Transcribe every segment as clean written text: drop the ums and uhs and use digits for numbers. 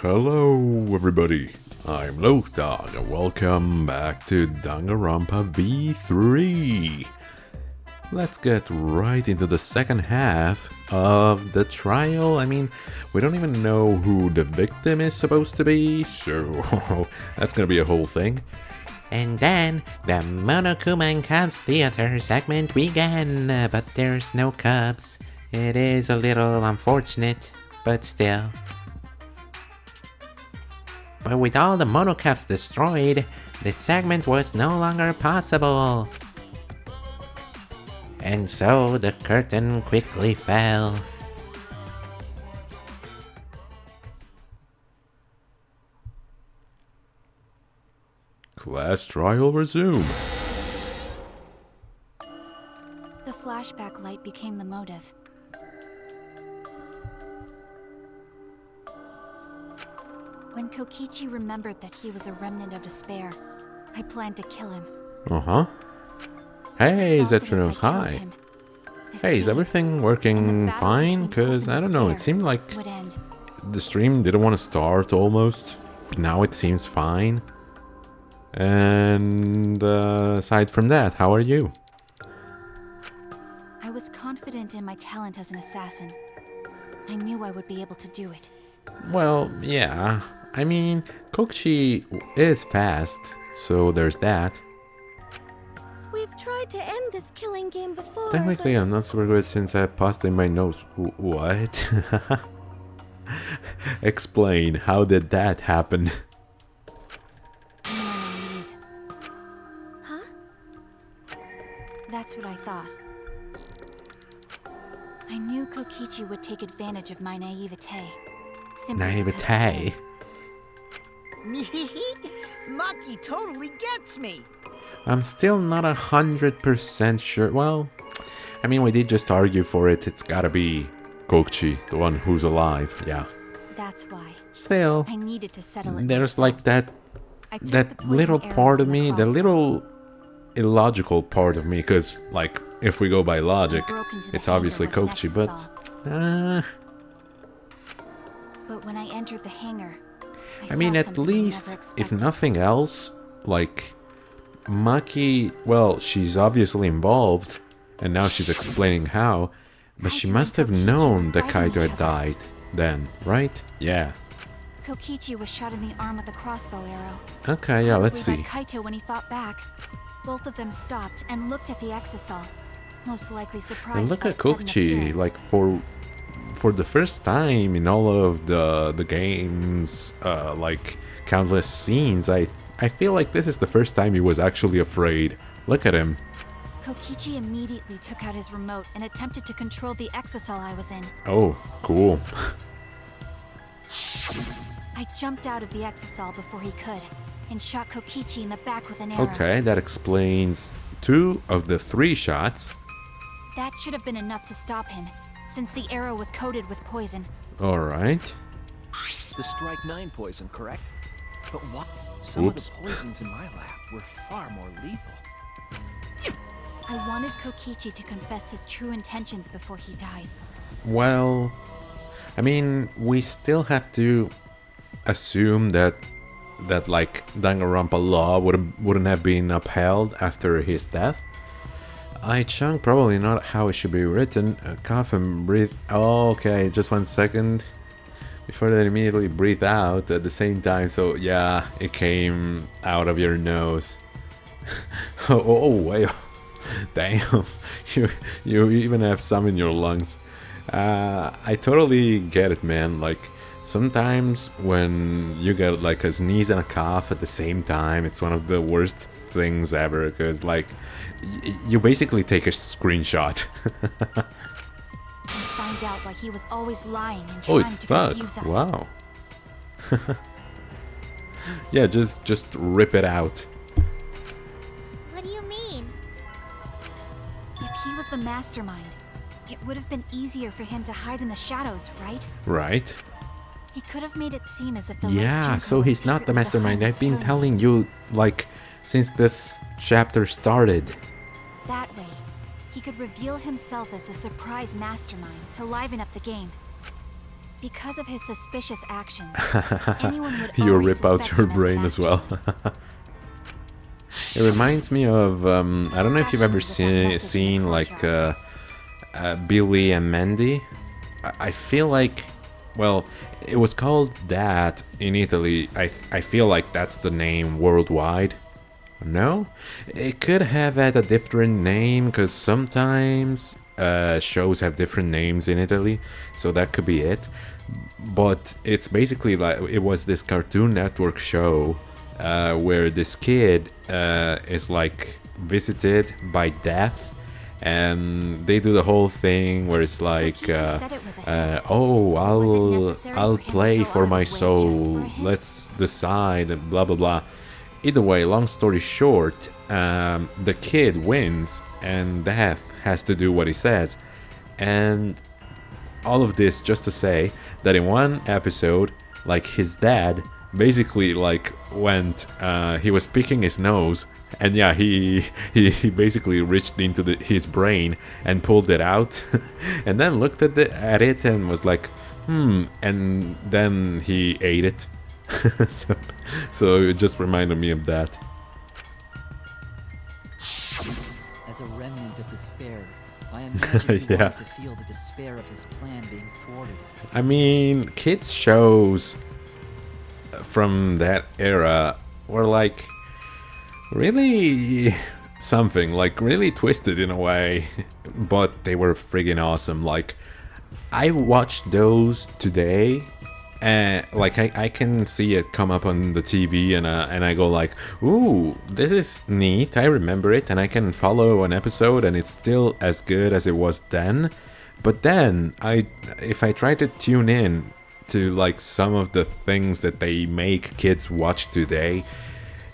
Hello everybody, I'm Dog and welcome back to Danganronpa V3. Let's get right into the second half of the trial. We don't even know who the victim is supposed to be, so that's gonna be a whole thing. And then the Monokuma Cubs Theater segment began, but there's no Cubs. It is a little unfortunate, but still. But with all the Monocubs destroyed, the segment was no longer possible. And so the curtain quickly fell. Class trial resume. The flashback light became the motive. When Kokichi remembered that he was a remnant of despair, I planned to kill him. Hey, Thought that if I Zetronos, killed hi. him, this Hey, is game everything working and the battle fine? between Cause hope and I don't know, it despair seemed like would end. the stream didn't want to start almost, but now it seems fine. And aside from that, how are you? I was confident in my talent as an assassin. I knew I would be able to do it. Well, yeah. Kokichi is fast, so there's that. We've tried to end this killing game before, Technically, but I'm not super good since I paused in my notes. What? Explain, how did that happen? You were naive. Huh? That's what I thought. I knew Kokichi would take advantage of my naivete. Simply because it's Naivete? him. Maki totally gets me. I'm still not 100% sure. Well, we did just argue for it. It's gotta be Kokichi, the one who's alive. Yeah. That's why. Still, I needed to settle it there's myself. like that I took the poison little arrows part of and the me, the crossbow. little illogical part of me, because like if we go by logic, broke into the it's obviously hangar with Kokichi, an but But when I entered the hangar, I at saw something I least never if expected. nothing else, like Maki, well, she's obviously involved, and now she's explaining how, but she Kaito must and have Kokichi known were that fighting Kaito each had other. died then, right? Yeah. Kokichi was shot in the arm with a crossbow arrow. Okay, yeah, let's Probably see. by Kaito when he fought back. Both of them stopped and looked at the exisal, most likely surprised. And look by at its sudden Kokichi, appearance. like for the first time in all of the game's like countless scenes, I feel like this is the first time he was actually afraid. Look at him. Kokichi immediately took out his remote and attempted to control the exisal I was in. Oh, cool. I jumped out of the exisal before he could, and shot Kokichi in the back with an arrow. Okay, that explains 2 of the 3 shots. That should have been enough to stop him, since the arrow was coated with poison. Alright. The Strike 9 poison, correct? But what? Some of Oops. the poisons in my lab were far more lethal. I wanted Kokichi to confess his true intentions before he died. Well, we still have to assume that like Danganronpa law wouldn't have been upheld after his death. Ai-chung, probably not how it should be written. Cough and breathe. Oh, okay, just 1 second. Before that, immediately breathe out at the same time. So yeah, it came out of your nose. oh, wait. Damn. You even have some in your lungs. I totally get it, man. Like, sometimes when you get like a sneeze and a cough at the same time, it's one of the worst things ever, because like you basically take a screenshot. And find out why he was always lying and Oh, trying it's to stuck. confuse us. Wow. Yeah, just rip it out. what do you mean? If he was the mastermind, it would have been easier for him to hide in the shadows, right? Right? He could have made it seem as if the late Yeah, Junko so was he's not the secretly mastermind. behind I've this been killing. telling you, like, since this chapter started. That way, he could reveal himself as the surprise mastermind to liven up the game. Because of his suspicious actions, anyone would You always rip out suspect your him as the brain as well. It reminds me of I don't know if you've ever seen like Billy and Mandy. I feel like, well, it was called that in Italy. I feel like that's the name worldwide. No? It could have had a different name, because sometimes shows have different names in Italy, so that could be it. But it's basically like, it was this Cartoon Network show where this kid is like visited by death, and they do the whole thing where it's like, oh, I'll play for my soul, let's decide, and blah blah blah. Either way, long story short, the kid wins, and death has to do what he says. And all of this just to say that in one episode, like, his dad basically like went, he was picking his nose, and yeah, he basically reached into his brain and pulled it out, and then looked at it and was like, and then he ate it. so it just reminded me of that. As a remnant of despair, I imagine he Yeah. wanted to feel the despair of his plan being thwarted. I mean, kids shows from that era were like really something, like really twisted in a way, but they were friggin' awesome. Like, I watched those today, and like I can see it come up on the TV, and I go like, ooh, this is neat, I remember it, and I can follow an episode and it's still as good as it was then. But then if I try to tune in to like some of the things that they make kids watch today,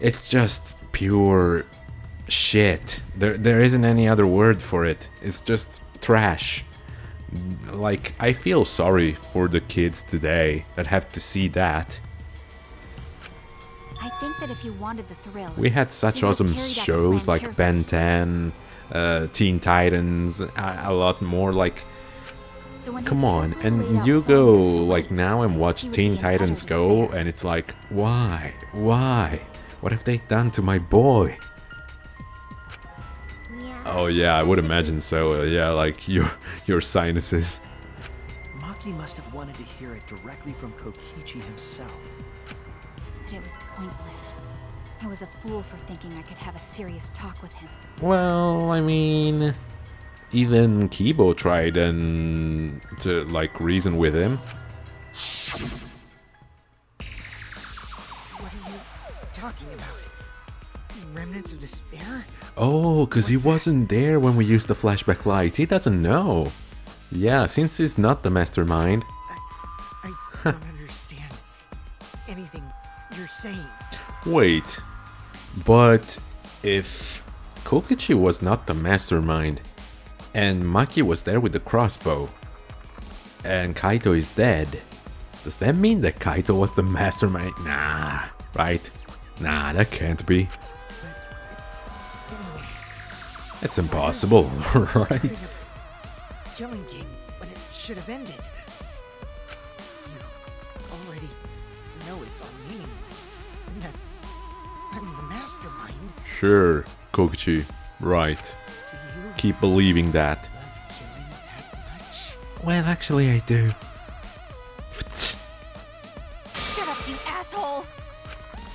it's just pure shit. There isn't any other word for it. It's just trash. Like, I feel sorry for the kids today that have to see that. I think that if you wanted the thrill, We had such you would awesome carry out the shows plan like Ben carefully. 10, Teen Titans, a lot more. Like, So when his come on, carefully laid and out you plan go was to like waste, now and watch he would Teen be in utter Titans Go, despair. and it's like, why? What have they done to my boy? Oh yeah, I would imagine so. Yeah, like your sinuses. Maki must have wanted to hear it directly from Kokichi himself. But it was pointless. I was a fool for thinking I could have a serious talk with him. Well, I mean, even Kibo tried and to like reason with him. What are you talking about? Remnants of despair? Oh, because he What's that? wasn't there when we used the flashback light. He doesn't know. Yeah, since he's not the mastermind. I don't understand anything you're saying. Wait, but if Kokichi was not the mastermind, and Maki was there with the crossbow, and Kaito is dead, does that mean that Kaito was the mastermind? Nah, right? Nah, that can't be. Anyway, It's impossible, right? started a killing game when it should have ended. You already know it's all meaningless, and that I'm the mastermind. Sure, Kokichi, right. Do you Keep believing that. love killing that much? Well, actually, I do. Shut up, you asshole!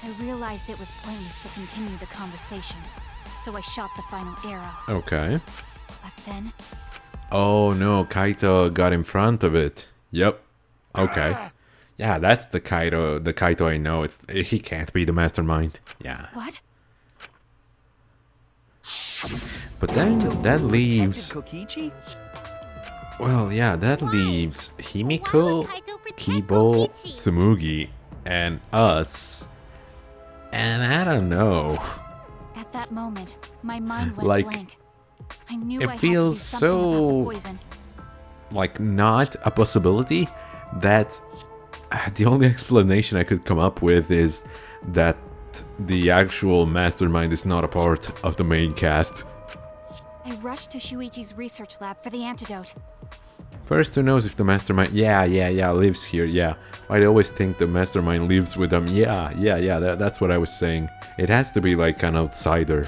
I realized it was pointless to continue the conversation, so I shot the final arrow. Okay. But then, Oh no, Kaito got in front of it. Yep. Okay. Yeah, that's the Kaito I know. He can't be the mastermind. Yeah. what? But then that leaves, Kokichi? well, yeah, that leaves Himiko, Kibo, Tsumugi, and us. And I don't know. At that moment, my mind went Like, blank. I knew it I had to do feels something about so- the poison. Like, not a possibility. That the only explanation I could come up with is that the actual mastermind is not a part of the main cast. I rushed to Shuichi's research lab for the antidote. First, who knows if the mastermind... Yeah, lives here, yeah. I always think the mastermind lives with them. Yeah, that's what I was saying. It has to be like an outsider.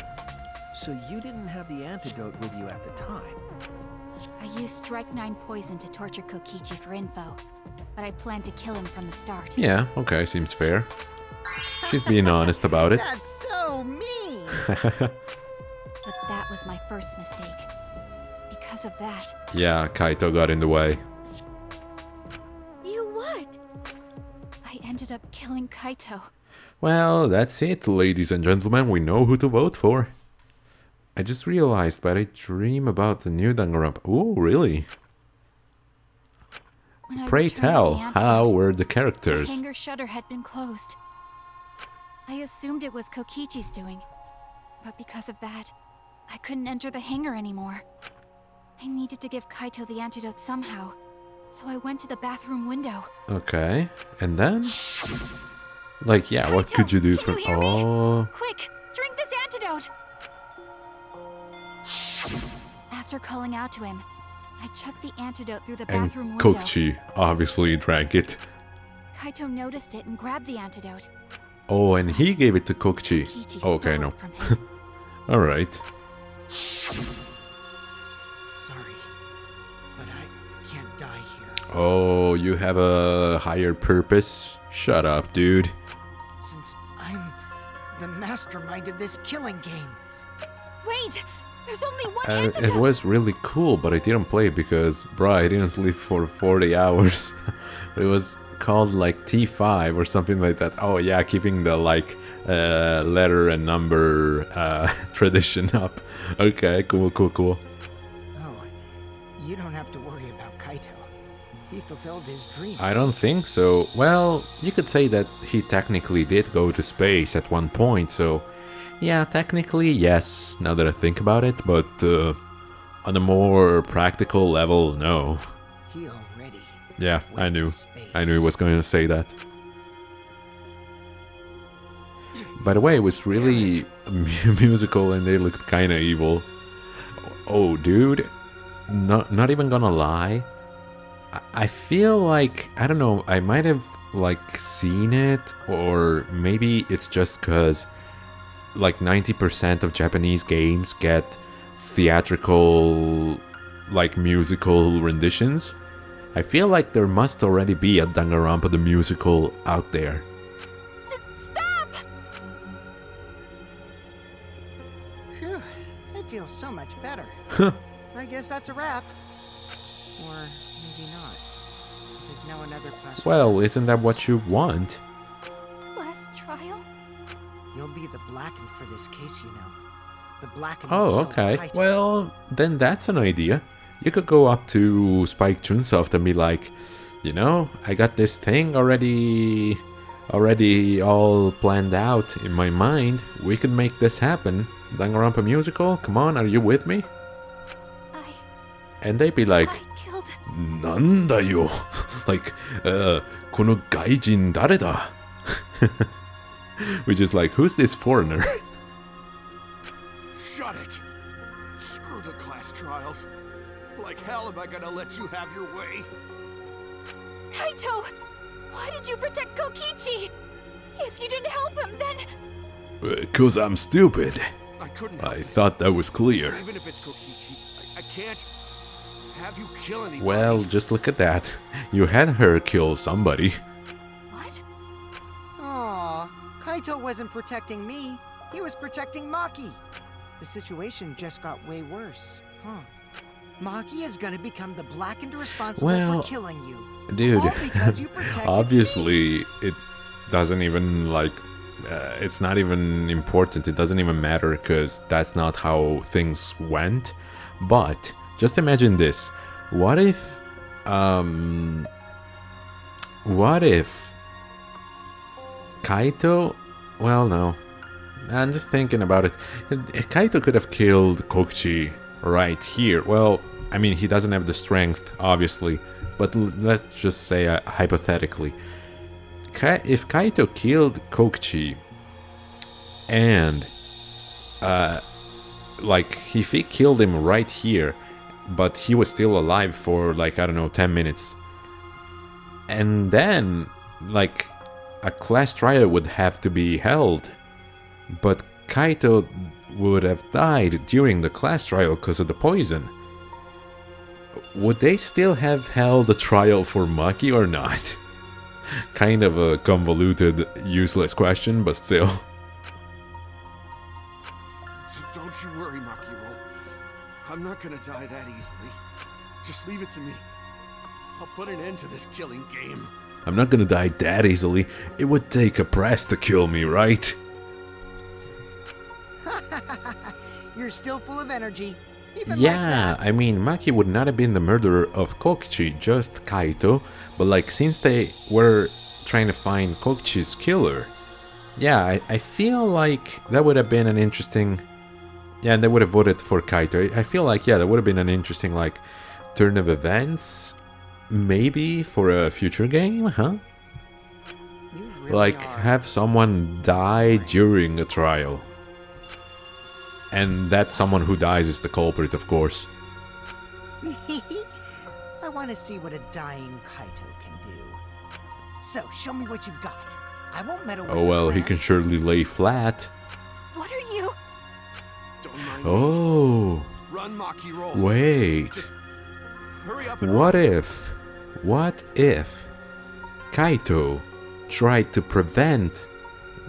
So you didn't have the antidote with you at the time? I used Strike 9 poison to torture Kokichi for info, but I planned to kill him from the start. Yeah, okay, seems fair. She's being honest about it. That's so mean! But that was my first mistake. Because of that, Yeah, Kaito got in the way. You what? I ended up killing Kaito. Well, that's it, ladies and gentlemen. We know who to vote for. I just realized, but I dream about the new Danganronpa. Ooh, really? When I Pray returned tell, the how antidote, were the the characters? hangar shutter had been closed. I assumed it was Kokichi's doing, but because of that, I couldn't enter the hangar anymore. I needed to give Kaito the antidote somehow, so I went to the bathroom window. Okay, and then? Like, yeah, what Kaito, could you do can from... you hear me? Oh... Quick, drink this antidote! After calling out to him, I chucked the antidote through the And bathroom window. Kokichi obviously drank it. Kaito noticed it and grabbed the antidote. Oh, and he gave it to Kokichi. Kokichi Oh, okay, stole no. it from him. Alright. Sorry, but I can't die here. Oh, you have a higher purpose? Shut up, dude. Since I'm the mastermind of this killing game. Wait! There's only one It antidote! was really cool, but I didn't play because, bruh, I didn't sleep for 40 hours. It was called like T5 or something like that. Oh yeah, keeping the like letter and number tradition up. Okay, cool. Oh, you don't have to worry about Kaito. He fulfilled his dream. I don't think so. Well, you could say that he technically did go to space at one point, so... Yeah, technically, yes, now that I think about it, but on a more practical level, no. He already Yeah, I went to knew. space. I knew he was going to say that. By the way, it was really musical and they looked kind of evil. Oh, dude, not even gonna lie. I feel like, I don't know, I might have like seen it, or maybe it's just because like 90% of Japanese games get theatrical, like musical renditions. I feel like there must already be a Danganronpa the musical out there. Stop! Phew, I feel so much better. Huh. I guess that's a wrap. Or maybe not. There's now another class. Well, isn't that what you want? Last trial? You'll be the blackened for this case, you know. The blackened. Oh, who killed okay. Kaito. Well, then that's an idea. You could go up to Spike Chunsoft and be like, you know, I got this thing already all planned out in my mind. We could make this happen. Danganronpa musical? Come on, are you with me? And they'd be like, I killed... Nanda yo? Like, kono gaijin dare da? Which is like, who's this foreigner? Shut it! Screw the class trials. Like hell am I gonna let you have your way? Kaito! Why did you protect Kokichi? If you didn't help him, then... 'Cause I'm stupid. I couldn't help I it. thought that was clear. Even if it's Kokichi, I can't have you kill anybody. Well, just look at that. You had her kill somebody. What? Aw, Kaito wasn't protecting me. He was protecting Maki. The situation just got way worse. Huh. Maki is gonna become the blackened responsible Well, for killing you. Dude, All because you protected me. obviously it doesn't even like it's not even important. It doesn't even matter because that's not how things went. But just imagine this. What if Kaito, well, no, I'm just thinking about it. Kaito could have killed Kokichi right here. Well, I mean, he doesn't have the strength, obviously, but let's just say hypothetically. If Kaito killed Kokichi and, like, if he killed him right here, but he was still alive for like, I don't know, 10 minutes. And then, like, a class trial would have to be held. But Kaito would have died during the class trial because of the poison. Would they still have held a trial for Maki or not? Kind of a convoluted, useless question, but still. Don't you worry, Makiro. I'm not gonna die that easily. Just leave it to me. I'll put an end to this killing game. I'm not gonna die that easily. It would take a press to kill me, right? You're still full of energy. Keep it like Yeah, that. I mean, Maki would not have been the murderer of Kokichi, just Kaito. But like, since they were trying to find Kokichi's killer, yeah, I feel like that would have been an interesting... Yeah, and they would have voted for Kaito. I feel like, yeah, that would have been an interesting, like, turn of events. Maybe for a future game, huh? You really Like, are. have someone die during a trial. And that someone who dies is the culprit, of course. I want to see what a dying Kaito can do. So, show me what you've got. I won't meddle with Oh well, your he can plans. surely lay flat. What are you? Don't mind me. Oh, Run, Makiro. wait. Just hurry up and What run. if Kaito tried to prevent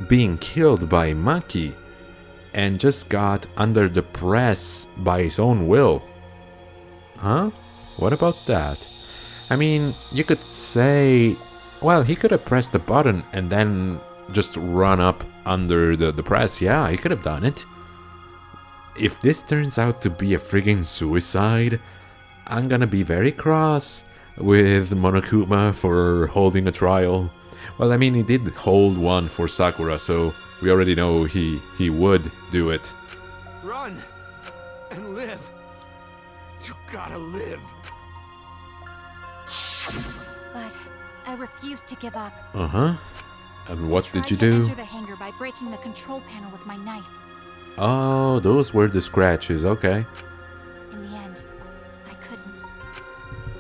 being killed by Maki and just got under the press by his own will? Huh? What about that? I mean, you could say, well, he could have pressed the button and then just run up under the press. Yeah, he could have done it. If this turns out to be a friggin' suicide, I'm gonna be very cross with Monokuma for holding a trial. Well, I mean, he did hold one for Sakura, so we already know he would do it. Run and live. You gotta live. But I refuse to give up. Uh-huh. And what Tried did you to do? enter the hangar by breaking the control panel with my knife. Oh, those were the scratches, okay. In the end, I couldn't.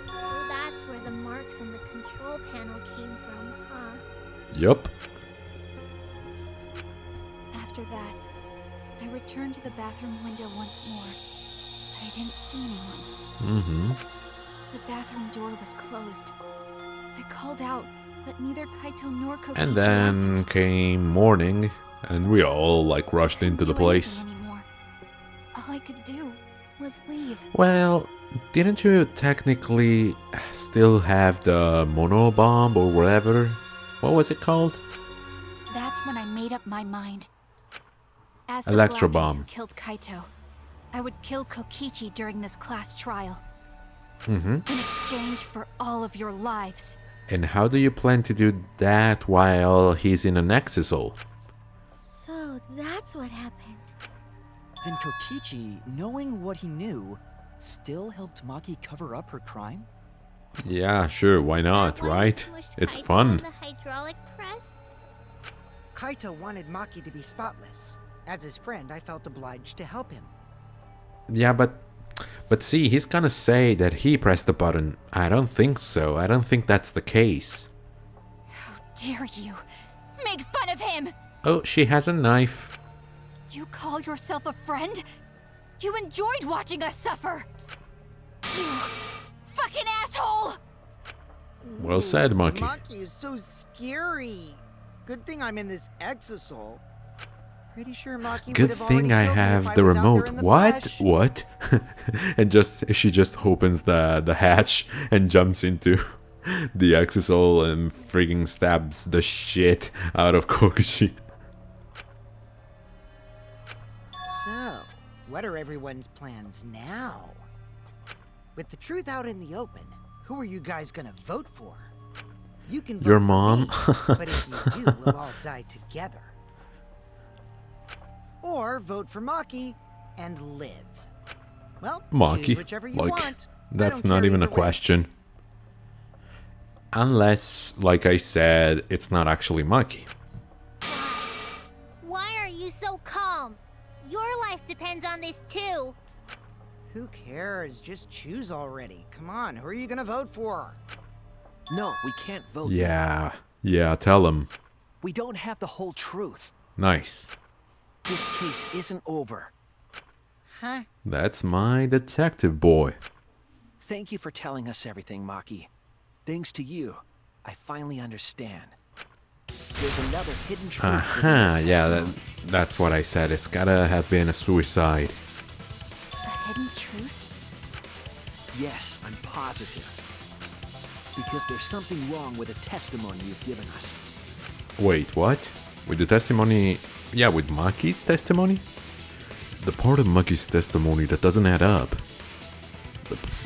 So that's where the marks on the control panel came from, huh? Yup. After that, I returned to the bathroom window once more, but I didn't see anyone. Mm-hmm. The bathroom door was closed. I called out, but neither Kaito nor Kokichi And then answered. came morning, and we all, like, rushed into the Couldn't do place. anything anymore. All I could do was leave. Well, didn't you technically still have the mono bomb or whatever? What was it called? That's when I made up my mind. As the Electro Black bomb. who killed Kaito, I would kill Kokichi during this class trial Mm-hmm. in exchange for all of your lives. And how do you plan to do that while he's in an exisal? So that's what happened. Then Kokichi, knowing what he knew, still helped Maki cover up her crime? Yeah, sure, why not, Why you right? smushed It's Kaito fun. on the hydraulic press? Kaito wanted Maki to be spotless. As his friend, I felt obliged to help him. Yeah, but see, he's gonna say that he pressed the button. I don't think so. I don't think that's the case. How dare you make fun of him? Oh, she has a knife. You call yourself a friend? You enjoyed watching us suffer. You fucking asshole! Well said, Monkey. Maki is so scary. Good thing I'm in this exisal. Pretty sure Maki would Good have thing I already killed me if have I the was out there remote. in the What? flesh. What? And she just opens the hatch and jumps into the exisal and frigging stabs the shit out of Kokichi. So, what are everyone's plans now? With the truth out in the open, who are you guys gonna vote for? You can vote Your for mom? me, but if you do, we'll all die together. Or vote for Maki and live. Well, choose Maki, whichever you like, want. I that's don't not care even a either way. question. Unless, like I said, it's not actually Maki. Why are you so calm? Your life depends on this too. Who cares? Just choose already. Come on, who are you gonna vote for? No, we can't vote. Yeah, yeah, tell him. We don't have the whole truth. Nice. This case isn't over. Huh? That's my detective boy. Thank you for telling us everything, Maki. Thanks to you, I finally understand. There's another hidden truth. Aha, yeah, that's what I said. It's gotta have been a suicide. A hidden truth? Yes, I'm positive. Because there's something wrong with the testimony you've given us. Wait, what? With the testimony... Yeah, with Maki's testimony? The part of Maki's testimony that doesn't add up.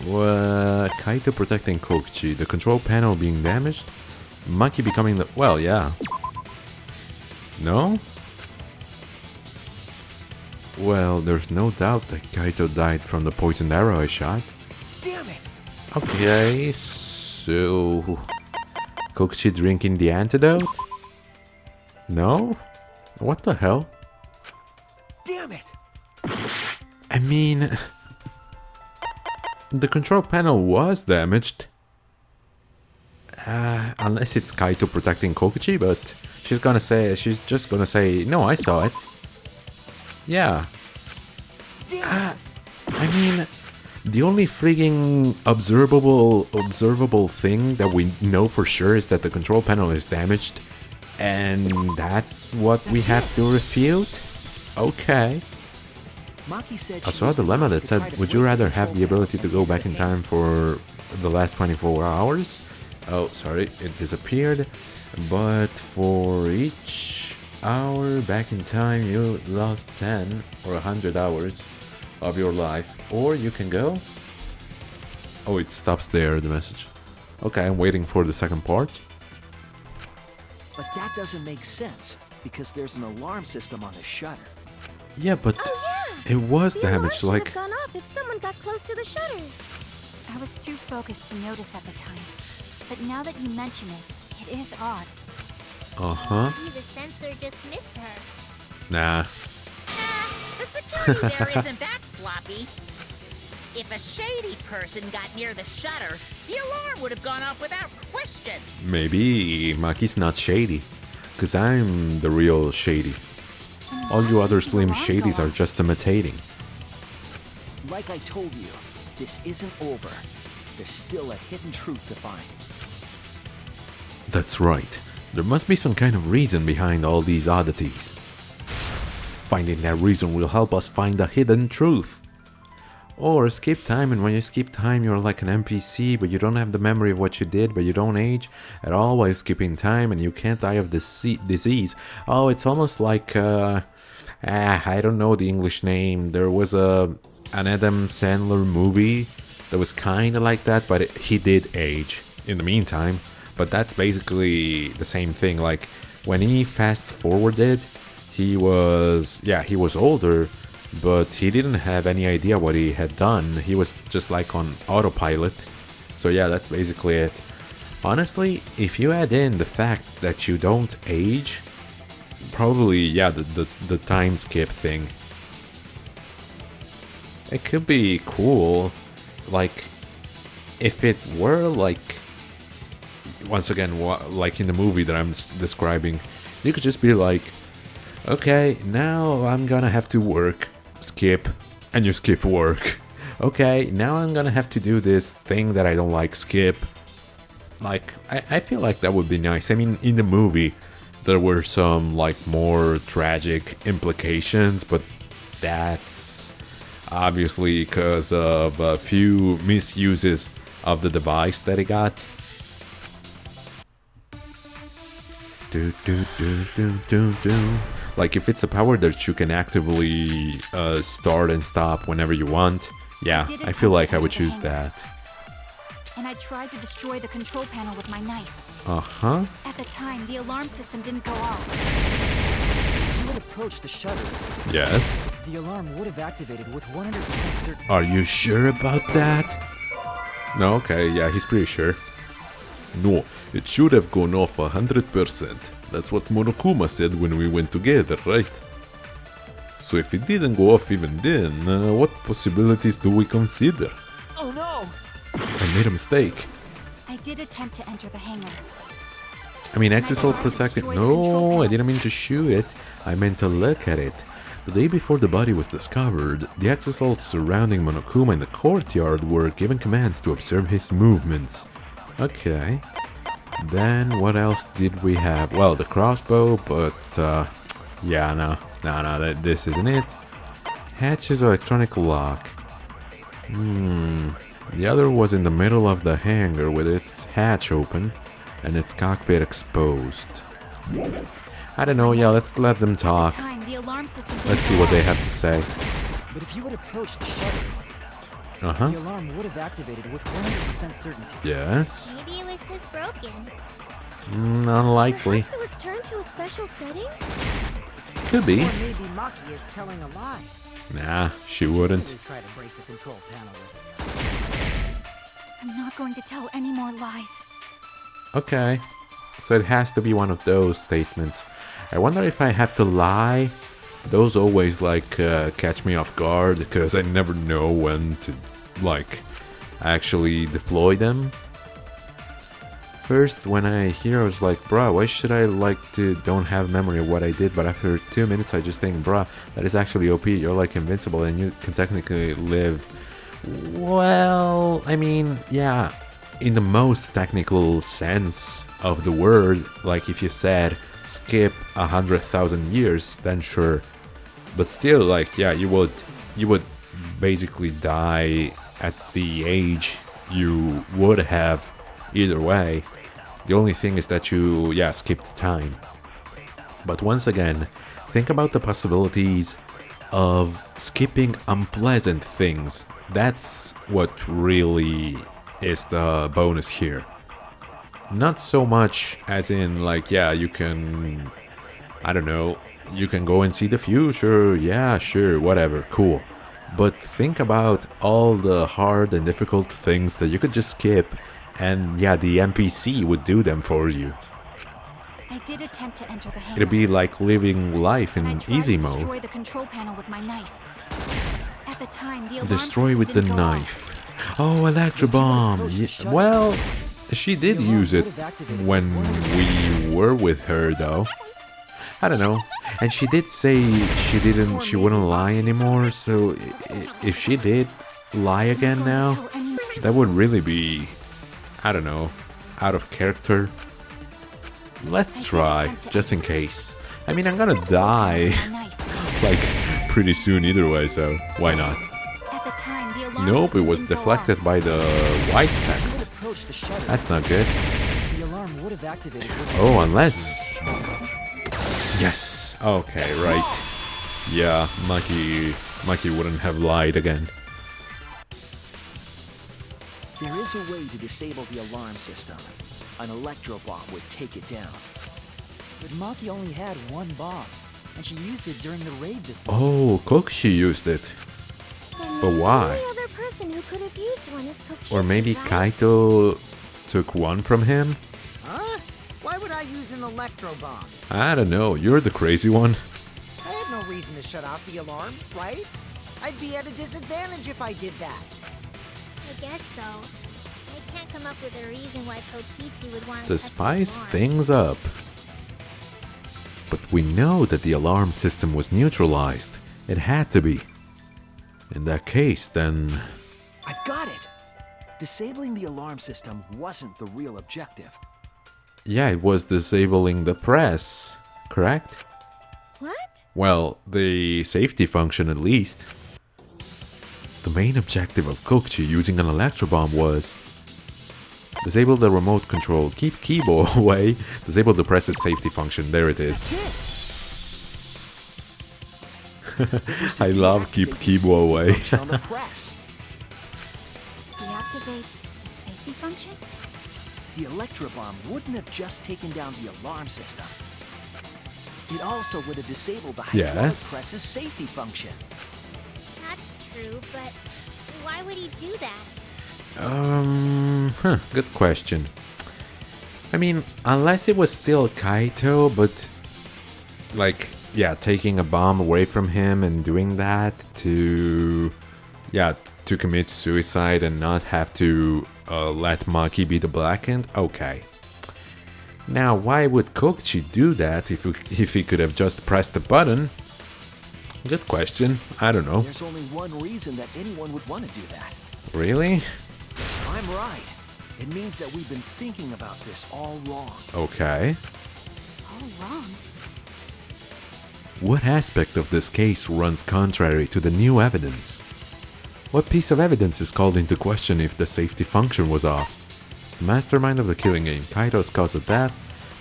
Kaito protecting Kokichi, the control panel being damaged, Maki becoming the... Well, yeah. No? Well, there's no doubt that Kaito died from the poisoned arrow I shot. Damn it! Okay, so... Kokichi drinking the antidote? No? What the hell? Damn it! I mean... The control panel was damaged. Unless it's Kaito protecting Kokichi, but she's just gonna say, no, I saw it. Yeah. I mean, the only freaking observable thing that we know for sure is that the control panel is damaged, and that's what we have to refute? Okay. Maki said I saw a dilemma that said, would you rather have the ability to go back in time for the last 24 hours? Oh, sorry, it disappeared. But for each hour back in time, you lost 10 or 100 hours of your life. Or you can go... Oh, it stops there, the message. Okay, I'm waiting for the second part. But that doesn't make sense, because there's an alarm system on the shutter. Yeah, but it was damaged, The alarm like... should have gone off if someone got close to the shutter. I was too focused to notice at the time. But now that you mention it, it is odd. Uh-huh. Maybe the sensor just missed her. Nah. The security there isn't that sloppy. If a shady person got near the shutter, the alarm would have gone off without question. Maybe Maki's not shady. Cause I'm the real shady. All you other slim shadies are just imitating. Like I told you, this isn't over. There's still a hidden truth to find. That's right. There must be some kind of reason behind all these oddities. Finding that reason will help us find the hidden truth. Or skip time, and when you skip time you're like an NPC, but you don't have the memory of what you did, but you don't age at all while skipping time, and you can't die of this disease. Oh, it's almost like, I don't know the English name. There was an Adam Sandler movie that was kind of like that, but he did age in the meantime. But that's basically the same thing. Like, when he fast forwarded, he was older, but he didn't have any idea what he had done. He was just like on autopilot. So yeah, that's basically it. Honestly, if you add in the fact that you don't age, probably, yeah, the time skip thing, it could be cool. Like, if it were like, once again, like in the movie that I'm describing, you could just be like, okay, now I'm gonna have to work, skip, and you skip work. Okay, now I'm gonna have to do this thing that I don't like, skip. Like, I feel like that would be nice. I mean, in the movie, there were some, like, more tragic implications, but that's obviously because of a few misuses of the device that he got. Like, if it's a power that you can actively start and stop whenever you want, yeah, I feel like I would choose that. And I tried to destroy the control panel with my knife. Uh-huh. At the time, the alarm system didn't go off. If you had approached the shutter, Yes. the alarm would have activated with 100% certainty. Are you sure about that? No, okay, yeah, he's pretty sure. No, it should have gone off 100%. That's what Monokuma said when we went together, right? So if it didn't go off even then, what possibilities do we consider? Oh no! I made a mistake. I did attempt to enter the hangar. I mean, I Exisol tried to protected. destroy the control No, I panel. didn't mean to shoot it. I meant to look at it. The day before the body was discovered, the Exisals surrounding Monokuma in the courtyard were given commands to observe his movements. Okay. Then what else did we have? Well, the crossbow, but yeah, no, this isn't it. Hatch's electronic lock. The other was in the middle of the hangar with its hatch open and its cockpit exposed. I don't know, yeah, let's let them At the talk. time, the alarm system Let's see what they have to say. But if you had approached the shutter, Uh-huh. the alarm would have activated with 100% certainty. Yes. Maybe it was just broken. Unlikely. Perhaps it was turned to a special setting? Could be. Or maybe Maki is telling a lie. Nah, she wouldn't. Really try to break the control panel with it. I'm not going to tell any more lies. Okay. So it has to be one of those statements. I wonder if I have to lie. Those always like catch me off guard because I never know when to like actually deploy them. First, when I hear, I was like, bruh, why should I like to don't have memory of what I did? But after 2 minutes, I just think, bruh, that is actually OP. You're like invincible and you can technically live. Well, I mean, yeah, in the most technical sense of the word, like if you said skip 100,000 years, then sure. But still, like, yeah, you would basically die at the age you would have either way. The only thing is that you, yeah, skipped time. But once again, think about the possibilities of skipping unpleasant things. That's what really is the bonus here. Not so much as in, like, yeah, you can, I don't know, you can go and see the future, yeah, sure, whatever, cool. But think about all the hard and difficult things that you could just skip, and yeah, the NPC would do them for you. I did attempt to enter the hangar. It'd be like living life and I in tried easy to mode. destroy the control panel with my knife. At the time, the alarm Destroy system with the didn't go off. knife. Oh, electro bomb. Yeah, well, she did use it when we were with her, though. I don't know. And she did say she wouldn't lie anymore. So if she did lie again I'm not now, going to tell anyone. that would really be, I don't know, out of character. Let's try, just in case. I mean, I'm gonna die, With my knife. like, pretty soon either way, so why not? At the time, the alarm Nope, it system was didn't go deflected off. by the white If you had text. approached the shutter, That's not good. the alarm would have activated with Oh, unless... Yes! Okay, right. Yeah, Maki wouldn't have lied again. There is a way to disable the alarm system. An electro bomb would take it down. But Maki only had one bomb, and she used it during the raid this month. Oh, Kokushi used it. Then But maybe why? The only other person who could have used one is Kokichi, Or maybe right? Kaito took one from him? Huh? Why would I use an electro bomb? I don't know, you're the crazy one. I had no reason to shut off the alarm, right? I'd be at a disadvantage if I did that. I guess so. I can't come up with a reason why Kokichi would want To touch the spice alarm. things up. But we know that the alarm system was neutralized. It had to be. In that case, then... I've got it! Disabling the alarm system wasn't the real objective. Yeah, it was disabling the press, correct? What? Well, the safety function at least. The main objective of Kokuchi using an electro bomb was disable the remote control, keep Kibo away, disable the press's safety function. There it is. I love keep Deactivate the Kibo safety away. function on the press. Deactivate the safety function? The electro bomb wouldn't have just taken down the alarm system. It also would have disabled the hydraulic Yes. press's safety function. That's true, but why would he do that? Good question. I mean, unless it was still Kaito, but like yeah, taking a bomb away from him and doing that to, yeah, to commit suicide and not have to let Maki be the Blackened. Okay. Now, why would Kokichi do that if he could have just pressed the button? Good question. I don't know. There's only one reason that anyone would want to do that. Really? I'm right. It means that we've been thinking about this all wrong. Okay. All wrong. What aspect of this case runs contrary to the new evidence? What piece of evidence is called into question if the safety function was off? The mastermind of the killing game, Kaito's cause of death,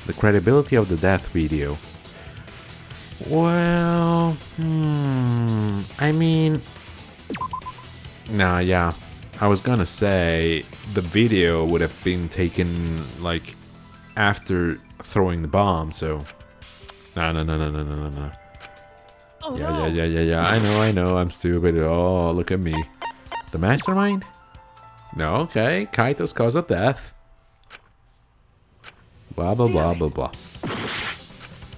the credibility of the death video. Well, I mean... Nah, yeah. I was gonna say the video would have been taken, like, after throwing the bomb, so... No. Oh, Yeah. I know, I'm stupid. Oh, look at me. The mastermind? No, okay. Kaito's cause of death. Blah, blah, blah, blah, blah.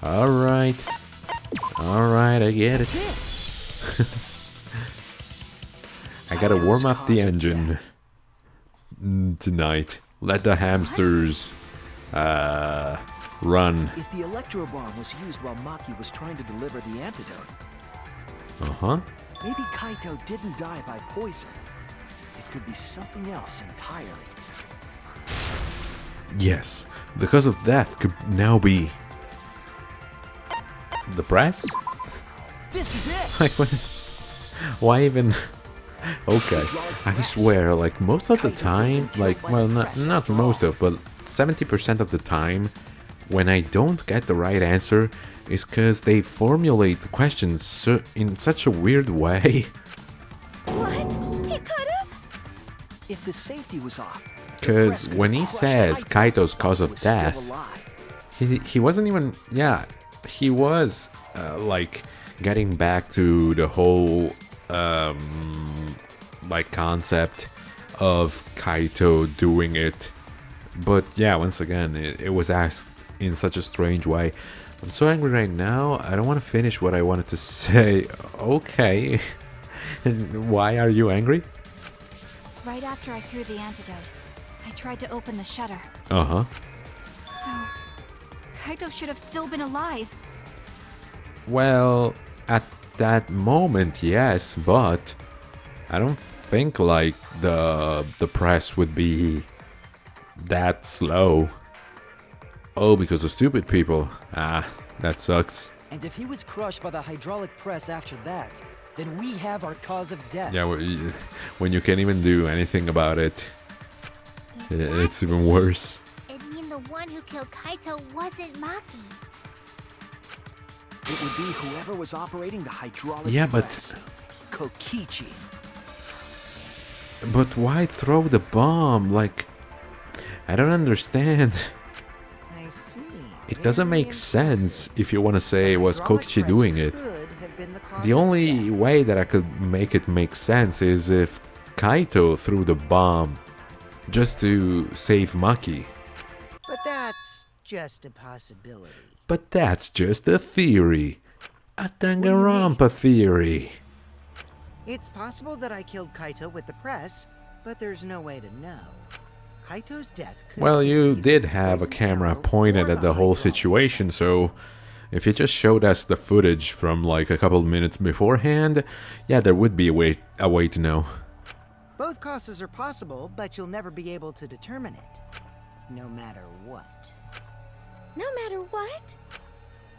Alright, I get it. I gotta warm up the engine tonight. Let the hamsters run. If the electro bomb was used while Maki was trying to deliver the antidote, maybe Kaito didn't die by poison. It could be something else entirely. Yes, the cause of death could now be the press? This is it! Like, what? Why even? Okay, I swear, like, most of the time, like, well, not most of, but 70% of the time, when I don't get the right answer, is because they formulate the questions in such a weird way. What? He could have? If the safety was off, Because when he says Kaito's cause of death, he wasn't even, yeah, he was, like, getting back to the whole, like, concept of Kaito doing it. But yeah, once again, it was asked in such a strange way. I'm so angry right now, I don't want to finish what I wanted to say. Okay. Why are you angry? Right after I threw the antidote, I tried to open the shutter. Uh-huh. So, Kaito should have still been alive. Well, at that moment, yes, but I don't think, like, the press would be that slow. Oh, because of stupid people. Ah, that sucks. And if he was crushed by the hydraulic press after that, then we have our cause of death. Yeah, when you can't even do anything about it, it's even worse. It'd mean the one who killed Kaito wasn't Maki. it would be whoever was operating the hydraulic press. Kokichi. But why throw the bomb? Like, I don't understand. I see. It doesn't make sense if you want to say it was Kokichi doing it. The only way that I could make it make sense is if Kaito threw the bomb just to save Maki. But that's just a possibility. But that's just a theory. A Danganronpa theory. It's possible that I killed Kaito with the press, but there's no way to know. Kaito's death could Well, have you been did either have a poison camera arrow pointed or at the whole hydraulic situation, press. so if you just showed us the footage from like a couple minutes beforehand, yeah, there would be a way to know. Both causes are possible, but you'll never be able to determine it. No matter what. No matter what?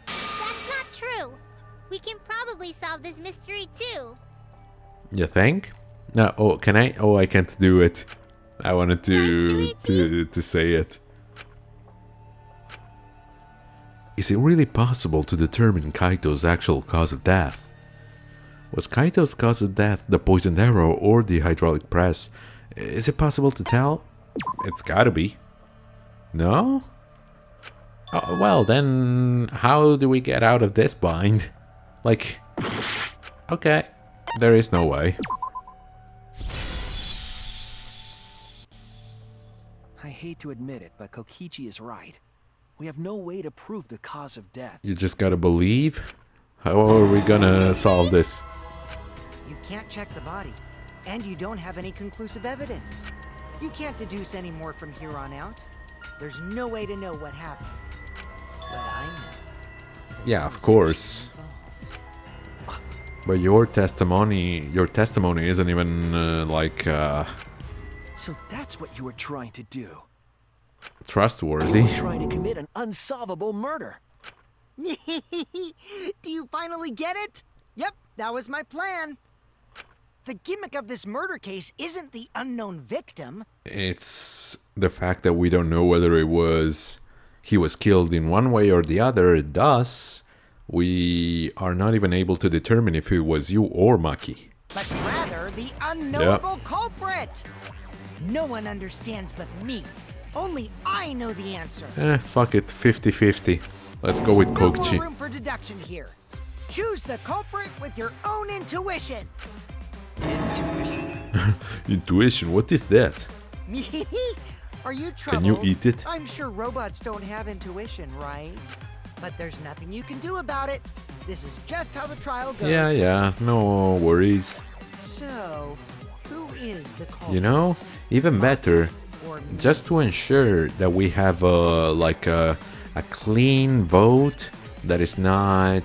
That's not true. We can probably solve this mystery too. You think? No. Oh, can I? Oh, I can't do it. I wanted to say it. Is it really possible to determine Kaito's actual cause of death? Was Kaito's cause of death the poisoned arrow or the hydraulic press? Is it possible to tell? It's gotta be. No? Oh, well, then how do we get out of this bind? Like, okay, there is no way. I hate to admit it, but Kokichi is right. We have no way to prove the cause of death. You just gotta believe? How are we gonna solve this? You can't check the body, and you don't have any conclusive evidence. You can't deduce any more from here on out. There's no way to know what happened. But I know. 'Cause Yeah, I of was course. involved. But your testimony isn't even like So that's what you were trying to do. You trustworthy. were trying to commit an unsolvable murder. Do you finally get it? Yep, that was my plan. The gimmick of this murder case isn't the unknown victim. It's the fact that we don't know whether he was killed in one way or the other. Thus, we are not even able to determine if it was you or Maki. But rather the unknowable culprit. No one understands but me. Only I know the answer. Fuck it, 50-50. Let's go with No more Kokichi. room for deduction here. Choose the culprit with your own intuition. Intuition, what is that? Are you Can troubled? you eat it? I'm sure robots don't have intuition, right? But there's nothing you can do about it. This is just how the trial goes. Yeah, no worries. So, who is the culprit? You know, even better, Or me? just to ensure that we have a clean vote that is not,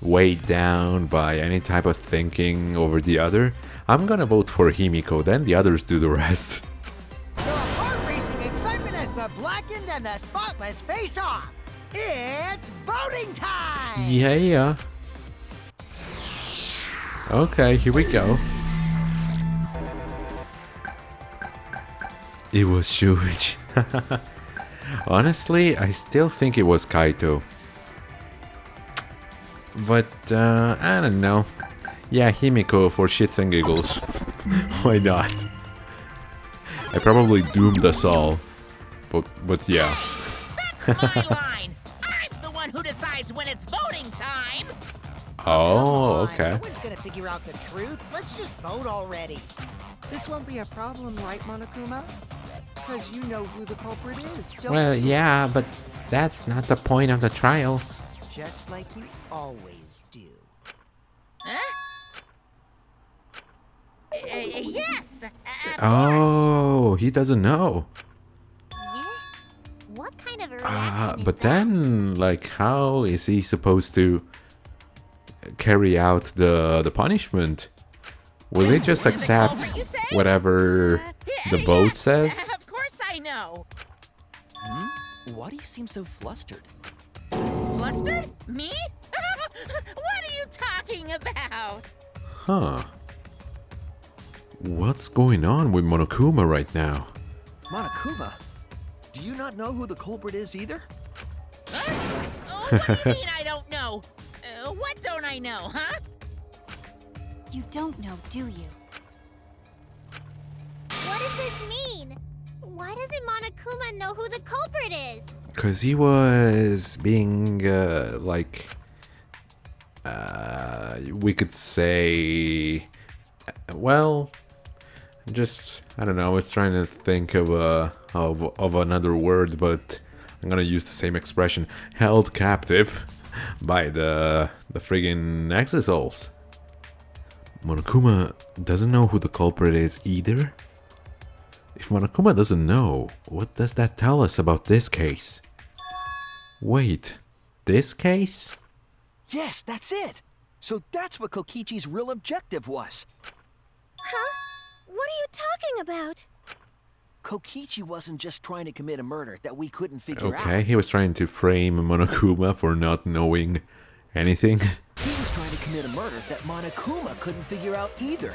weighed down by any type of thinking over the other, I'm gonna vote for Himiko, then the others do the rest. The heart-racing excitement as the blackened and the spotless face off. It's voting time! Yeah. Okay, here we go. It was Shuichi. Honestly, I still think it was Kaito. But, I don't know. Yeah, Himiko for shits and giggles. Why not? I probably doomed us all. But yeah. That's my line. I'm the one who decides when it's voting time. Oh, Come on, okay. No one's gonna figure out the truth. Let's just vote already. This won't be a problem, right, Monokuma? Because you know who the culprit is, don't Well, you? yeah, but that's not the point of the trial. Just like you always do. Huh? Yes. Of course. Oh, he doesn't know. Yeah? What kind of a reaction is But that? then, like, how is he supposed to carry out the punishment? Will they just The accept culprit, you say? whatever the vote says? Of course I know. Why do you seem so flustered? Flustered? Me? What are you talking about? Huh. What's going on with Monokuma right now? Monokuma, do you not know who the culprit is either? Huh? Oh, what do you mean I don't know? What don't I know, huh? You don't know, do you? What does this mean? Why doesn't Monokuma know who the culprit is? Because he was being, we could say, well, just, I don't know, I was trying to think of another word, but I'm gonna use the same expression, held captive by the friggin' Exisouls. Monokuma doesn't know who the culprit is either? If Monokuma doesn't know, what does that tell us about this case? Wait, this case? Yes, that's it. So that's what Kokichi's real objective was. Huh? What are you talking about? Kokichi wasn't just trying to commit a murder that we couldn't figure Okay, out. he was trying to frame Monokuma for not knowing anything. He was trying to commit a murder that Monokuma couldn't figure out either.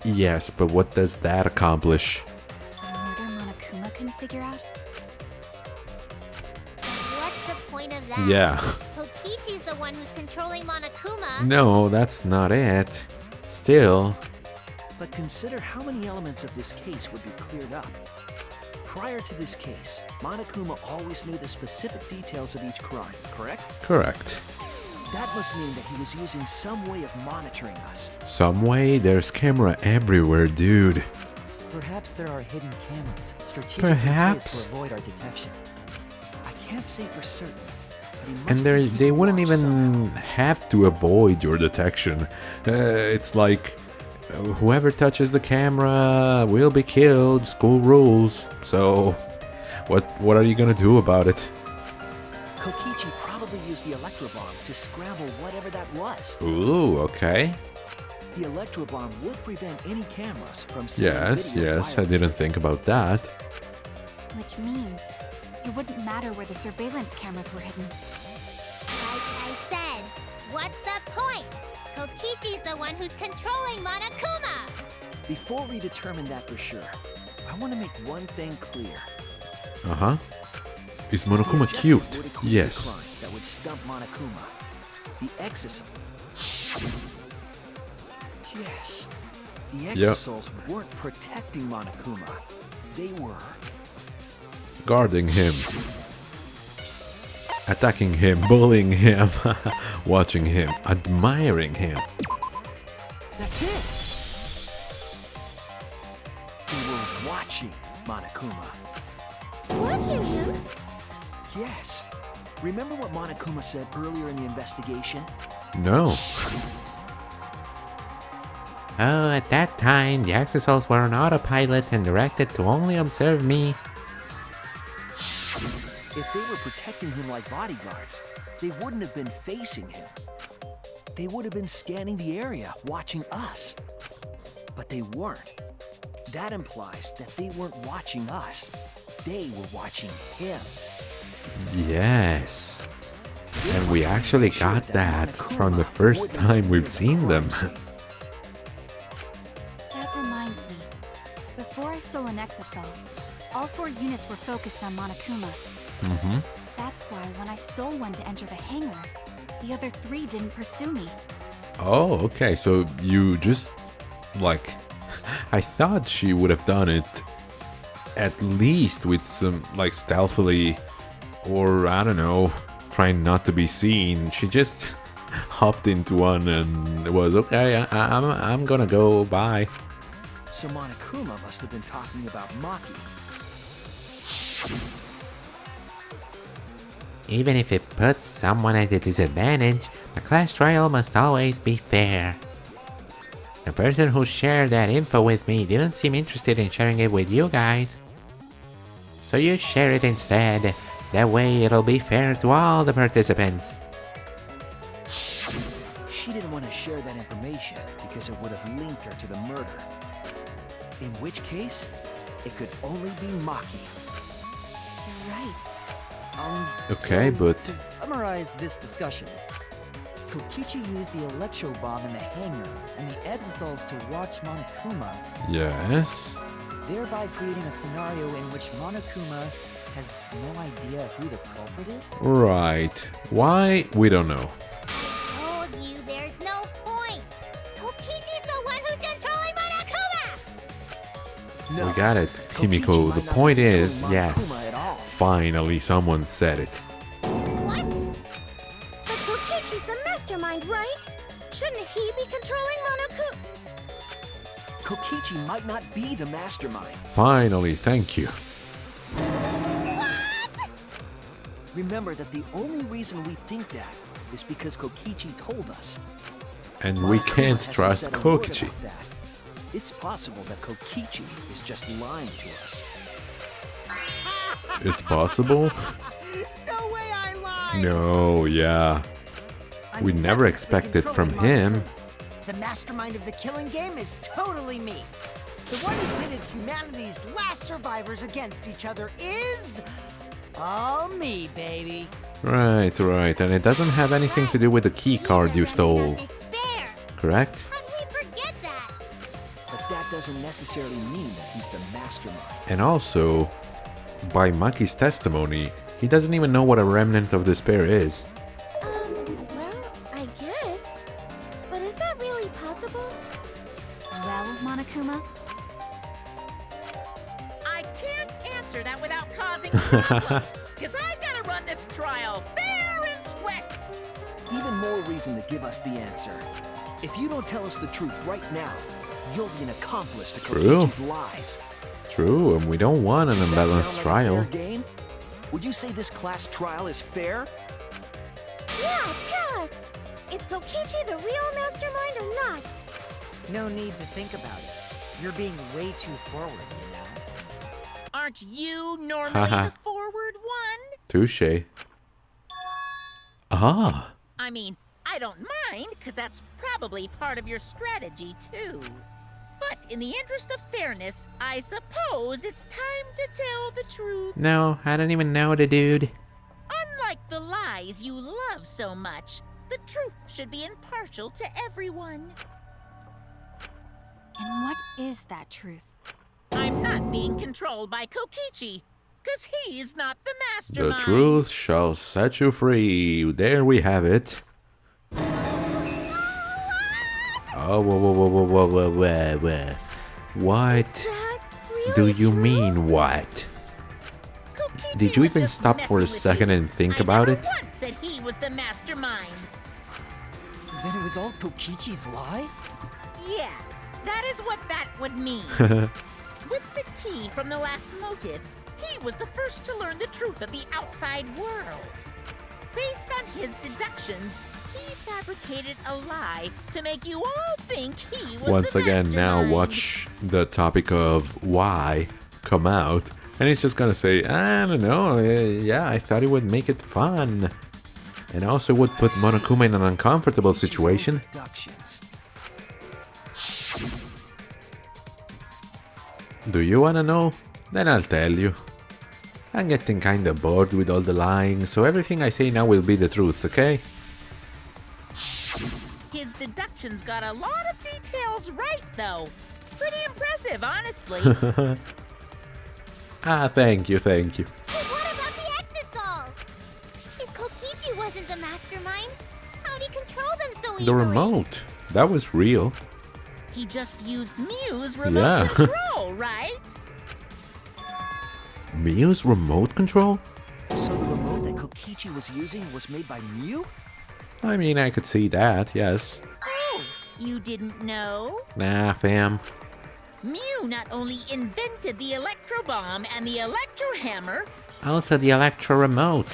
Yes, but what does that accomplish? A murder Monokuma couldn't figure out? What's the point of that? Yeah. Kokichi's the one who's controlling Monokuma. No, that's not it. Still, But consider how many elements of this case would be cleared up. Prior to this case, Monokuma always knew the specific details of each crime, correct? correct. That must mean that he was using some way of monitoring us. Some way, there's camera everywhere, dude. Perhaps there are hidden cameras strategically Perhaps. placed to avoid our detection. I can't say for certain, And they wouldn't even have to avoid your detection. It's like whoever touches the camera will be killed. School rules. So, what are you gonna do about it? Kokichi probably used the electro bomb to scramble whatever that was. Ooh, okay. The electro bomb would prevent any cameras from seeing Yes, video yes, I didn't think about that. Which means it wouldn't matter where the surveillance cameras were hidden. Like I said, what's the point? Kokichi's the one who's controlling Monokuma! Before we determine that for sure, I want to make one thing clear. Uh-huh. Is Monokuma The cute? objective would equate Yes. a crime that would stump Monokuma. The exisal. Yes. The exisals weren't protecting Monokuma. They were Guarding him. Attacking him, bullying him, watching him, admiring him. That's it! They were watching Monokuma. Watching him? Yes. Remember what Monokuma said earlier in the investigation? No. Oh, at that time, the exisals were on autopilot and directed to only observe me. If they were protecting him like bodyguards, they wouldn't have been facing him. They would have been scanning the area, watching us. But they weren't. That implies that they weren't watching us. They were watching him. Yes. And we actually got that from the first time we've seen them. That reminds me. Before I stole an exisal, all 4 units were focused on Monokuma. Mm-hmm. That's why when I stole one to enter the hangar, the other 3 didn't pursue me. Oh, okay. So you just, like, I thought she would have done it at least with some, like, stealthily, or I don't know, trying not to be seen. She just hopped into one and it was okay. I'm gonna go. Bye. So Monokuma must have been talking about Maki. Even if it puts someone at a disadvantage, the class trial must always be fair. The person who shared that info with me didn't seem interested in sharing it with you guys. So you share it instead. That way it'll be fair to all the participants. She didn't want to share that information because it would have linked her to the murder. In which case, it could only be Maki. You're right. Okay, so but- to summarize this discussion, Kokichi used the electro bomb in the hangar and the exisals to watch Monokuma, Yes. thereby creating a scenario in which Monokuma has no idea who the culprit is? Right. Why? We don't know. Told you there's no point! Kokichi's the one who's controlling Monokuma! No, We got it, Kimiko. Kokichi The might not point be is, controlling yes. Monokuma at all. Finally, someone said it. What? But Kokichi's the mastermind, right? Shouldn't he be controlling Monokuma? Kokichi might not be the mastermind. Finally, thank you. Remember that the only reason we think that is because Kokichi told us. And we Monokuma can't hasn't trust said a word Kokichi. about that. It's possible that Kokichi is just lying to us. It's possible? No way I lied! No, yeah. I'm We'd never definitely expect it from controlling him. Monokuma. The mastermind of the killing game is totally me. The one who pitted humanity's last survivors against each other is... all me, baby. Right, right. And it doesn't have anything to do with the key card you stole, Despair! correct? How'd we forget that? But that doesn't necessarily mean that he's the mastermind. And also, by Maki's testimony, he doesn't even know what a remnant of despair is. Well, I guess. But is that really possible? Well, Monokuma, I can't answer that without causing problems, because I've got to run this trial fair and square. Even more reason to give us the answer. If you don't tell us the truth right now, you'll be an accomplice to True. Kokichi's lies. True, and we don't want an Does that unbalanced sound like a trial. fair game? Would you say this class trial is fair? Yeah, tell us! Is Kokichi the real mastermind or not? No need to think about it. You're being way too forward, you know? Aren't you normally the forward one? Touche. Ah. I mean, I don't mind, because that's probably part of your strategy, too. But in the interest of fairness, I suppose it's time to tell the truth. No, I don't even know the dude. Unlike the lies you love so much, the truth should be impartial to everyone. And what is that truth? I'm not being controlled by Kokichi, because he's not the The mastermind. truth shall set you free. There we have it. Oh, whoa. What do you mean, what? Kokichi Did you was even just stop for a messing with second me. and think I about never it? once said he was the mastermind. Then it was all Kokichi's lie? Yeah, that is what that would mean. With the key from the last motive, he was the first to learn the truth of the outside world. Based on his deductions, he fabricated a lie to make you all think he was Once the again, now mastermind. watch the topic of why come out, and he's just gonna say, I don't know, yeah, I thought it would make it fun. And also would put Monokuma in an uncomfortable situation. Deductions. Do you wanna know? Then I'll tell you. I'm getting kinda bored with all the lying, so everything I say now will be the truth, okay? His deductions got a lot of details right, though. Pretty impressive, honestly. Ah, thank you. But what about the Exosols? If Kokichi wasn't the mastermind, how'd he control them so easily? The remote. That was real. He just used Mew's remote Yeah. control, right? Mio's remote control? So the remote that Kokichi was using was made by Mew? I mean, I could see that, yes. Oh, you didn't know? Nah, fam. Mew not only invented the electro bomb and the electro hammer, Also the electro remote.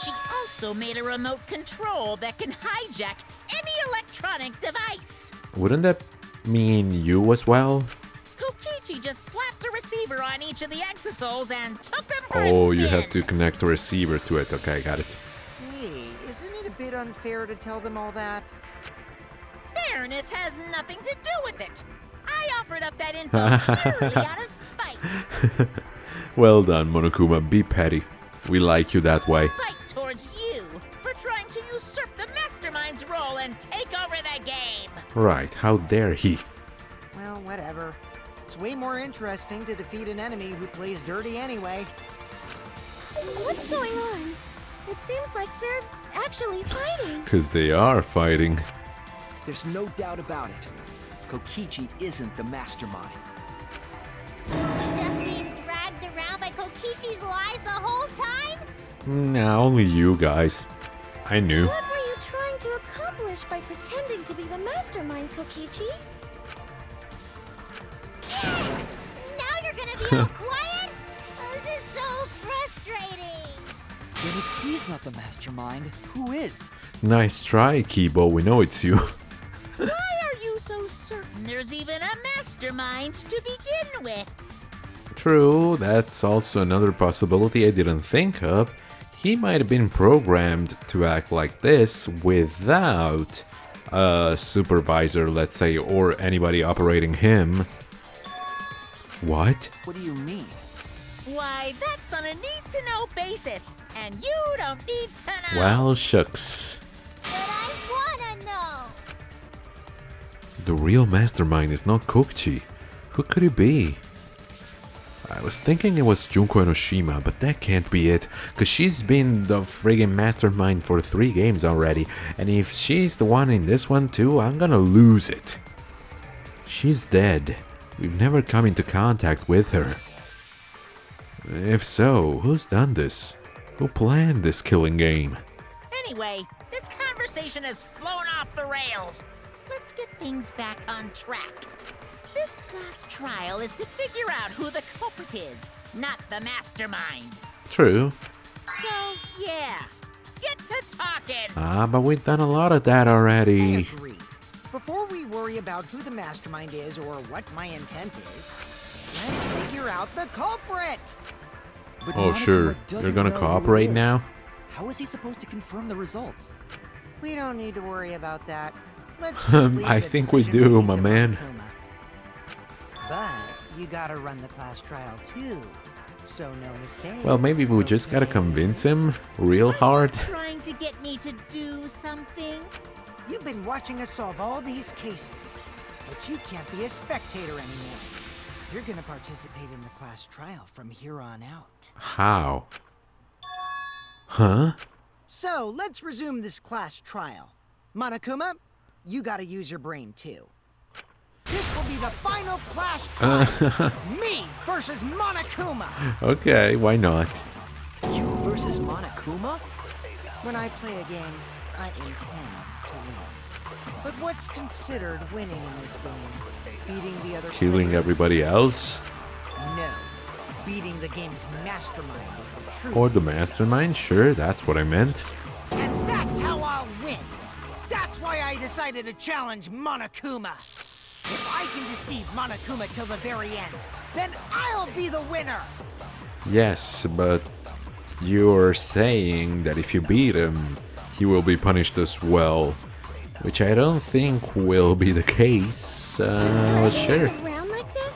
she also made a remote control that can hijack any electronic device. Wouldn't that mean you as well? Kokichi just slapped a receiver on each of the Exosols and took them for a Oh, spin. you have to connect a receiver to it. Okay, got it. Hey, isn't it a bit unfair to tell them all that? Fairness has nothing to do with it. I offered up that info purely out of spite. Well done, Monokuma. Be petty. We like you that way. Spite towards you for trying to usurp the mastermind's role and take over the game. Right, how dare he? Well, whatever. It's way more interesting to defeat an enemy who plays dirty anyway. What's going on? It seems like they're actually fighting. Because they are fighting. There's no doubt about it. Kokichi isn't the mastermind. He just being dragged around by Kokichi's lies the whole time? Nah, only you guys. I knew. What were you trying to accomplish by pretending to be the mastermind, Kokichi? Now you're gonna be all quiet? This is so frustrating. Then if he's not the mastermind, who is? Nice try, Kibo. We know it's you. Why are you so certain there's even a mastermind to begin with? True, that's also another possibility I didn't think of. He might have been programmed to act like this without a supervisor, let's say, or anybody operating him. What? What do you mean? Why, that's on a need-to-know basis, and you don't need to know. Well, shucks. But I wanna know. The real mastermind is not Kokichi. Who could it be? I was thinking it was Junko Enoshima, but that can't be it, cause she's been the friggin' mastermind for 3 games already, and if she's the one in this one too, I'm gonna lose it. She's dead. We've never come into contact with her. If so, who's done this? Who planned this killing game? Anyway, this conversation has flown off the rails. Let's get things back on track. This class trial is to figure out who the culprit is, not the mastermind. True. So, yeah. get to talking. Ah, but we've done a lot of that already. I agree. Before we worry about who the mastermind is or what my intent is, let's figure out the culprit. But Oh, Monokuma sure. doesn't You're gonna know who cooperate it is. now? How is he supposed to confirm the results? We don't need to worry about that. Let's just leave I the think we decision do, making my to man. Monokuma. But you gotta run the class trial too, so no mistakes. Well, maybe we just gotta okay? convince him real hard. Trying to get me to do something? You've been watching us solve all these cases, but you can't be a spectator anymore. You're gonna participate in the class trial from here on out. How? Huh? So, let's resume this class trial. Monokuma, you gotta use your brain too. This will be the final class trial. Me versus Monokuma. Okay, why not? You versus Monokuma? When I play a game, I intend to win. But what's considered winning in this game? Beating the other Killing players? everybody else? No. Beating the game's mastermind is the truth. Or the mastermind? Sure, that's what I meant. And that's how I'll win. That's why I decided to challenge Monokuma. If I can deceive Monokuma till the very end, then I'll be the winner. Yes, but you're saying that if you beat him, he will be punished as well. Which I don't think will be the case. Sure. Around like this?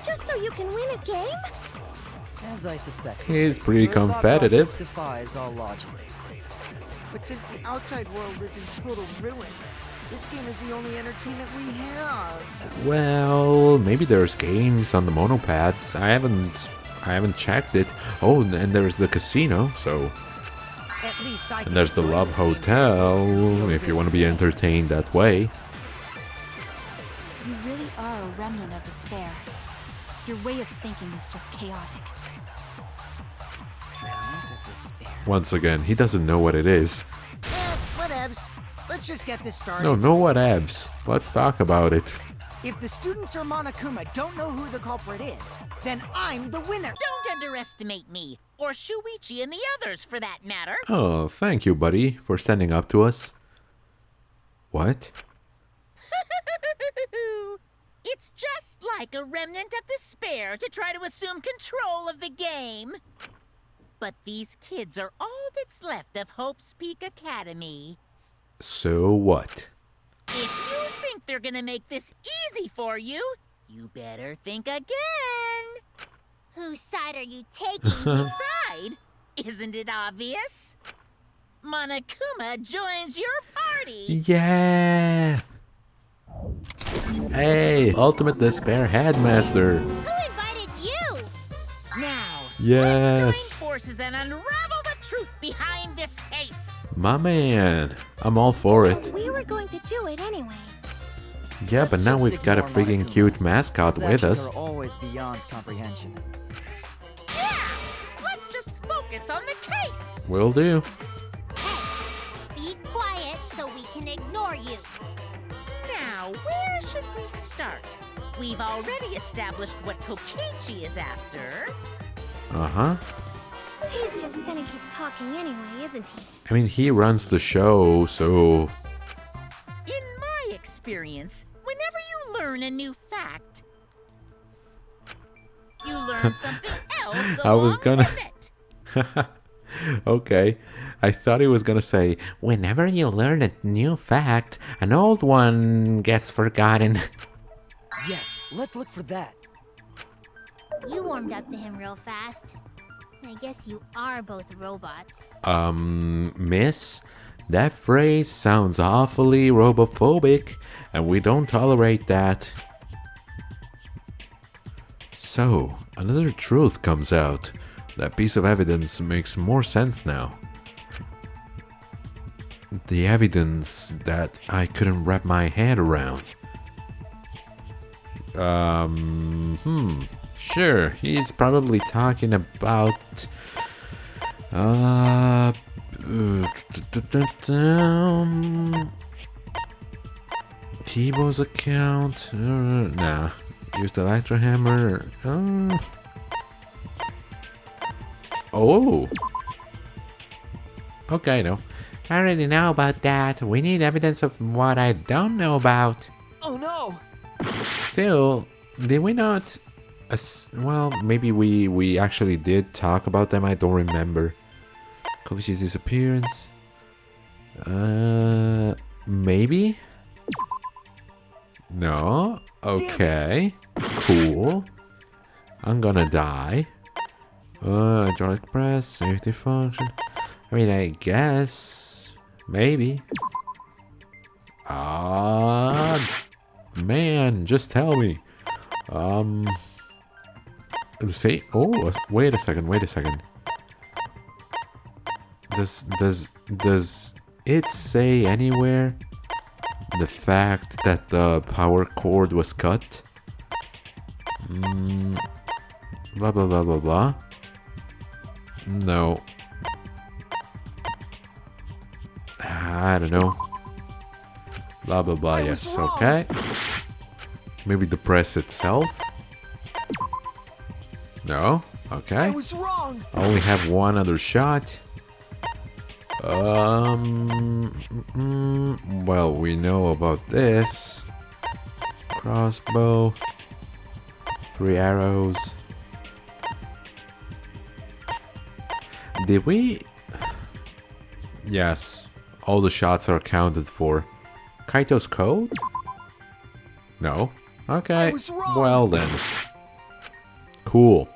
Just so you can win a game? As I suspected. He's pretty Your thought competitive. process defies all logic. But since the outside world is in total ruin, this game is the only entertainment we have. Well, maybe there's games on the monopads. I haven't checked it. Oh, and there's the casino, so. At least I And there's the enjoy Love this game Hotel, if you want to be entertained that way. You really are a remnant of despair. Your way of thinking is just chaotic. Remnant of despair. Once again, he doesn't know what it is. Whatevs. Let's just get this started. No whatevs. Let's talk about it. If the students or Monokuma don't know who the culprit is, then I'm the winner. Don't underestimate me, or Shuichi and the others for that matter. Oh, thank you, buddy, for standing up to us. What? It's just like a remnant of despair to try to assume control of the game. But these kids are all that's left of Hope's Peak Academy. So what? If you think they're gonna make this easy for you, you better think again. Whose side are you taking? Side? Isn't it obvious? Monokuma joins your party. Yeah! Hey, Ultimate Despair Headmaster! Who invited you? Now, Yes! let's join forces and unravel the truth behind this case. My man! I'm all for it. We were going to do it anyway. Yeah, Let's but now just we've got a ignore freaking Monokuma. cute mascot His with actions us. are always beyond comprehension. Yeah, let's just focus on the case. Will do. Hey, be quiet so we can ignore you. Now, where should we start? We've already established what Kokichi is after. Uh-huh. He's just gonna keep talking anyway, isn't he? I mean, he runs the show, so... In my experience, whenever you learn a new fact, you learn something else I was along gonna- with it. Okay. I thought he was gonna say, whenever you learn a new fact, an old one gets forgotten. Yes, let's look for that. You warmed up to him real fast. I guess you are both robots. Miss? That phrase sounds awfully robophobic, and we don't tolerate that. So, another truth comes out. That piece of evidence makes more sense now. The evidence that I couldn't wrap my head around. Sure, he's probably talking about... T-Bow's account... nah. Use the Electro Hammer... oh! Okay, no. I already know about that. We need evidence of what I don't know about. Oh no! Still, did we not... well, maybe we actually did talk about them. I don't remember. Kokichi's disappearance. Maybe? No? Okay. Cool. I'm gonna die. Hydraulic press, safety function. I mean, I guess... maybe. Man, just tell me. Say... oh, wait a second. Does it say anywhere the fact that the power cord was cut? Blah blah blah blah blah. No. I don't know. Blah blah blah. Yes. Okay. Maybe the press itself. No. Okay. I was wrong. I only have one other shot. Well, we know about this. Crossbow. 3 arrows. Did we... yes. All the shots are accounted for. Kaito's code? No. Okay. Well then. Cool.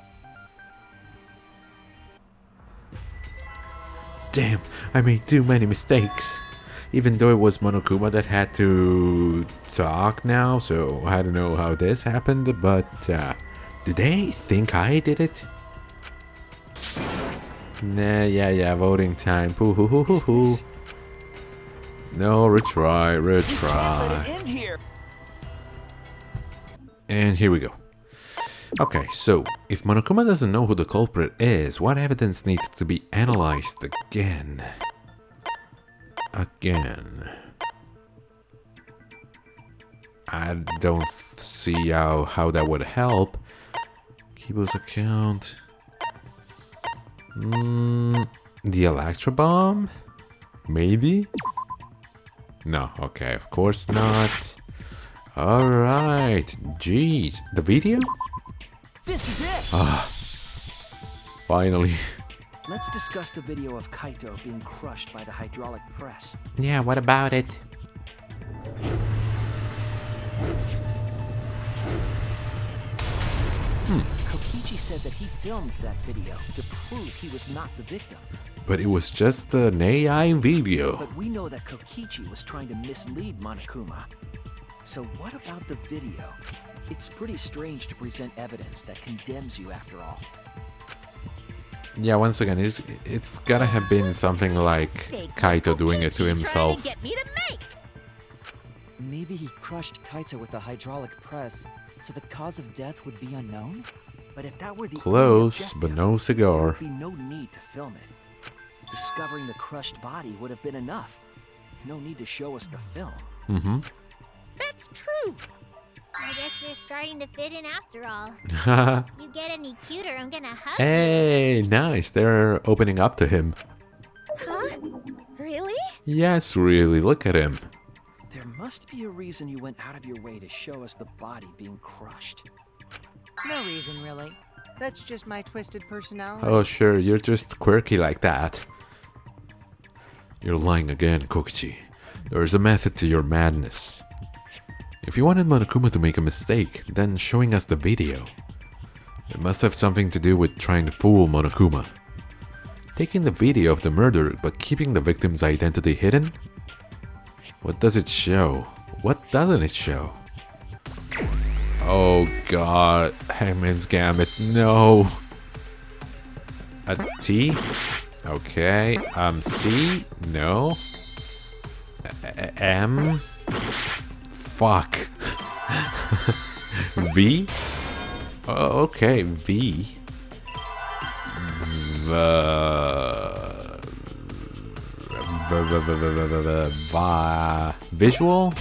Damn, I made too many mistakes. Even though it was Monokuma that had to talk now, so I don't know how this happened, but do they think I did it? Nah, yeah, voting time. Poo hoo hoo hoo hoo. No, retry. End here. And here we go. Okay, so if Monokuma doesn't know who the culprit is, what evidence needs to be analyzed again? I don't see how that would help. Kibo's account. The Electro Bomb? Maybe? No, okay, of course not. Alright, jeez. The video? This is it! Finally. Let's discuss the video of Kaito being crushed by the hydraulic press. Yeah, what about it? Kokichi said that he filmed that video to prove he was not the victim. But it was just an AI video. But we know that Kokichi was trying to mislead Monokuma. So what about the video? It's pretty strange to present evidence that condemns you after all. Yeah, once again, it's gotta have been something like Kaito doing it to himself. Maybe he crushed Kaito with a hydraulic press, so the cause of death would be unknown? But if that were the Close, but no cigar. there'd be no need to film it. Discovering the crushed body would have been enough. No need to show us the film. That's true. I guess you're starting to fit in after all. You get any cuter, I'm gonna hug you. Hey, nice. They're opening up to him. Huh? Really? Yes, really. Look at him. There must be a reason you went out of your way to show us the body being crushed. No reason, really. That's just my twisted personality. Oh, sure. You're just quirky like that. You're lying again, Kokichi. There is a method to your madness. If you wanted Monokuma to make a mistake, then showing us the video. It must have something to do with trying to fool Monokuma. Taking the video of the murder but keeping the victim's identity hidden? What does it show? What doesn't it show? Oh god, Hangman's Gambit, no! A T? Okay, C? No. M? Fuck. V? Oh, okay, V. Visual?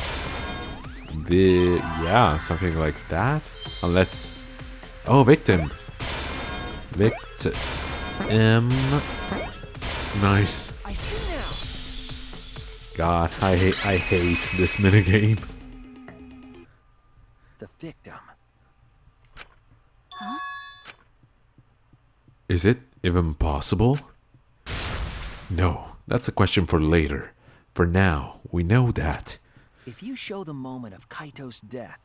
Yeah, something like that. Unless... oh, victim. Victim. Nice. I see God, I hate this minigame. The victim. Is it even possible? No, that's a question for later. For now, we know that. If you show the moment of Kaito's death,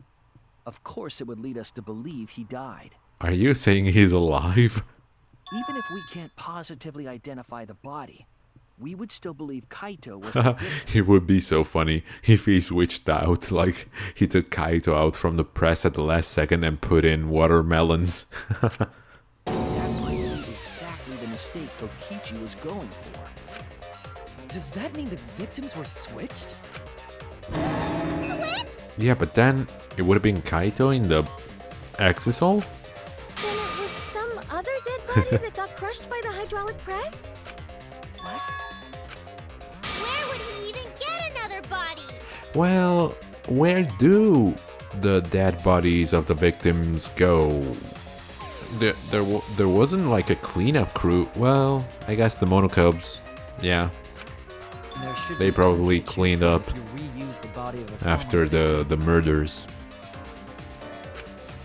of course it would lead us to believe he died. Are you saying he's alive? Even if we can't positively identify the body, we would still believe Kaito was the victim. It would be so funny if he switched out, like he took Kaito out from the press at the last second and put in watermelons. That might be exactly the mistake Kokichi was going for. Does that mean the victims were switched? Switched? Yeah, but then it would have been Kaito in the Exisol? Then it was some other dead body that got crushed by the hydraulic press? What? Where would he even get another body? Well, where do the dead bodies of the victims go? There wasn't like a cleanup crew. Well, I guess the Monocubs, yeah, There should they be probably issues cleaned up if you reuse the body of a after fallen the murders.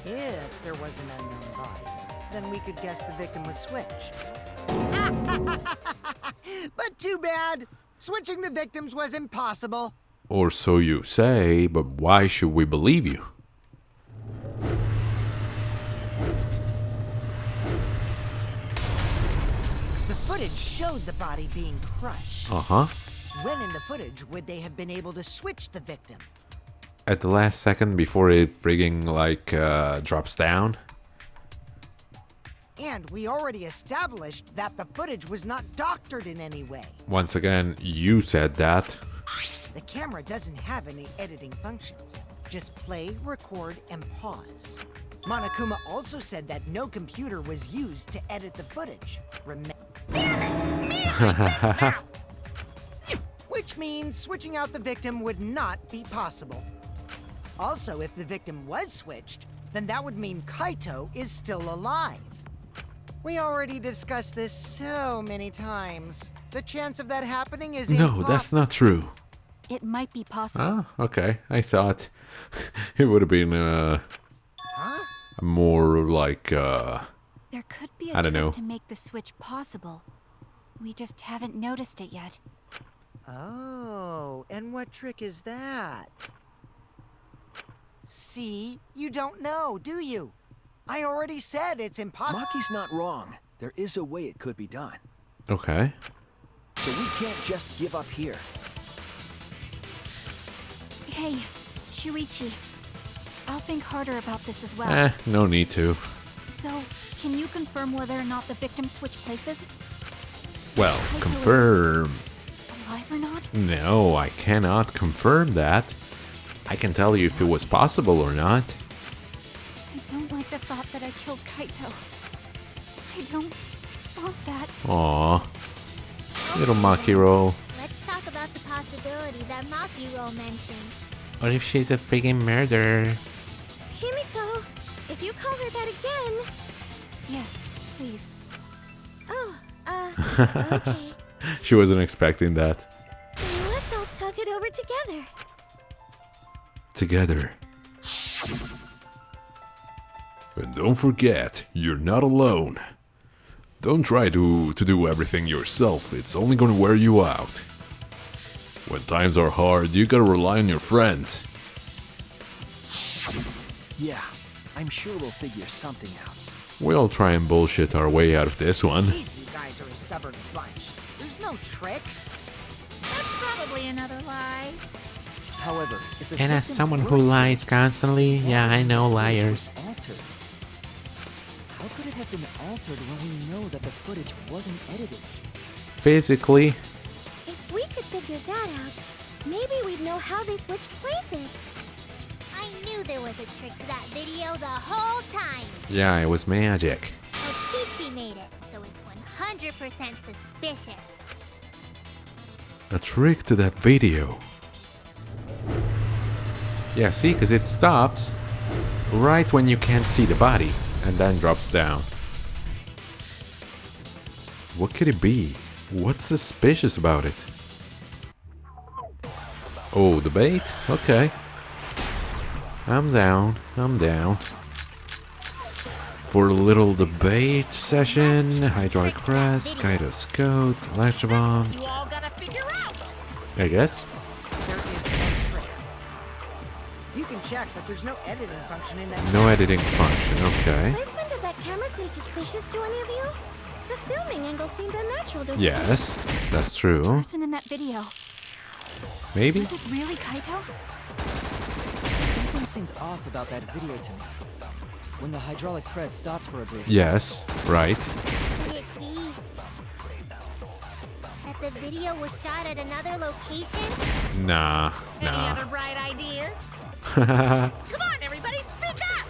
If there was an unknown body, then we could guess the victim was switched. But too bad. Switching the victims was impossible. Or so you say, but why should we believe you? The footage showed the body being crushed. Uh-huh. When in the footage would they have been able to switch the victim? At the last second before it frigging like drops down. And we already established that the footage was not doctored in any way. Once again, you said that. The camera doesn't have any editing functions. Just play, record, and pause. Monokuma also said that no computer was used to edit the footage. Which means switching out the victim would not be possible. Also, if the victim was switched, then that would mean Kaito is still alive. We already discussed this so many times. The chance of that happening is No, that's not true. It might be possible. Ah, okay. I thought it would have been Huh? more like There could be a I don't trick know. to make the switch possible. We just haven't noticed it yet. Oh, and what trick is that? See, you don't know, do you? I already said it's impossible. Maki's not wrong. There is a way it could be done. okay. So we can't just give up here. Hey, Shuichi. I'll think harder about this as well. No need to. So, can you confirm whether or not the victims switch places? Well, Kaito is confirm. alive or not? No, I cannot confirm that. I can tell you if it was possible or not. I don't like the thought that I killed Kaito. I don't want that. Aw. Little Makiro. Let's talk about the possibility that Makiro mentioned. What if she's a freaking murderer? Himiko, if you call her that again... Yes, please. Oh, okay. She wasn't expecting that. Let's all talk it over together. Together. And don't forget, you're not alone. Don't try to do everything yourself, it's only gonna wear you out. When times are hard, you gotta rely on your friends. Yeah, I'm sure we'll figure something out. We'll try and bullshit our way out of this one. These you guys are a stubborn bunch. There's no trick. That's probably another lie. However, if the And as victims someone were who switched, lies constantly, yeah, I know the footage liars. was altered. How could it have been altered when we know that the footage wasn't edited? Physically, If we could figure that out, maybe we'd know how they switched places. I knew there was a trick to that video the whole time. yeah, it was magic. Kokichi made it, so it's 100% suspicious. A trick to that video. Yeah, see, because it stops right when you can't see the body and then drops down. What could it be? What's suspicious about it? Oh, debate? Okay. I'm down. I'm down. For a little debate session, hydraulic press, Kaitoscope, electro bomb. You all gotta figure out. I guess. There is no trick. You can check, but there's no editing function in that. No editing function, okay. Placement of that camera seems suspicious to any of you. The filming angle seemed unnatural, don't you think? Yes, that's true. Person in that video. Maybe? Is it really Kaito? Something seemed off about that video to me. When the hydraulic press stopped for a brief. Yes, right. Could it be that the video was shot at another location? Nah, Any nah. other bright ideas? Come on, everybody, speak up!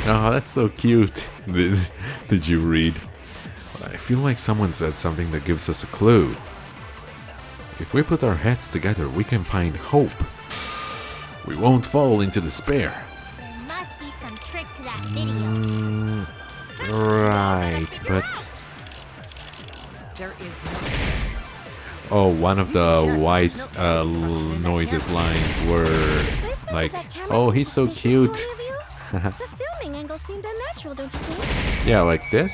Oh, that's so cute. Did you read? I feel like someone said something that gives us a clue. If we put our heads together, we can find hope. We won't fall into despair. There must be some trick to that video. Right, but... There is no. Oh, one of the white noises lines were like, oh, he's so cute. The filming angle seemed unnatural, don't you think? Yeah, like this?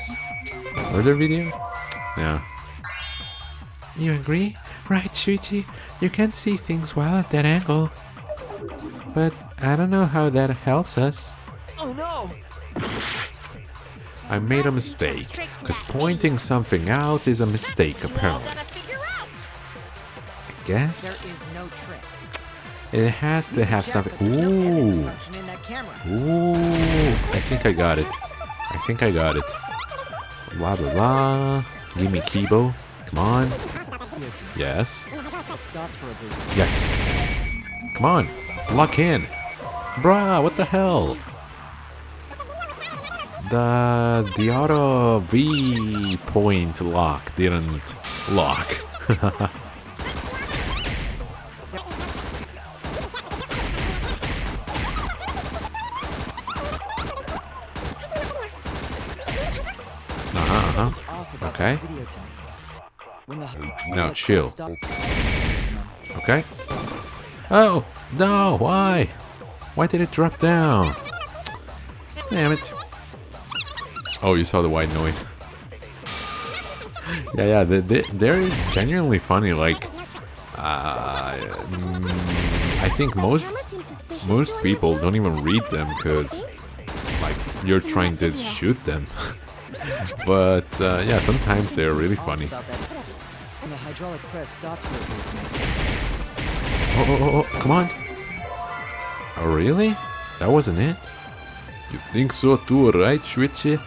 Other video? Yeah. You agree? Right, Shuichi? You can't see things well at that angle. But I don't know how that helps us. Oh no! I made a mistake, because pointing something out is a mistake, apparently. Gotta figure out. I guess There is no trick. it has to have Check, something. but there's no editing Ooh, function in that camera. ooh! I think I got it. I think I got it. Blah blah blah. Give me Kibo. Come on. Yes. Stopped for a brief. Yes. Come on. Lock in. Bruh, what the hell? The auto V point lock didn't lock. Off about Okay. that video to me. When the Now hydraulic chill. press stopped. Okay. Oh, no, why? Why did it drop down? Damn it. Oh, you saw the white noise. Yeah, they're genuinely funny. Like, I think most people don't even read them because, like, you're trying to shoot them. But yeah, sometimes they're really funny. About that. When the hydraulic press stopped for a brief. Oh, come on. Oh, really? That wasn't it? You think so too, right, Switchy?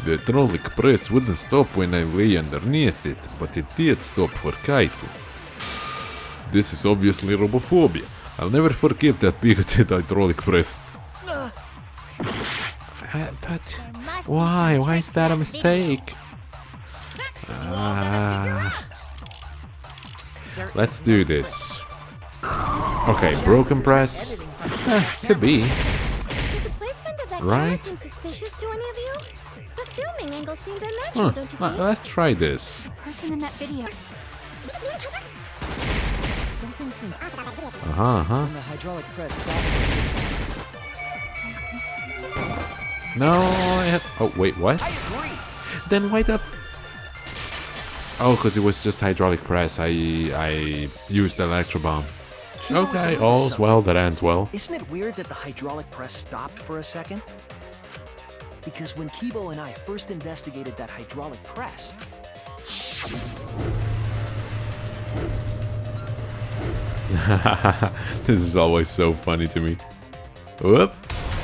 The hydraulic press wouldn't stop when I lay underneath it, but it did stop for Kaito. This is obviously robophobia. I'll never forgive that bigoted hydraulic press. But There must be why? some Why trick is to that a video. mistake? There Let's is do no this. trick. Okay, Check, broken but there's no press. editing function in that Could camera. be. Did the placement of that Right. camera seem suspicious to any of you? The filming angle seemed unnatural, Huh. don't you think? Let's try this. Person in that video. Something seemed Uh-huh. when the hydraulic press stopped for a brief. No, oh, wait, what? I agree. Then why the... Oh, because it was just hydraulic press. I used electro bomb. Okay, all's well that ends well. Isn't it weird that the hydraulic press stopped for a second? Because when Kibo and I first investigated that hydraulic press, This is always so funny to me. Whoop!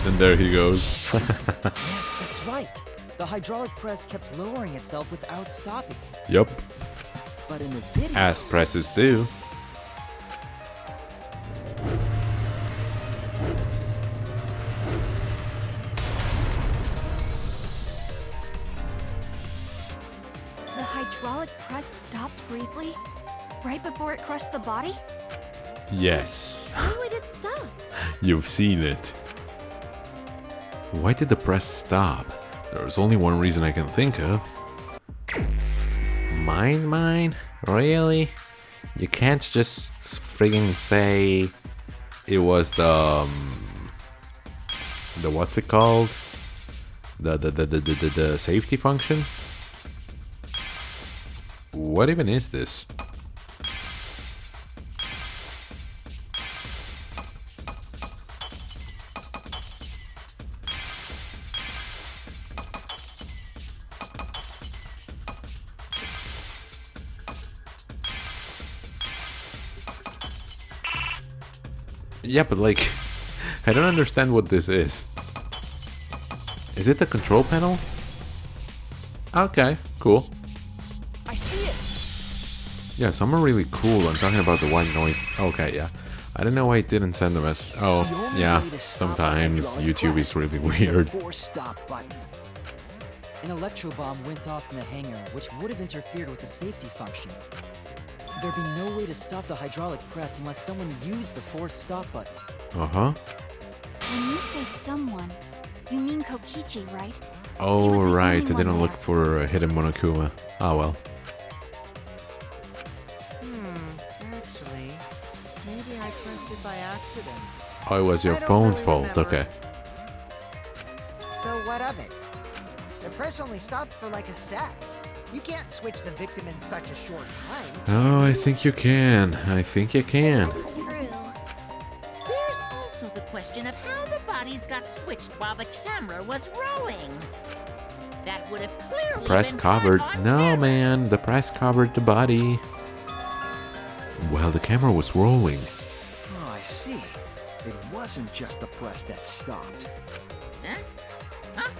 And there he goes. Yes, that's right. The hydraulic press kept lowering itself without stopping. Yup, But in the video, as presses do. The hydraulic press stopped briefly, right before it crushed the body? Yes, Why would it stop? you've seen it. Why did the press stop? There's only one reason I can think of. Mine? Really? You can't just friggin' say it was the what's it called? The safety function? What even is this? Yeah, but like, I don't understand what this is. Is it the control panel? Okay, cool. I see it. Yeah, some are really cool. I'm talking about the white noise. Okay, yeah. I don't know why it didn't send a message. Oh, yeah. Sometimes YouTube is really weird. Stop button. An electro bomb went off in the hangar, which would have interfered with the safety function. There'd be no way to stop the hydraulic press unless someone used the force stop button. Uh-huh. When you say someone, you mean Kokichi, right? Oh, the right. I only one didn't look there. for hidden Monokuma. Ah, well. Actually, maybe I pressed it by accident. Oh, it was your I don't phone's really fault. remember. Okay. So what of it? The press only stopped for like a sec. You can't switch the victim in such a short time. Oh, I think you can. I think you can. That's true. There's also the question of how the bodies got switched while the camera was rolling. That would have clearly Press been caught covered. on No, camera. man. The press covered the body. Well, the camera was rolling. Oh, I see. It wasn't just the press that stopped. Huh? Huh?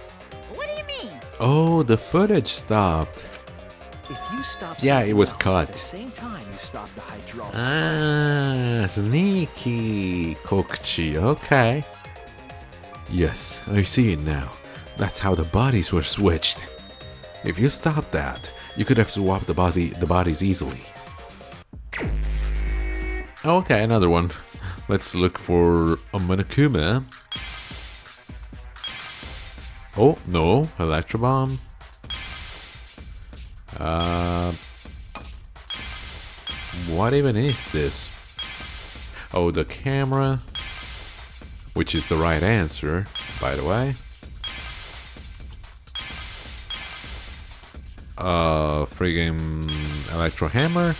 What do you mean? Oh, the footage stopped. If you stop Yeah, it something was else cut. At the same time you stop the hydraulic Ah, sneaky Kokichi. Okay. Yes, I see it now. That's how the bodies were switched. If you stopped that, you could have swapped the bodies easily. Okay, another one. Let's look for a Monokuma. Oh, no, Electro Bomb. What even is this? Oh, the camera. Which is the right answer, by the way. Friggin' Electro Hammer.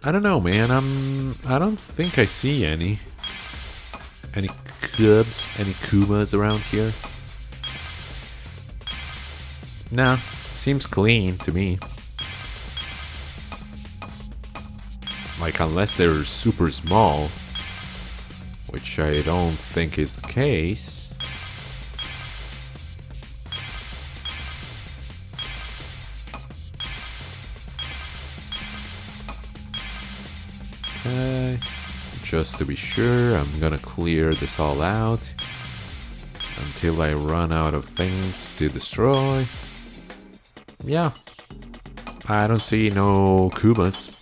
I don't know, man. I don't think I see any cubs, any Kumas around here. Nah, seems clean to me. Like, unless they're super small, which I don't think is the case. Okay, just to be sure, I'm gonna clear this all out until I run out of things to destroy. Yeah, I don't see no Kumas.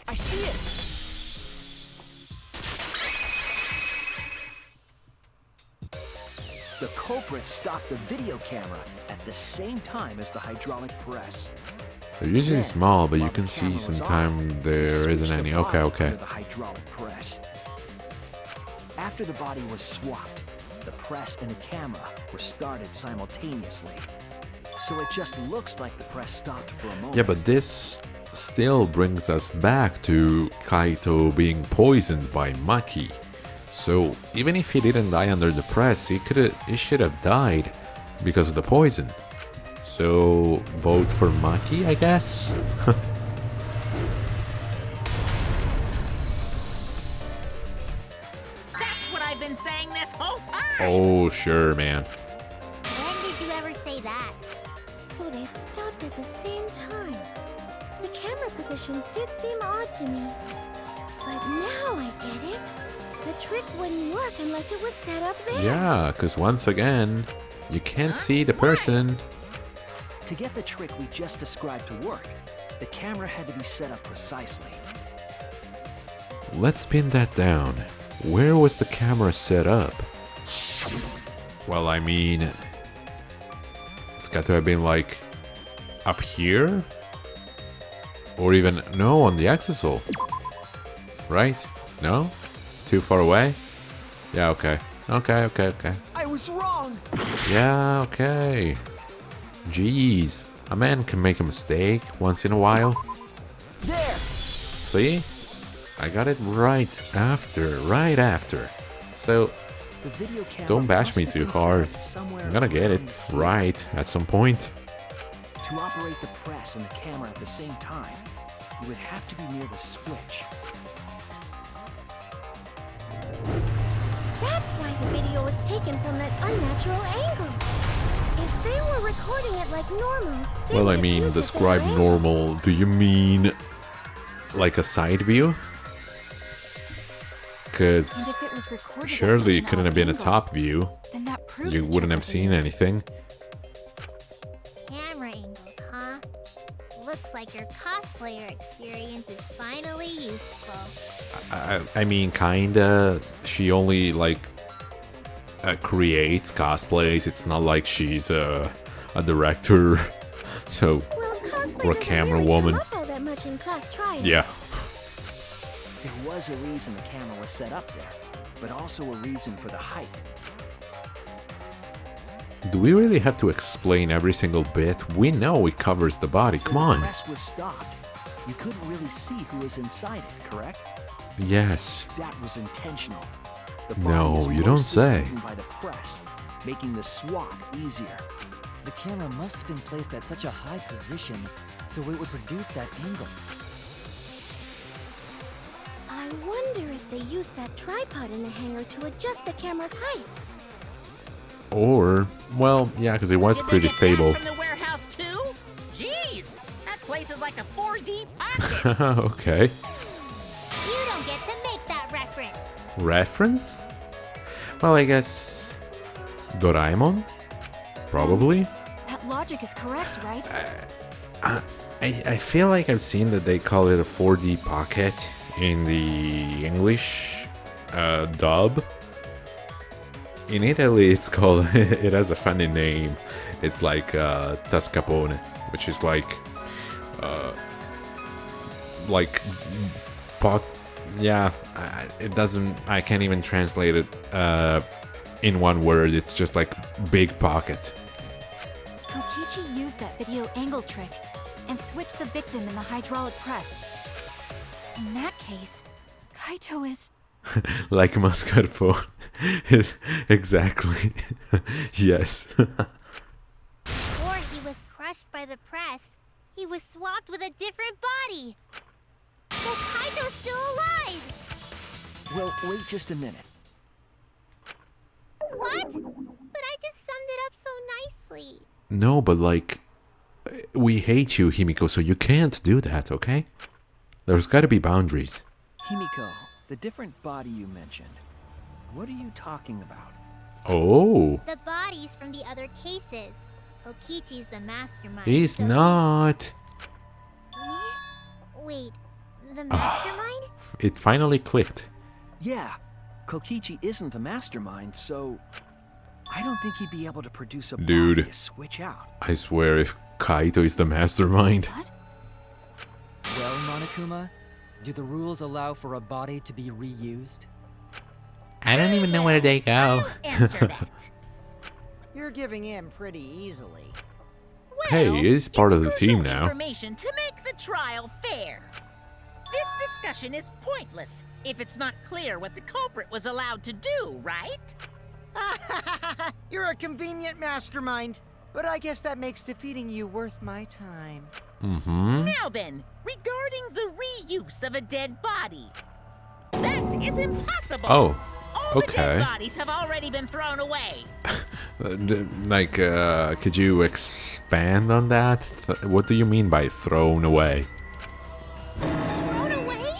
I see it. The culprit stopped the video camera at the same time as the hydraulic press. They're usually Then, small, but you while can the see camera was sometimes on, there he isn't switched any. the Okay, body okay. under the hydraulic press. After the body was swapped, the press and the camera were started simultaneously. So it just looks like the press stopped for a moment. Yeah, but this still brings us back to Kaito being poisoned by Maki. So even if he didn't die under the press, he should have died because of the poison. So vote for Maki, I guess. That's what I've been saying this whole time. Oh, sure, man. When did you ever say that? So they stopped at the same time. The camera position did seem odd to me. But now I get it. The trick wouldn't work unless it was set up there. Yeah, because once again, you can't see the person. To get the trick we just described to work, the camera had to be set up precisely. Let's pin that down. Where was the camera set up? Well, I mean, It's got to have been like up here? Or even, no, on the axisol. Right? No? Too far away? Yeah, okay. Okay. I was wrong! Yeah, okay. Jeez. A man can make a mistake once in a while. There! See? I got it right after. So, The video camera don't bash must me have too been set hard. up somewhere I'm gonna get it around here. right at some point. To operate the press and the camera at the same time, you would have to be near the switch. That's why the video was taken from that unnatural angle. If they were recording it like normal, they Well, I would have mean, used a describe better angle. normal. Do you mean like a side view? And Because if it was recorded at surely such it an couldn't odd have been a angle, top view. then that proves You the wouldn't trick have was seen used. anything. Camera angles, huh? Looks like your cosplayer experience is finally useful. I mean, kinda. She only like creates cosplays. It's not like she's a director. So, Well, cosplay or a doesn't camera really woman. come up all that much in class trials. yeah. There was a reason the camera was set up there, but also a reason for the height. Do we really have to explain every single bit? We know it covers the body. Come When on. the press was stopped, you couldn't really see who was inside it, correct? Yes. That was intentional. The No, body is you don't mostly say. hidden by the press, making the swap easier. The camera must have been placed at such a high position, so it would produce that angle. I wonder if they used that tripod in the hangar to adjust the camera's height. Or, well, yeah, because it was Did they pretty get that stable. from the warehouse too? Jeez, that place is like a 4D pocket. Okay. You don't get to make that reference. Reference? Well, I guess Doraemon? Probably. That logic is correct, right? I feel like I've seen that they call it a 4D pocket in the English dub. In Italy, it's called. It has a funny name. It's like Tascapone, which is like pot. Yeah, it doesn't. I can't even translate it in one word. It's just like big pocket. Kokichi used that video angle trick and switched the victim in the hydraulic press. In that case, Kaito is... Like a mascarpone. Exactly. Yes. Before he was crushed by the press, he was swapped with a different body. So Kaito's still alive! Well, wait just a minute. What? But I just summed it up so nicely. No, but like, we hate you, Himiko, so you can't do that, okay? There's gotta be boundaries. Himiko, the different body you mentioned, what are you talking about? Oh, The bodies from the other cases. Kokichi's the mastermind. he's so not. Wait, the mastermind? It finally clicked. Yeah, Kokichi isn't the mastermind, so I don't think he'd be able to produce a Dude. body to switch out. I swear, if Kaito is the mastermind. What? Well, Monokuma, do the rules allow for a body to be reused? I don't even know where they go. I'll answer that. You're giving in pretty easily. Hey, Well, he's part it's of the team crucial now. Information to make the trial fair. This discussion is pointless if it's not clear what the culprit was allowed to do, right? You're a convenient mastermind, but I guess that makes defeating you worth my time. Mm-hmm. Now then, regarding the reuse of a dead body. That is impossible. Oh, All the okay. dead bodies have already been thrown away. Could you expand on that? What do you mean by thrown away? Thrown away?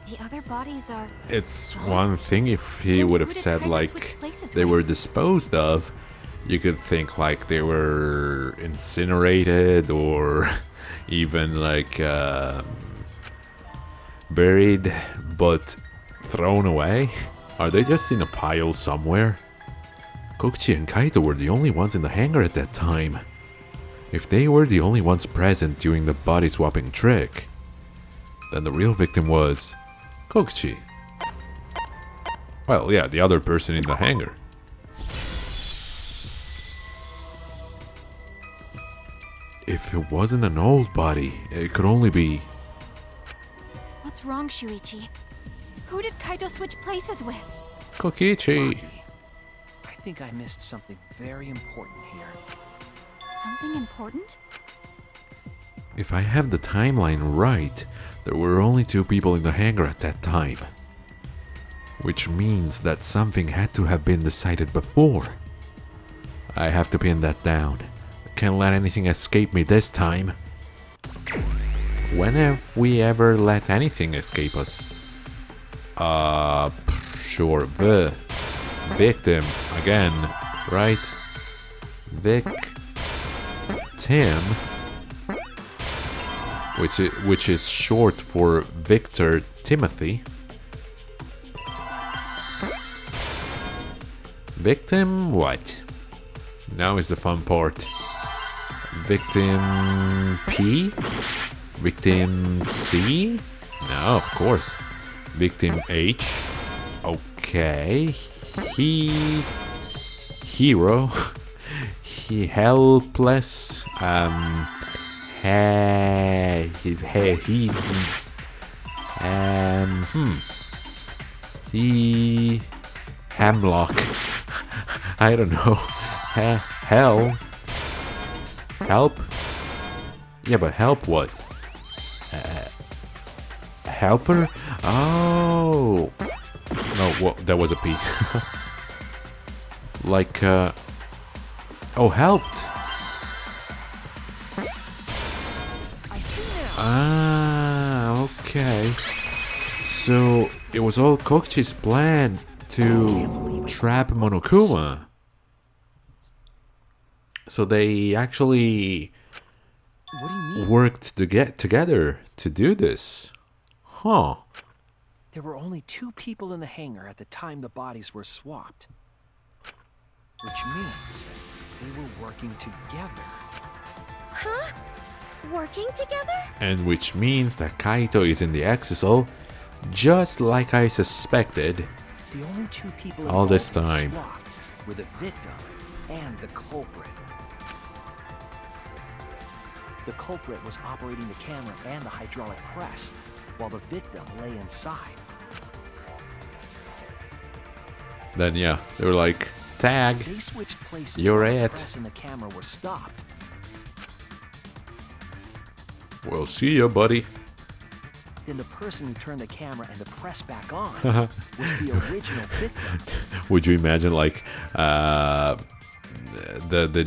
The other bodies are... It's one thing if he Then would who have did said Kaito like switch places they with? were disposed of. You could think like they were incinerated or even like buried, but thrown away. Are they just in a pile somewhere? Kokichi and Kaito were the only ones in the hangar at that time. If they were the only ones present during the body swapping trick, then the real victim was Kokichi. Well, yeah, the other person in the hangar. If it wasn't an old body, it could only be... What's wrong, Shuichi? Who did Kaito switch places with? Kokichi. I think I missed something very important here. Something important? If I have the timeline right, there were only 2 people in the hangar at that time. Which means that something had to have been decided before. I have to pin that down. I can't let anything escape me this time. When have we ever let anything escape us? Sure, the victim again, right? Victim, which is short for Victor Timothy. Victim what? Now is the fun part. Victim P? Victim C? No, of course. Victim H. Okay. Hero. He helpless. He Hemlock. I don't know. Hell. Help? Yeah, but help what? Helper? Oh. No, well, that was a P. Like, oh, helped. I see now. Ah, okay. So, it was all Kokichi's plan to trap Monokuma. So they actually What do you mean? worked to get together to do this. Huh. There were only 2 people in the hangar at the time the bodies were swapped. Which means they were working together. Huh? Working together? And which means that Kaito is in the Exisal, just like I suspected. The only 2 people All this involved in time. the swap were the victim and the culprit. The culprit was operating the camera and the hydraulic press, while the victim lay inside. Then yeah, they were like, tag. They switched places You're while the it. press and the camera were stopped. We'll see ya, buddy. Then the person who turned the camera and the press back on was the original victim. Would you imagine like the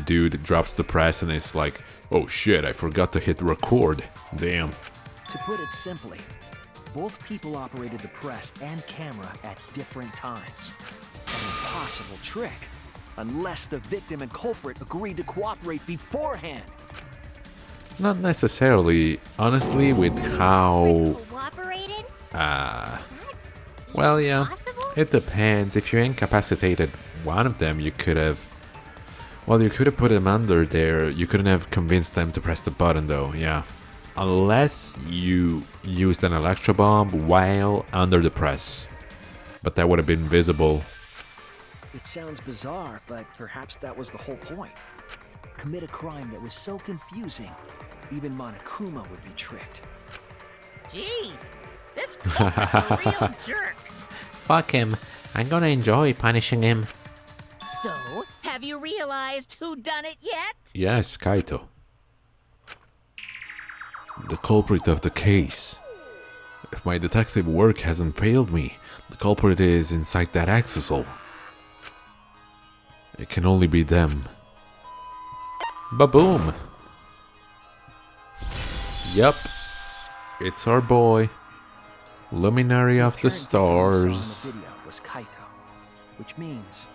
dude drops the press and it's like, oh shit, I forgot to hit record. Damn. To put it simply, both people operated the press and camera at different times. An impossible trick, unless the victim and culprit agreed to cooperate beforehand. Not necessarily, honestly, with how... Cooperated? Well, yeah, Possible? it depends. If you incapacitated one of them, you could have... Well, you could have put them under there. You couldn't have convinced them to press the button, though, yeah. Unless you used an electro bomb while under the press. But that would have been visible. It sounds bizarre, but perhaps that was the whole point. Commit a crime that was so confusing, even Monokuma would be tricked. Jeez, this culprit's a real jerk. Fuck him. I'm gonna enjoy punishing him. So, have you realized who done it yet? Yes, Kaito. The culprit of the case. If my detective work hasn't failed me, the culprit is inside that Exisal. It can only be them. Ba-boom! Yup. It's our boy. Luminary of the apparent victim we saw in the stars. video was Kaito, which means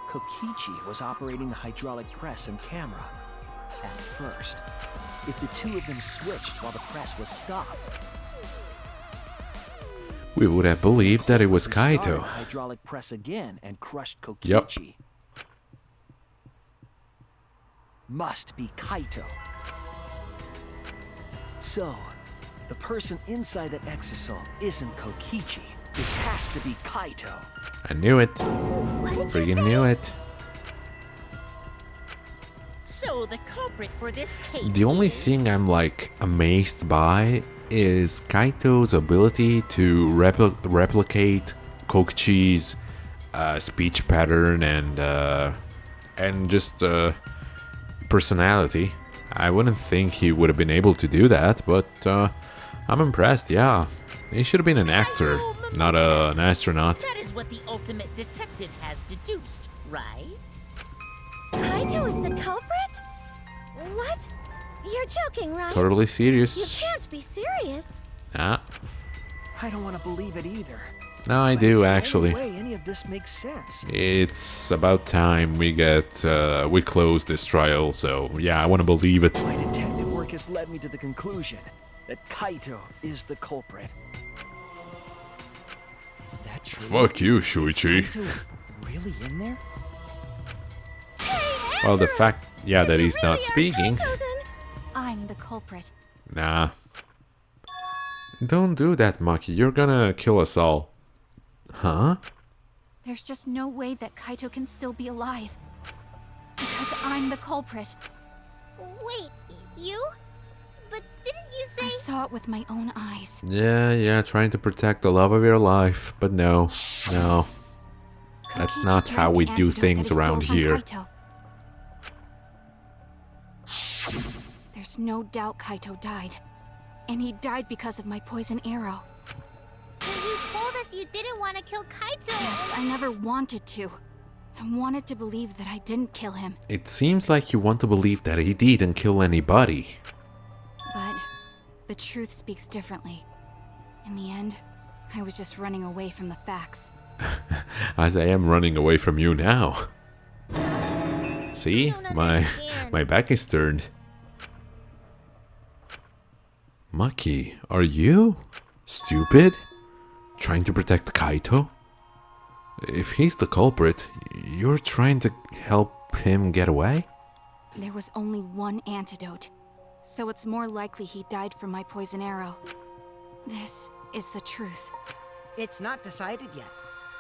Kokichi was operating the hydraulic press and camera at first. If the 2 of them switched while the press was stopped, We would have believed that it was Started Kaito. hydraulic press again and crushed Kokichi. Yup. Must be Kaito. So, the person inside that exisal isn't Kokichi. It has to be Kaito. I knew it. What did you Freaking say? knew it. So the culprit for this case The only is... thing I'm like amazed by is Kaito's ability to replicate Kokichi's speech pattern and just personality. I wouldn't think he would have been able to do that, but I'm impressed. Yeah, he should have been an actor, not an astronaut. That is what the ultimate detective has deduced, right? Kaito is the culprit? What? You're joking, right? Totally You serious. can't be serious. Ah, I don't want to believe it either. no, I But do it's the actually. only way any of this makes sense. It's about time we close this trial. So yeah, I want to believe it. My detective work has led me to the conclusion that Kaito is the culprit. Is that true? Fuck you, Is Shuichi. Kaito really in there? Well, the fact, yeah, that he's not speaking. Kaito, then. I'm the culprit. Nah. Don't do that, Maki. You're gonna kill us all. Huh? There's just no way that Kaito can still be alive. Because I'm the culprit. Wait, you? But didn't you say... I saw it with my own eyes. Yeah, trying to protect the love of your life. But no. That's Kokichi not how drank we the do antidote things that he around stole from here. Kaito. There's no doubt Kaito died. And he died because of my poison arrow. But you told us you didn't want to kill Kaito. Yes, I never wanted to. I wanted to believe that I didn't kill him. It seems like you want to believe that he didn't kill anybody. But the truth speaks differently. In the end, I was just running away from the facts. As I am running away from you now. See? don't My understand. back is turned. Maki, are you stupid? Trying to protect Kaito? If he's the culprit, you're trying to help him get away? There was only one antidote, so it's more likely he died from my poison arrow. This is the truth. It's not decided yet.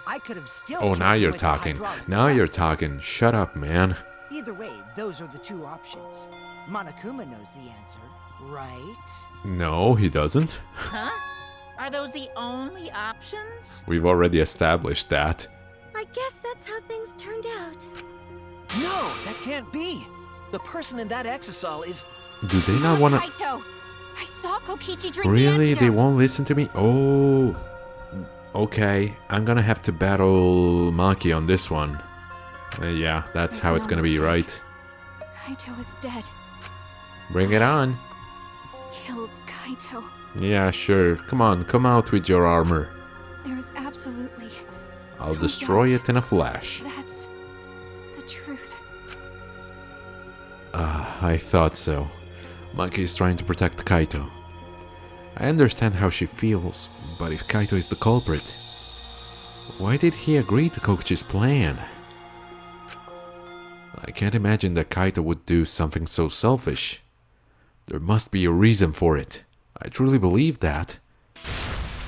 I could have still. Oh, killed now him you're with the talking. hydraulic Now you're press. talking. Shut up, man. Either way, those are the two options. Monokuma knows the answer, right? No, he doesn't. Huh? Are those the only options? We've already established that. I guess that's how things turned out. No, that can't be. The person in that exisal is... Do they not want to... Kaito! I saw Kokichi drink Really? the They antidote. won't listen to me? Oh. Okay, I'm gonna have to battle Maki on this one. Yeah, that's There's how it's no gonna be, mistake. right? Kaito is dead. Bring it on. Killed Kaito. Yeah, sure. Come on, come out with your armor. There is absolutely I'll no destroy doubt. it in a flash. That's the truth. I thought so. Maki is trying to protect Kaito. I understand how she feels, but if Kaito is the culprit, why did he agree to Kokichi's plan? I can't imagine that Kaito would do something so selfish. There must be a reason for it. I truly believe that.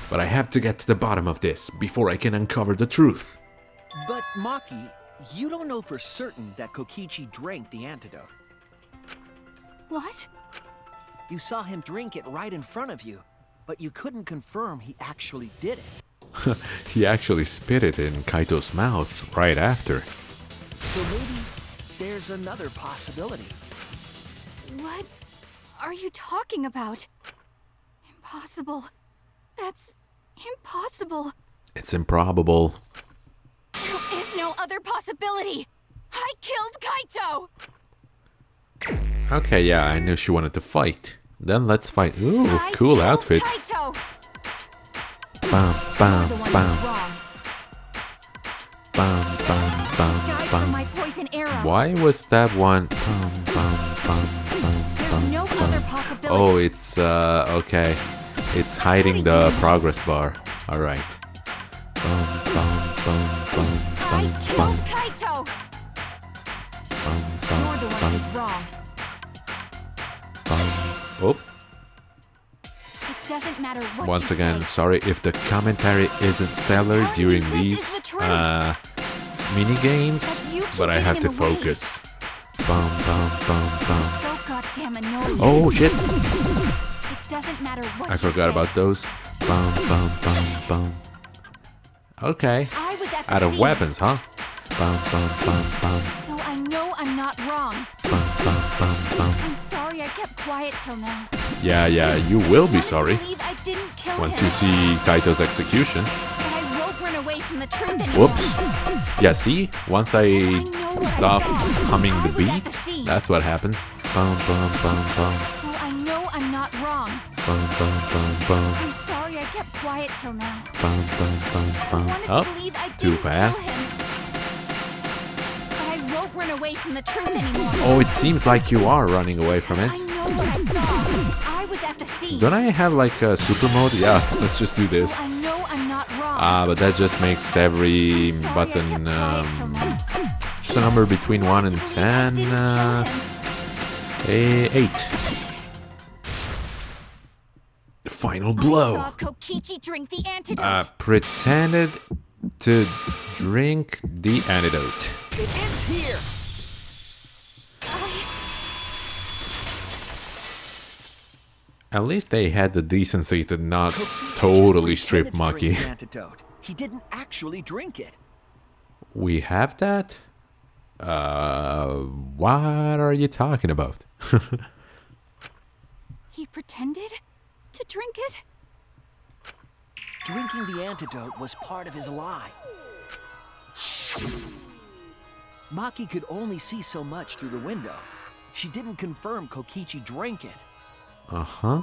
But I have to get to the bottom of this before I can uncover the truth. But Maki, you don't know for certain that Kokichi drank the antidote. What? You saw him drink it right in front of you, but you couldn't confirm he actually did it. He actually spit it in Kaito's mouth right after. So maybe there's another possibility. What are you talking about? Impossible. That's impossible. It's improbable. There is no other possibility. I killed Kaito. Okay, yeah, I knew she wanted to fight. Then let's fight. Ooh, I cool killed outfit. Kaito. Bam, bam, The one bam, who's wrong. bam, bam, Died bam, from my bam. poison arrow. Why was that one? Bam, bam, bam, bam, There's bam, no bam. other possibility. Oh, it's okay. It's hiding the progress bar. Alright. I killed Kaito! You're the one who's wrong. Oh, It doesn't matter what once you again, say. sorry if the commentary isn't stellar Tell me during this these is the truth. mini games, But you keep but I have to getting in the way. focus. Bum, bum, bum, bum. So goddamn annoying. Oh shit! It doesn't matter what I you forgot say. about those. Bum, bum, bum, bum. Okay. I was at the Out of scene, weapons, huh? Bum, bum, bum, bum, so I know I'm not wrong. bum, bum, bum, bum. I'm sorry I kept quiet till now. Yeah, you will be Wanted to sorry believe I didn't kill once him, you see Kaito's execution. but I won't run away from the truth anymore. Whoops. Yeah, see? Once I stop humming the beat, that's what happens. Bum, bum, bum, bum. So I know I'm not wrong. Bum, bum, bum, bum. I'm sorry I kept quiet till now. Bum, bum, bum, I bum. wanted Oh, to believe I too didn't fast. kill him. But I won't run away from the truth anymore. Oh, it seems like you are running away from it. I know what I saw. I was at the scene. Don't I have like a super mode? Yeah, let's just do this. So I know I'm not wrong. But that just makes every Sorry I button kept quiet till now. just a number between 1 and To believe I 10. didn't kill him. 8. Final I blow. saw Kokichi drink the antidote. Pretended to drink the antidote. It ends here! At least they had the decency to not Kokichi totally just strip pretended to drink Maki. the antidote. He didn't actually drink it. We have that? What are you talking about? He pretended to drink it? Drinking the antidote was part of his lie. Maki could only see so much through the window. She didn't confirm Kokichi drank it. Uh-huh.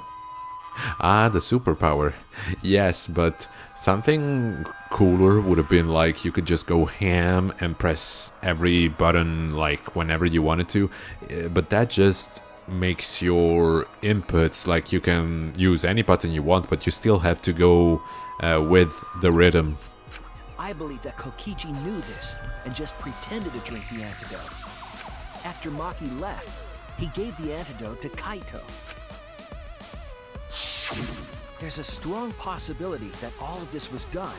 The superpower. Yes, but something cooler would have been like you could just go ham and press every button like whenever you wanted to. But that just makes your inputs like you can use any button you want, but you still have to go with the rhythm. I believe that Kokichi knew this and just pretended to drink the antidote. After Maki left, he gave the antidote to Kaito. There's a strong possibility that all of this was done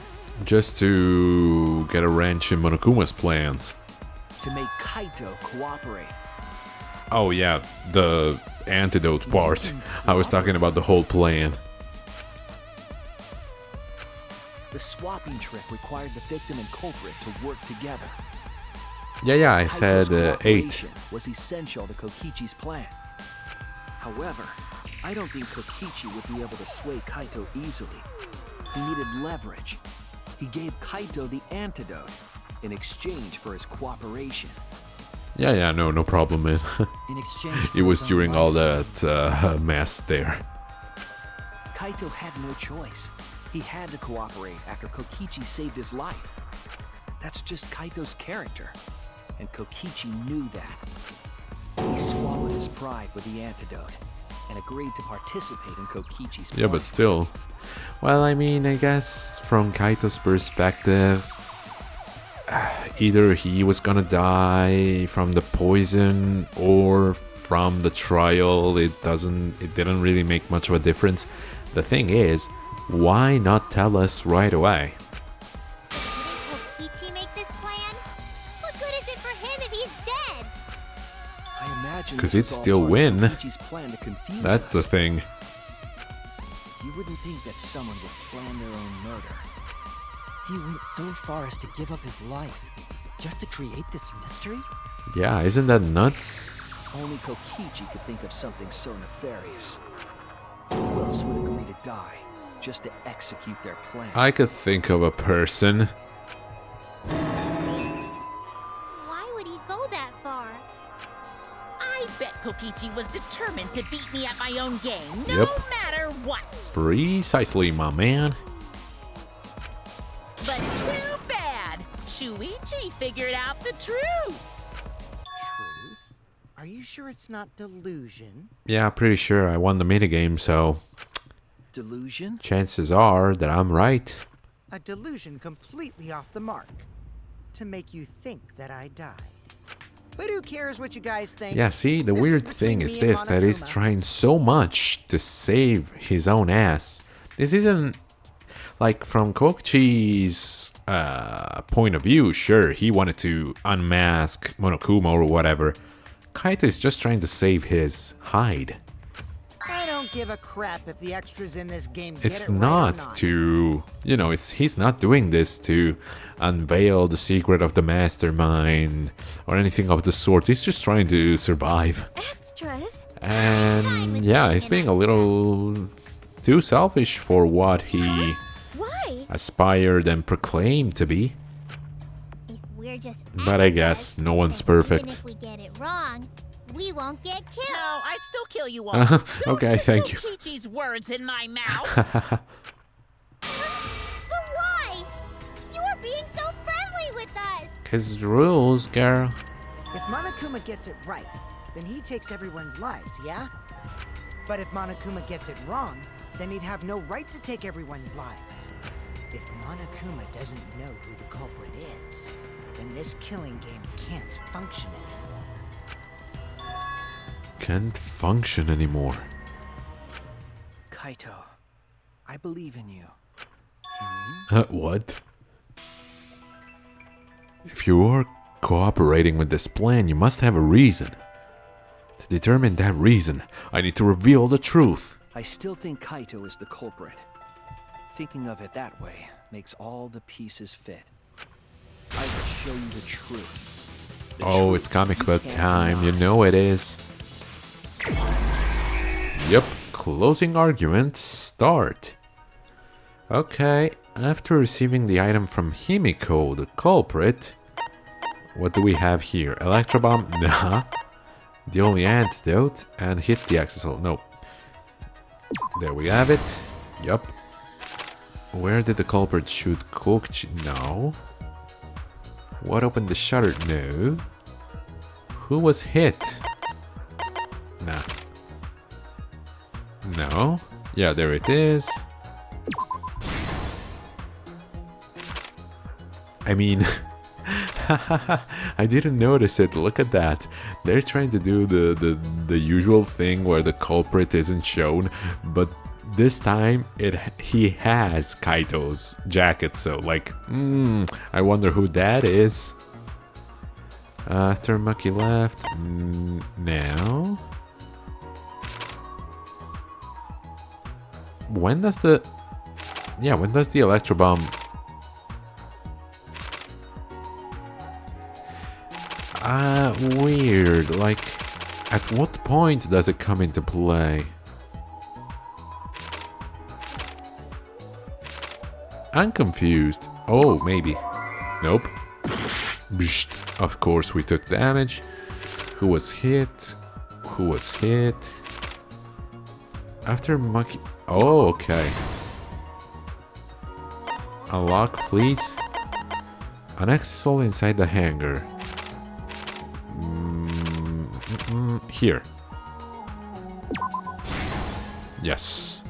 Just to get a wrench in Monokuma's plans. to make Kaito cooperate. Oh yeah, the antidote part. I was talking about the whole plan. The swapping trick required the victim and culprit to work together. Yeah, I Kaito's said 8. cooperation was essential to Kokichi's plan. However, I don't think Kokichi would be able to sway Kaito easily. He needed leverage. He gave Kaito the antidote in exchange for his cooperation. Yeah, no problem, man. In exchange It for was his own during all life. that mess there. Kaito had no choice. He had to cooperate after Kokichi saved his life. That's just Kaito's character, and Kokichi knew that. He swallowed his pride with the antidote and agreed to participate in Kokichi's Yeah, plan. but still. Well, I mean, I guess from Kaito's perspective, either he was gonna die from the poison or from the trial. It didn't really make much of a difference. The thing is, why not tell us right away? Didn't Kokichi make this plan? What good is it for him if he's dead? I imagine 'Cause this he'd was all still part of win. Kokichi's plan to confuse That's the us. thing. You wouldn't think that someone would plan their own murder. He went so far as to give up his life just to create this mystery? Yeah, isn't that nuts? Only Kokichi could think of something so nefarious. Who else would agree to die just to execute their plan? I could think of a person. Why would he go that far? I bet Kokichi was determined to beat me at my own game, no Yep. matter what. Precisely, my man. But too bad. Shuichi figured out the truth. Truth? Are you sure it's not delusion? Yeah, pretty sure I won the minigame, so Delusion? chances are that I'm right. A delusion completely off the mark. To make you think that I died. But who cares what you guys think? Yeah, see, the This weird between thing me is and this, that he's Monokuma. trying so much to save his own ass. This isn't, like, from Kokichi's point of view, sure, he wanted to unmask Monokuma or whatever. Kaito is just trying to save his hide. I don't give a crap if the extras in this game get It's it right or not not. to, he's not doing this to unveil the secret of the mastermind or anything of the sort. He's just trying to survive. Extras? And yeah, he's being a little too selfish for what he Why? aspired and proclaimed to be. If we're just But I guess no one's perfect. Even if we get it wrong, we won't get killed. No, I'd still kill you all. Don't Okay, put thank you. Kokichi's words in my mouth. But why? You are being so friendly with us. 'Cause rules, girl. If Monokuma gets it right, then he takes everyone's lives, yeah? But if Monokuma gets it wrong, then he'd have no right to take everyone's lives. If Monokuma doesn't know who the culprit is, then this killing game can't function anymore. Can't function anymore. Kaito, I believe in you. What? If you are cooperating with this plan, you must have a reason. To determine that reason, I need to reveal the truth. I still think Kaito is the culprit. Thinking of it that way makes all the pieces fit. I will show you the truth. The Oh, truth it's comic you book can't time. You deny. know it is. Yep, closing argument start. Okay, after receiving the item from Himiko, the culprit, what do we have here? Electrobomb? Nah. The only antidote, and hit the accessol. No. There we have it. Yup. Where did the culprit shoot Kokichi? No. What opened the shutter? No. Who was hit? Nah. No. Yeah, there it is. I mean, I didn't notice it. Look at that. They're trying to do the usual thing where the culprit isn't shown, but this time he has Kaito's jacket. So like, I wonder who that is. After Maki left, now. When does the Electro Bomb? Weird. Like, at what point does it come into play? I'm confused. Oh, maybe. Nope. Bsht. Of course we took damage. Who was hit? Who was hit? After Maki... Oh, okay. Unlock, please. An accessol inside the hangar. Here. Yes.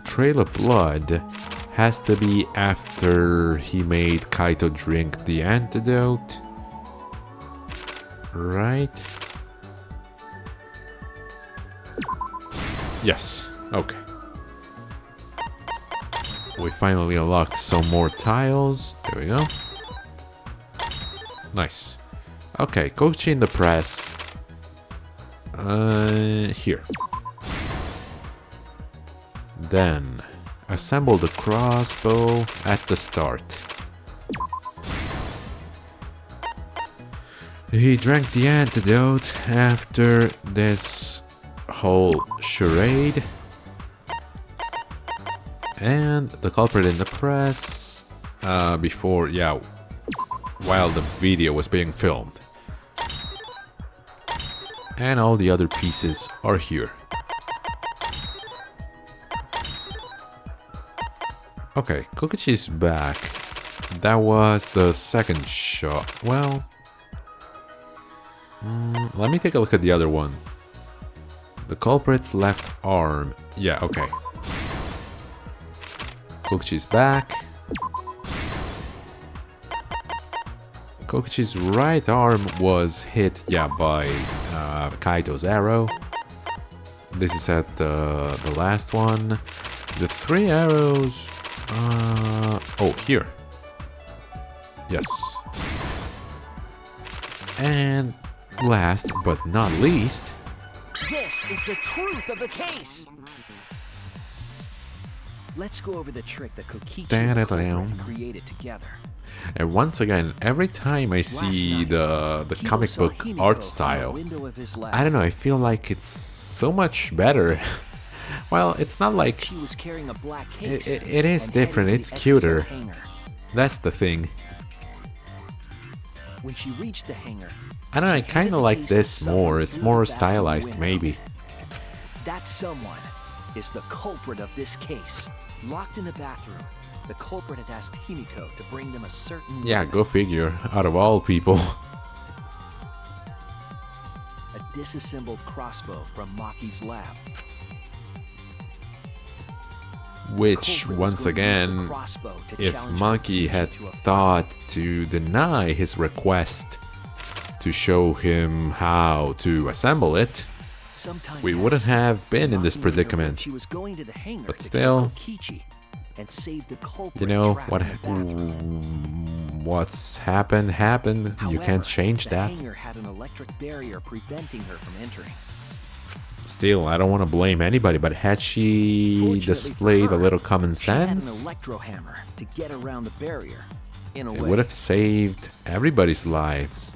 Trail of blood has to be after he made Kaito drink the antidote. Right? Yes. Okay. We finally unlocked some more tiles. There we go. Nice. Okay, Kokichi in the press. Here. Then, assemble the crossbow at the start. He drank the antidote after this whole charade. And the culprit in the press before, yeah, while the video was being filmed. And all the other pieces are here. Okay, Kokichi's back. That was the second shot. Well, let me take a look at the other one. The culprit's left arm. Yeah, okay. Kokichi's back. Kokichi's right arm was hit, yeah, by Kaito's arrow. This is at the last one. The 3 arrows... oh, here. Yes. And last but not least... This is the truth of the case! Let's go over the trick that Kokichi and Culprit created together. And once again, every time I see the comic book art style, I don't know, I feel like it's so much better. Well, it's not like... She was carrying a black case it is different, it's cuter. That's the thing. When she reached the hangar, I don't know, I kind of like this more. It's more stylized, maybe. That someone is the culprit of this case. Locked in the bathroom, the culprit had asked Himiko to bring them a certain... Yeah, go figure. Out of all people. A disassembled crossbow from Maki's lab. Which, once again, if Maki had thought to deny his request to show him how to assemble it, we wouldn't have been in this predicament. But still, you know, what's happened, you can't change that. Still, I don't want to blame anybody, but had she displayed a little common sense, it would have saved everybody's lives.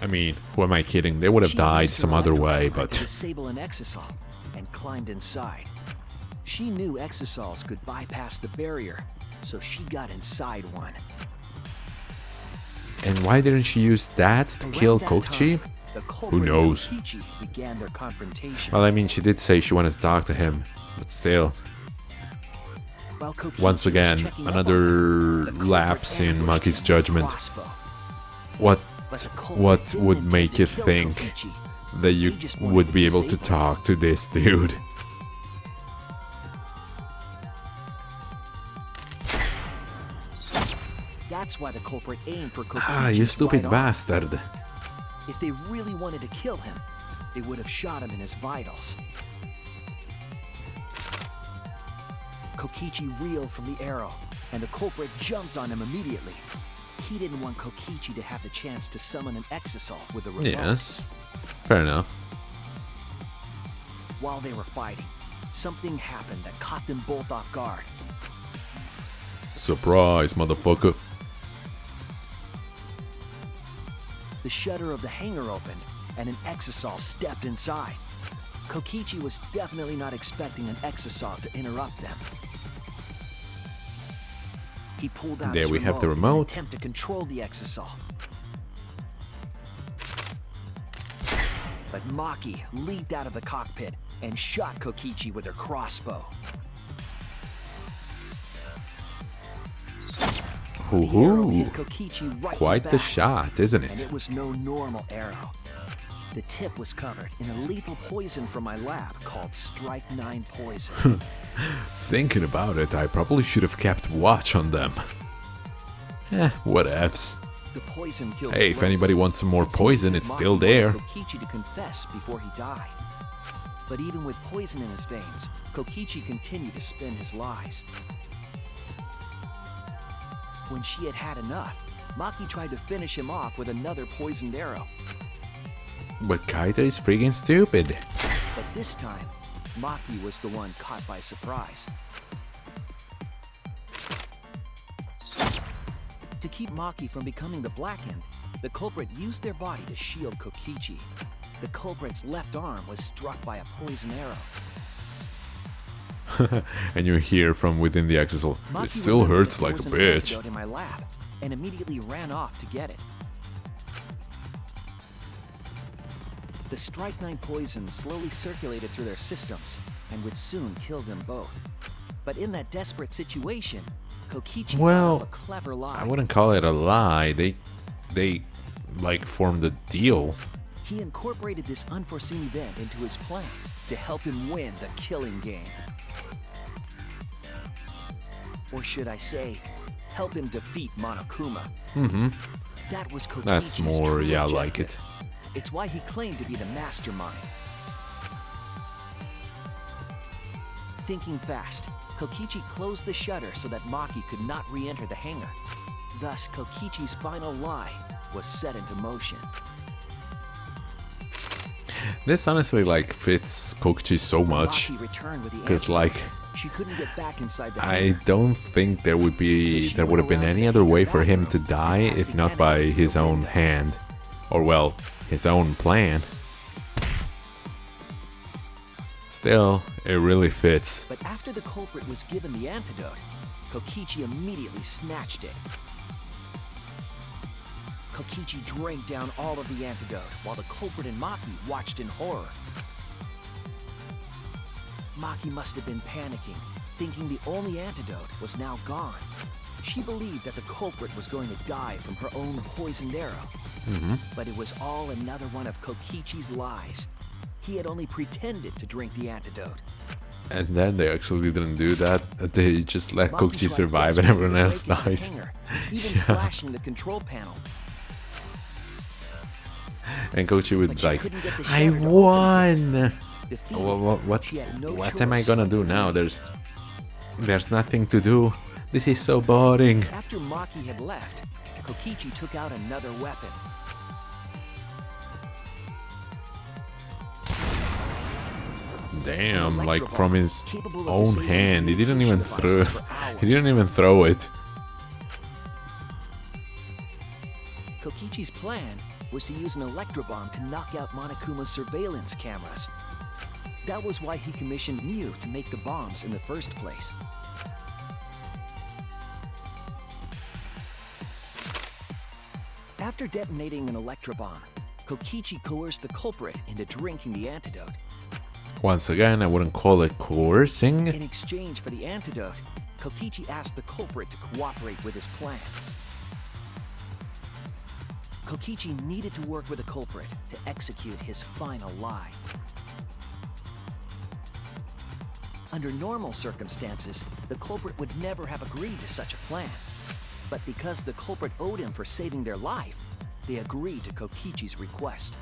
I mean, who am I kidding? They would have died some other way, but... disable an exisal and climbed inside. She knew exisals could bypass the barrier, so she got inside one. And why didn't she use that to kill Kokichi? Who knows? Well, I mean, she did say she wanted to talk to him, but still. Once again, another lapse in Maki's judgment. What would make you think that you would be able to talk to this dude? That's why the culprit aimed for Kokichi's Ah, you stupid bastard. If they really wanted to kill him, they would have shot him in his vitals. Kokichi reeled from the arrow, and the culprit jumped on him immediately. He didn't want Kokichi to have the chance to summon an exisal with a remote. Yes, fair enough. While they were fighting, something happened that caught them both off guard. Surprise, motherfucker. The shutter of the hangar opened, and an exisal stepped inside. Kokichi was definitely not expecting an exisal to interrupt them. He pulled out there his we have the in an remote. attempt to control the exisal. But Maki leaped out of the cockpit and shot Kokichi with her crossbow. Ooh, Kokichi right quite in the back, shot, isn't and it? it was no normal arrow. The tip was covered in a lethal poison from my lab called Strike 9 poison. Thinking about it, I probably should have kept watch on them. Whatevs. The poison kills Hey, if slowly. anybody wants some more It seems poison, that it's Maki still wanted there. Kokichi to confess before he died. But even with poison in his veins, Kokichi continued to spin his lies. When she had had enough, Maki tried to finish him off with another poisoned arrow. But Kaito is freaking stupid. But this time, Maki was the one caught by surprise. To keep Maki from becoming the Black End, the culprit used their body to shield Kokichi. The culprit's left arm was struck by a poison arrow. And you hear from within the exisal, Maki it still remembered hurts the like a poison bitch. antidote in my lab and immediately ran off to get it. The Strike 9 poison slowly circulated through their systems and would soon kill them both. But in that desperate situation, Kokichi thought of a clever lie. I wouldn't call it a lie. They like formed a deal. He incorporated this unforeseen event into his plan to help him win the killing game. Or should I say, help him defeat Monokuma. That was Kokichi's That's more, true yeah, I objective. like it. It's why he claimed to be the mastermind. Thinking fast, Kokichi closed the shutter so that Maki could not re-enter the hangar. Thus, Kokichi's final lie was set into motion. This honestly like fits Kokichi so much, Maki returned with the because antidote. like She couldn't get back inside the I hangar. don't think there would have been any other way for him to die if not by his own hand, or well, his own plan. Still, it really fits. But after the culprit was given the antidote, Kokichi immediately snatched it. Kokichi drank down all of the antidote while the culprit and Maki watched in horror. Maki must have been panicking, thinking the only antidote was now gone. She believed that the culprit was going to die from her own poisoned arrow. But it was all another one of Kokichi's lies. He had only pretended to drink the antidote. And then they actually didn't do that. They just let Maki Kokichi tried survive and desperately everyone to else break into the dies. hangar, even slashing the control panel. And Kokichi would But she like, couldn't get the I shutter to open. won! Defeated, she had no What am I choice gonna but to do now? leave. There's nothing to do. This is so boring. After Maki had left, Kokichi took out another weapon. Damn, An like electro from ball, his capable of own disabling hand. He didn't even communication throw. devices for hours. He didn't even throw it. Kokichi's plan was to use an electro bomb to knock out Monokuma's surveillance cameras. That was why he commissioned Mew to make the bombs in the first place. After detonating an electro bomb, Kokichi coerced the culprit into drinking the antidote. Once again, I wouldn't call it coercing. In exchange for the antidote, Kokichi asked the culprit to cooperate with his plan. Kokichi needed to work with the culprit to execute his final lie. Under normal circumstances, the culprit would never have agreed to such a plan. But because the culprit owed him for saving their life, they agreed to Kokichi's request.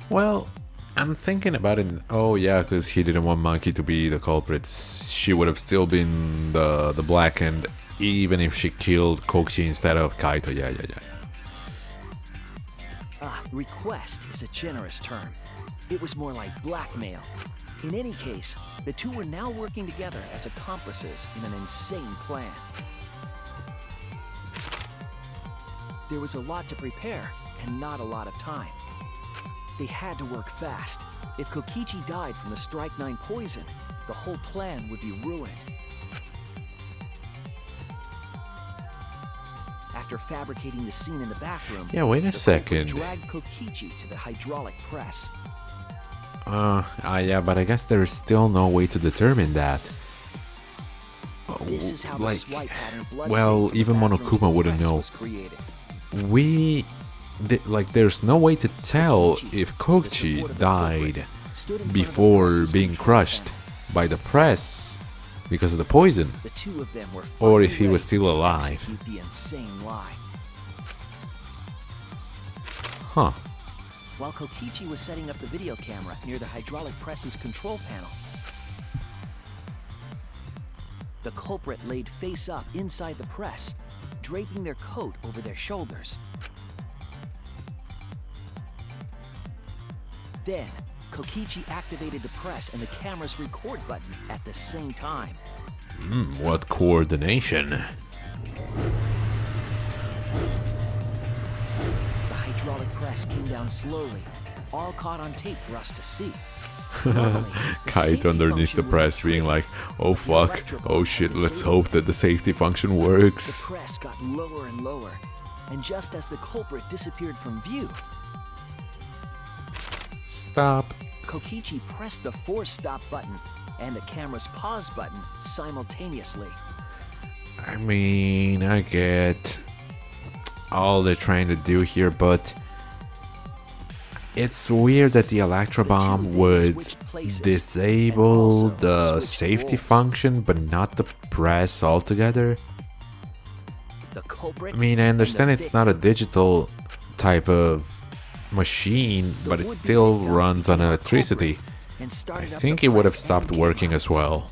Well, I'm thinking about it. Oh yeah, because he didn't want Maki to be the culprit. She would have still been the black end, even if she killed Kokichi instead of Kaito. Yeah. Request is a generous term. It was more like blackmail. In any case, the two were now working together as accomplices in an insane plan. There was a lot to prepare and not a lot of time. They had to work fast. If Kokichi died from the Strike 9 poison, the whole plan would be ruined. After fabricating the scene in the bathroom, Yeah, wait a the culprit second. dragged Kokichi to the hydraulic press. Yeah, but I guess there is still no way to determine that. This is how the Like, swipe pattern blood well, stain from even the bathroom to Monokuma the wouldn't press know. was created. There's no way to tell Kokichi, if the Kokichi support of the died culprit, stood in front of the before press's being control crushed panel. by the press because of the poison, The two of them were or finally if he was ready still to alive. execute the insane lie. Huh. While Kokichi was setting up the video camera near the hydraulic press's control panel, the culprit laid face up inside the press, draping their coat over their shoulders. Then, Kokichi activated the press and the camera's record button at the same time. What coordination. The hydraulic press came down slowly, all caught on tape for us to see. Normally, the safety Kaito underneath the function would press be being like, triggered, oh but the fuck, electro oh bomb shit, had let's disabled hope that the safety function The works. press got lower and lower, and just as the culprit disappeared from view, Stop. Kokichi pressed the force stop button and the camera's pause button simultaneously. I mean, I get all they're trying to do here, but It's weird that the electro bomb would disable the safety function but not the press altogether. I mean, I understand it's not a digital type of machine, but it still runs on electricity. I think it would have stopped working as well.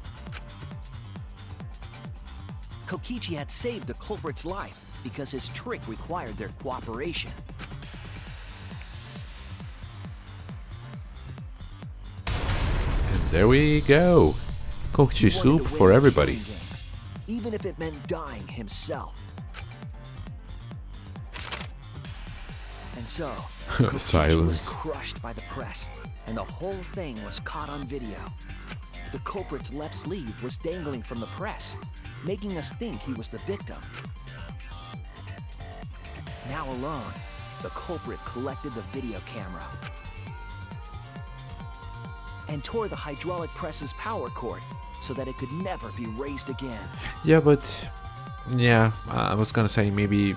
Kokichi had saved the culprit's life because his trick required their cooperation. And there we go. Kokichi soup for everybody. Even if it meant dying himself. And so, Kokichi Silence. was crushed by the press, and the whole thing was caught on video. The culprit's left sleeve was dangling from the press, making us think he was the victim. Now alone, the culprit collected the video camera and tore the hydraulic press's power cord so that it could never be raised again. Yeah, but yeah, I was gonna say maybe,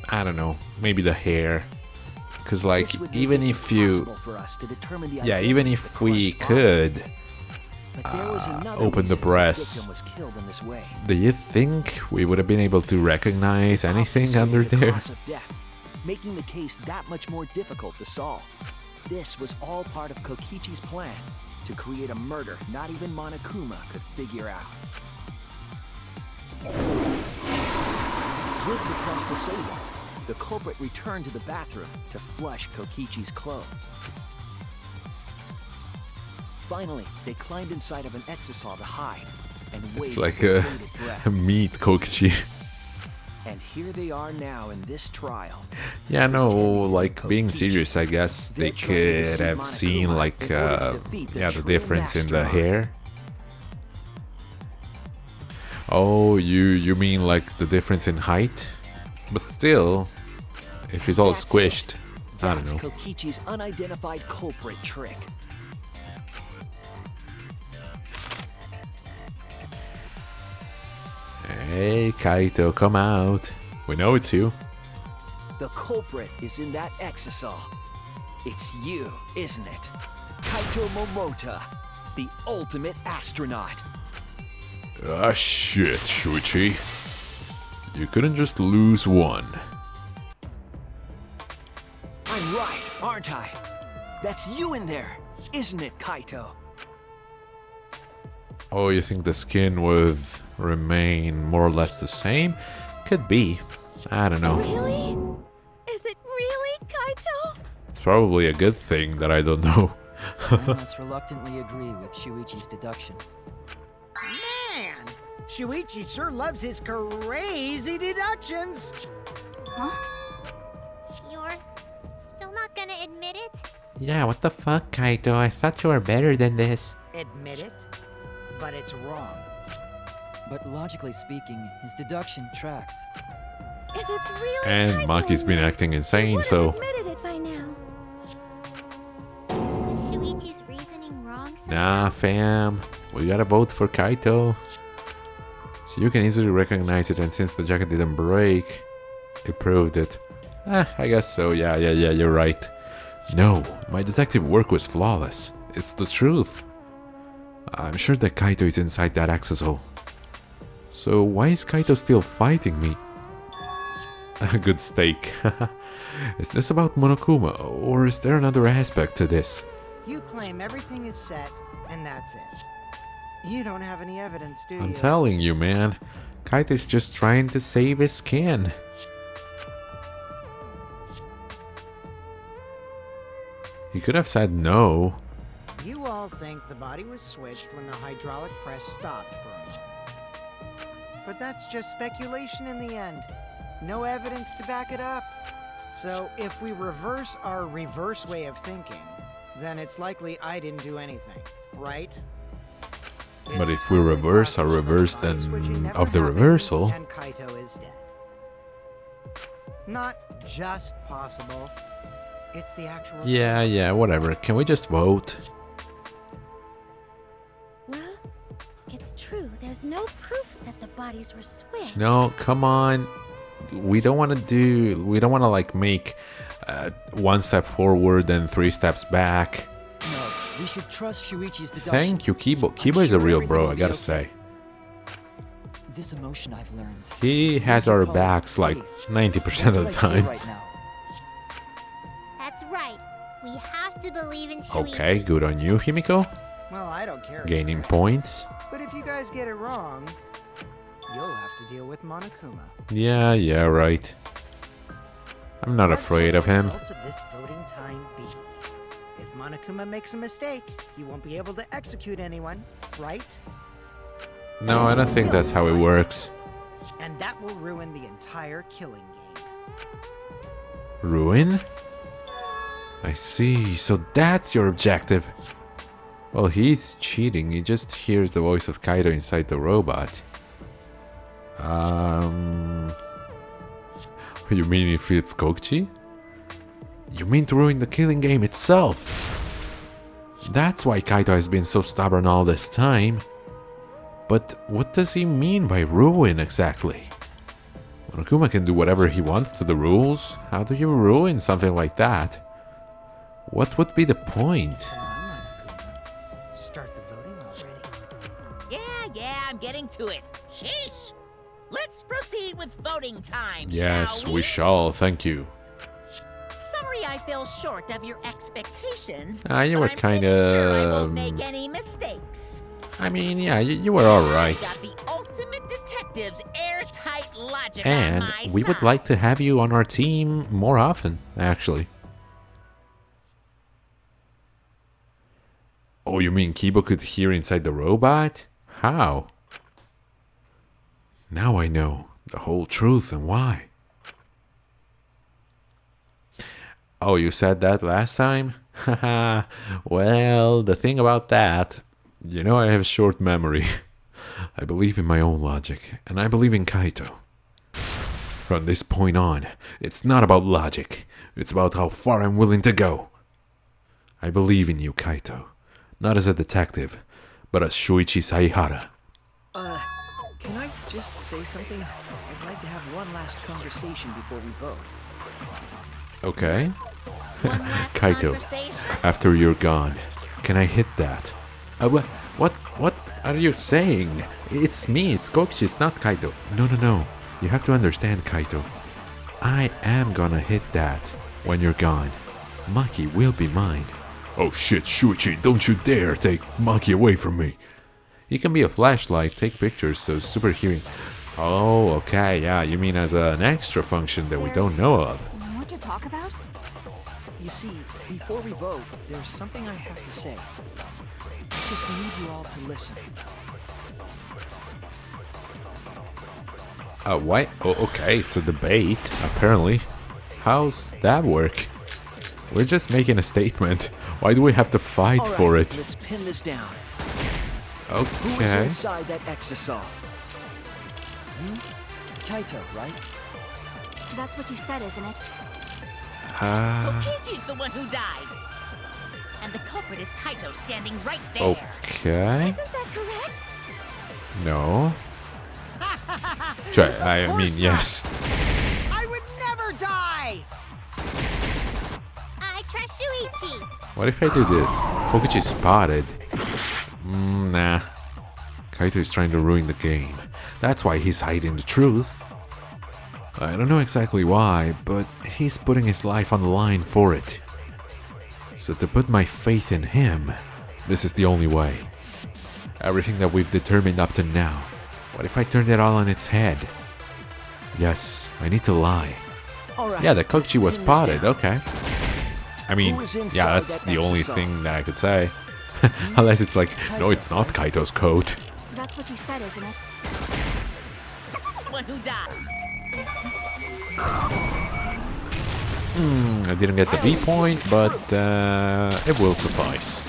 I don't know, maybe the hair, because like even if you, yeah, even if we could open the press, do you think we would have been able to recognize anything under there? Making the case that much more difficult to solve. This was all part of Kokichi's plan to create a murder not even Monokuma could figure out. With the press disabled, the culprit returned to the bathroom to flush Kokichi's clothes. Finally, they climbed inside of an exisal to hide and waited. It's like a meat Kokichi. And here they are now in this trial. Yeah, no, like being serious, I guess they could have seen like, yeah, the difference in the hair. Oh, you mean like the difference in height? But still, if he's all squished, I don't know. That's Kokichi's unidentified culprit trick. Hey, Kaito, come out. We know it's you. The culprit is in that exisal. It's you, isn't it? Kaito Momota, the ultimate astronaut. Ah, shit, Shuichi. You couldn't just lose one. I'm right, aren't I? That's you in there, isn't it, Kaito? Oh, you think the skin would remain more or less the same? Could be. I don't know. Really? Is it really, Kaito? It's probably a good thing that I don't know. I must reluctantly agree with Shuichi's deduction. Man, Shuichi sure loves his crazy deductions. Huh? You're still not gonna admit it? Yeah, what the fuck, Kaito? I thought you were better than this. Admit it, but it's wrong. But logically speaking, his deduction tracks. If it's really And Kaito Maki's in been there, acting he insane, would've so admitted it by now. Was Shuichi's reasoning wrong somehow? nah, fam. We gotta vote for Kaito. So you can easily recognize it, and since the jacket didn't break, it proved it. I guess so. Yeah, you're right. No, my detective work was flawless. It's the truth. I'm sure that Kaito is inside that exisal. So why is Kaito still fighting me? A good steak. Is this about Monokuma, or is there another aspect to this? You claim everything is set, and that's it. You don't have any evidence, do you? I'm telling you, man. Kaito's just trying to save his skin. He could have said no. You all think the body was switched when the hydraulic press stopped for a moment. But that's just speculation in the end. No evidence to back it up. So if we reverse our reverse way of thinking, then it's likely I didn't do anything, right? But It's if we totally reverse our possible that reverse, body switching then never of the happened reversal, and Kaito is dead. Not just possible. It's the actual. yeah, whatever. Can we just vote? Well, it's true. There's no proof that the bodies were switched. No, come on. we don't want to like make one step forward and 3 steps back. No, we should trust Shuichi's deduction. Thank you, Kibo. Kibo is a real bro, I gotta say. This emotion I've learned. He has our backs like 90% of the time. Right now. That's right. We have to believe in Shuichi. Okay, good on you, Himiko. Well, I don't care. Gaining points. But if you guys get it wrong, you'll have to deal with Monokuma. Yeah, right. I'm not afraid of him. What will the results of this voting time be? If Monokuma makes a mistake, he won't be able to execute anyone, right? No, I don't think that's how it works. And that will ruin the entire killing game. Ruin? I see, so that's your objective. Well, he's cheating, he just hears the voice of Kaito inside the robot. You mean if it's Kokichi? You mean to ruin the killing game itself? That's why Kaito has been so stubborn all this time. But what does he mean by ruin exactly? Monokuma can do whatever he wants to the rules. How do you ruin something like that? What would be the point? Come on, Monokuma. Start the voting already. Yeah, I'm getting to it. Sheesh! Let's proceed with voting time, Yes, shall we shall, thank you. Sorry I fell short of your expectations. You but were I'm kind pretty sure I of... won't make any mistakes. I mean, yeah, you were alright. I got the ultimate detective's airtight logic on And my we would side. like to have you on our team more often, actually. Oh, you mean Kibo could hear inside the robot? How? Now I know the whole truth and why. Oh, you said that last time? Haha, well, the thing about that, you know I have a short memory. I believe in my own logic, and I believe in Kaito. From this point on, it's not about logic, it's about how far I'm willing to go. I believe in you, Kaito. Not as a detective, but as Shuichi Saihara. Can I just say something? I'd like to have one last conversation before we vote. Okay. One last Kaito, conversation? after you're gone, can I hit that? What are you saying? It's me, it's Kokichi, it's not Kaito. No. You have to understand, Kaito. I am gonna hit that when you're gone. Maki will be mine. Oh shit, Shuichi, don't you dare take Maki away from me. He can be a flashlight, take pictures, so super hearing. Oh, okay, yeah, you mean as an extra function that we don't know of. More to talk about? You see, before we vote, there's something I have to say. I just need you all to listen. What? Oh, okay, it's a debate, apparently. How's that work? We're just making a statement. Why do we have to fight All right, for it? let's pin this down. Who is Okay. inside that exisal? Kaito, right? That's what you said, isn't it? Kokichi's the one who died. And the culprit is Kaito standing right there. Okay. Isn't that correct? No. I mean, yes. I would never die! I trust Shuichi. What if I do this? Kokichi spotted. Nah. Kaito is trying to ruin the game. That's why he's hiding the truth. I don't know exactly why, but he's putting his life on the line for it. So to put my faith in him, this is the only way. Everything that we've determined up to now. What if I turned it all on its head? Yes, I need to lie. All right. Yeah, the Kokichi was pin this spotted, down. okay. I mean, Who is yeah, inside that's that the only exisal? thing that I could say. Unless it's like, no, it's not Kaito's coat. That's what you said, isn't it? The one who died. I didn't get the V point, but it will suffice.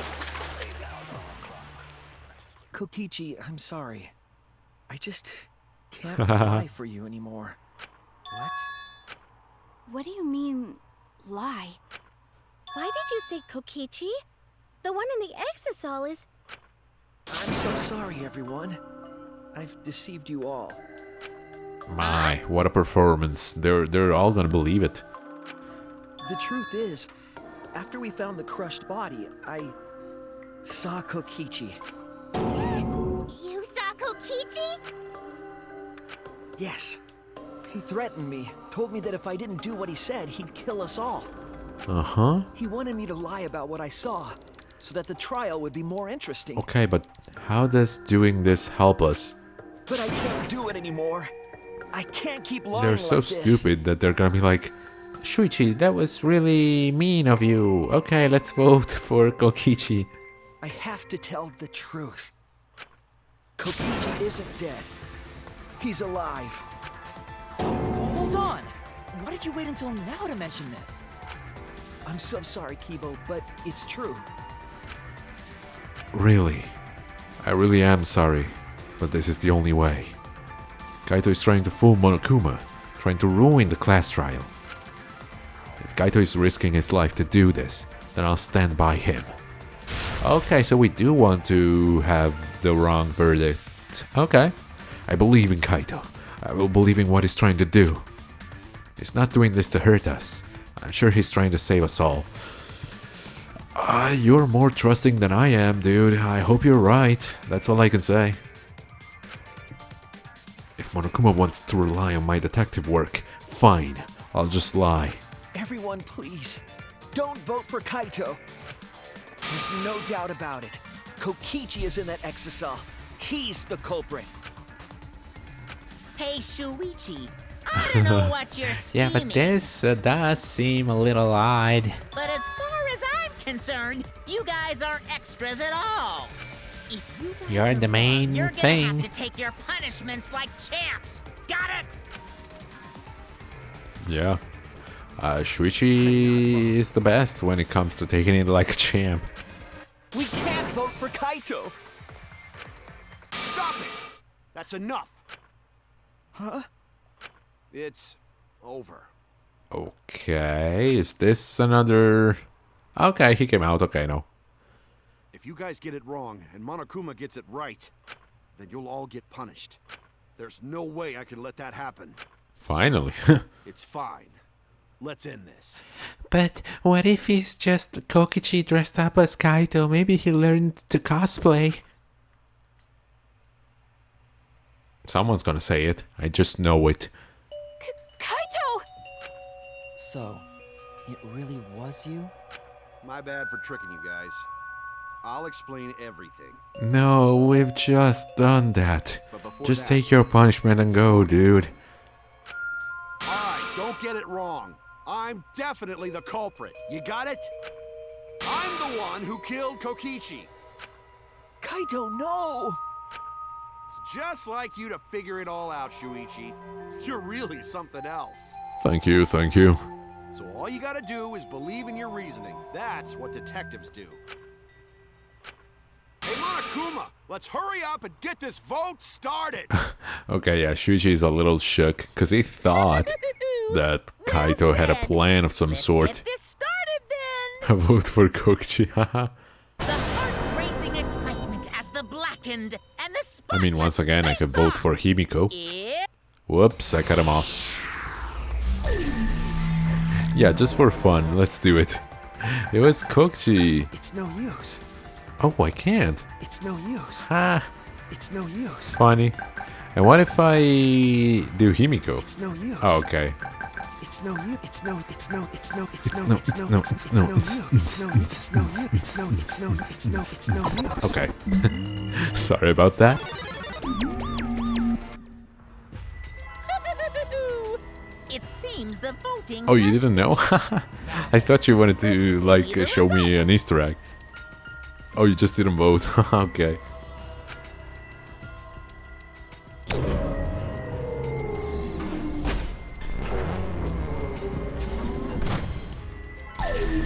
Kokichi, I'm sorry. I just can't lie for you anymore. What? What do you mean, lie? Why did you say Kokichi? The one in the exisal is... I'm so sorry, everyone. I've deceived you all. My, what a performance. They're all gonna believe it. The truth is, after we found the crushed body, I saw Kokichi. You saw Kokichi? Yes. He threatened me, told me that if I didn't do what he said, he'd kill us all. Uh-huh. He wanted me to lie about what I saw, so that the trial would be more interesting. Okay, but how does doing this help us? But I can't do it anymore. I can't keep lying They're so like this. stupid that they're gonna be like, Shuichi, that was really mean of you. Okay, let's vote for Kokichi. I have to tell the truth. Kokichi isn't dead. He's alive. Hold on! Why did you wait until now to mention this? I'm so sorry, Kibo, but it's true. Really? I really am sorry, but this is the only way. Kaito is trying to fool Monokuma, trying to ruin the class trial. If Kaito is risking his life to do this, then I'll stand by him. Okay, so we do want to have the wrong verdict. Okay. I believe in Kaito. I will believe in what he's trying to do. He's not doing this to hurt us. I'm sure he's trying to save us all. You're more trusting than I am, dude. I hope you're right. That's all I can say. If Monokuma wants to rely on my detective work, fine. I'll just lie. Everyone, please, don't vote for Kaito. There's no doubt about it. Kokichi is in that exocell. He's the culprit. Hey, Shuichi, I don't know what you're Yeah, scheming. but this does seem a little odd. But as far as I'm concerned, you guys aren't extras at all. If you guys You're are the main wrong, you're gonna thing. have to take your punishments like champs. Got it? Yeah. Shuichi is the best when it comes to taking it like a champ. We can't vote for Kaito. Stop it! That's enough. Huh? It's over. Okay, is this another... Okay, he came out. Okay, no. If you guys get it wrong and Monokuma gets it right, then you'll all get punished. There's no way I can let that happen. Finally. It's fine. Let's end this. But what if he's just Kokichi dressed up as Kaito? Maybe he learned to cosplay. Someone's gonna say it. I just know it. Kaito! So, it really was you? My bad for tricking you guys. I'll explain everything. No, we've just done that. But before Just that, take your punishment and go, dude. Alright, don't get it wrong. I'm definitely the culprit. You got it? I'm the one who killed Kokichi. Kaito, no! It's just like you to figure it all out, Shuichi. You're really something else. Thank you, thank you. So all you gotta do is believe in your reasoning. That's what detectives do. Hey, Monokuma, let's hurry up and get this vote started. Okay, yeah, Shuichi is a little shook because he thought that Kaito had a plan of some Let's sort. get this started then. A vote for Kokichi, haha. The heart-racing excitement as the blackened and the I mean, once spotless again, I could face-off. vote for Himiko. Yeah. Whoops, I cut him off. Yeah, just for fun, let's do it. It was Kokichi. It's no use. Oh, I can't. It's no use. Ah, It's no use. funny. And what if I do Himiko? It's no use. Oh, okay. It's no use. It's no. It's no. It's no. It's no. no, It's it's no. no, It's it's no. no, It's it's no. It's no. It's no. It's no. It's no. It's no. It's no. It's no. Okay. Sorry about that. It seems the voting. Oh, you has didn't know? finished. I thought you wanted to, Let's see like, the show me result. an Easter egg. Oh, you just didn't vote. Okay.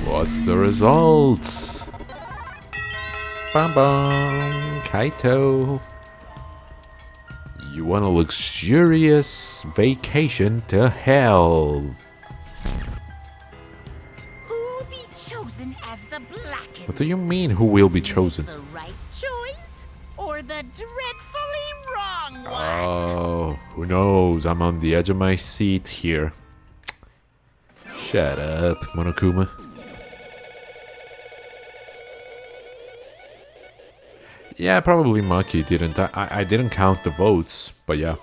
What's the results? Bam bam, Kaito. You want a luxurious vacation to hell. Who'll be chosen as the blackened? What do you mean, who will be chosen? The right choice or the dreadfully wrong one? Oh, Who knows? I'm on the edge of my seat here. Shut up, Monokuma. Yeah, probably Maki didn't. I didn't count the votes, but yeah.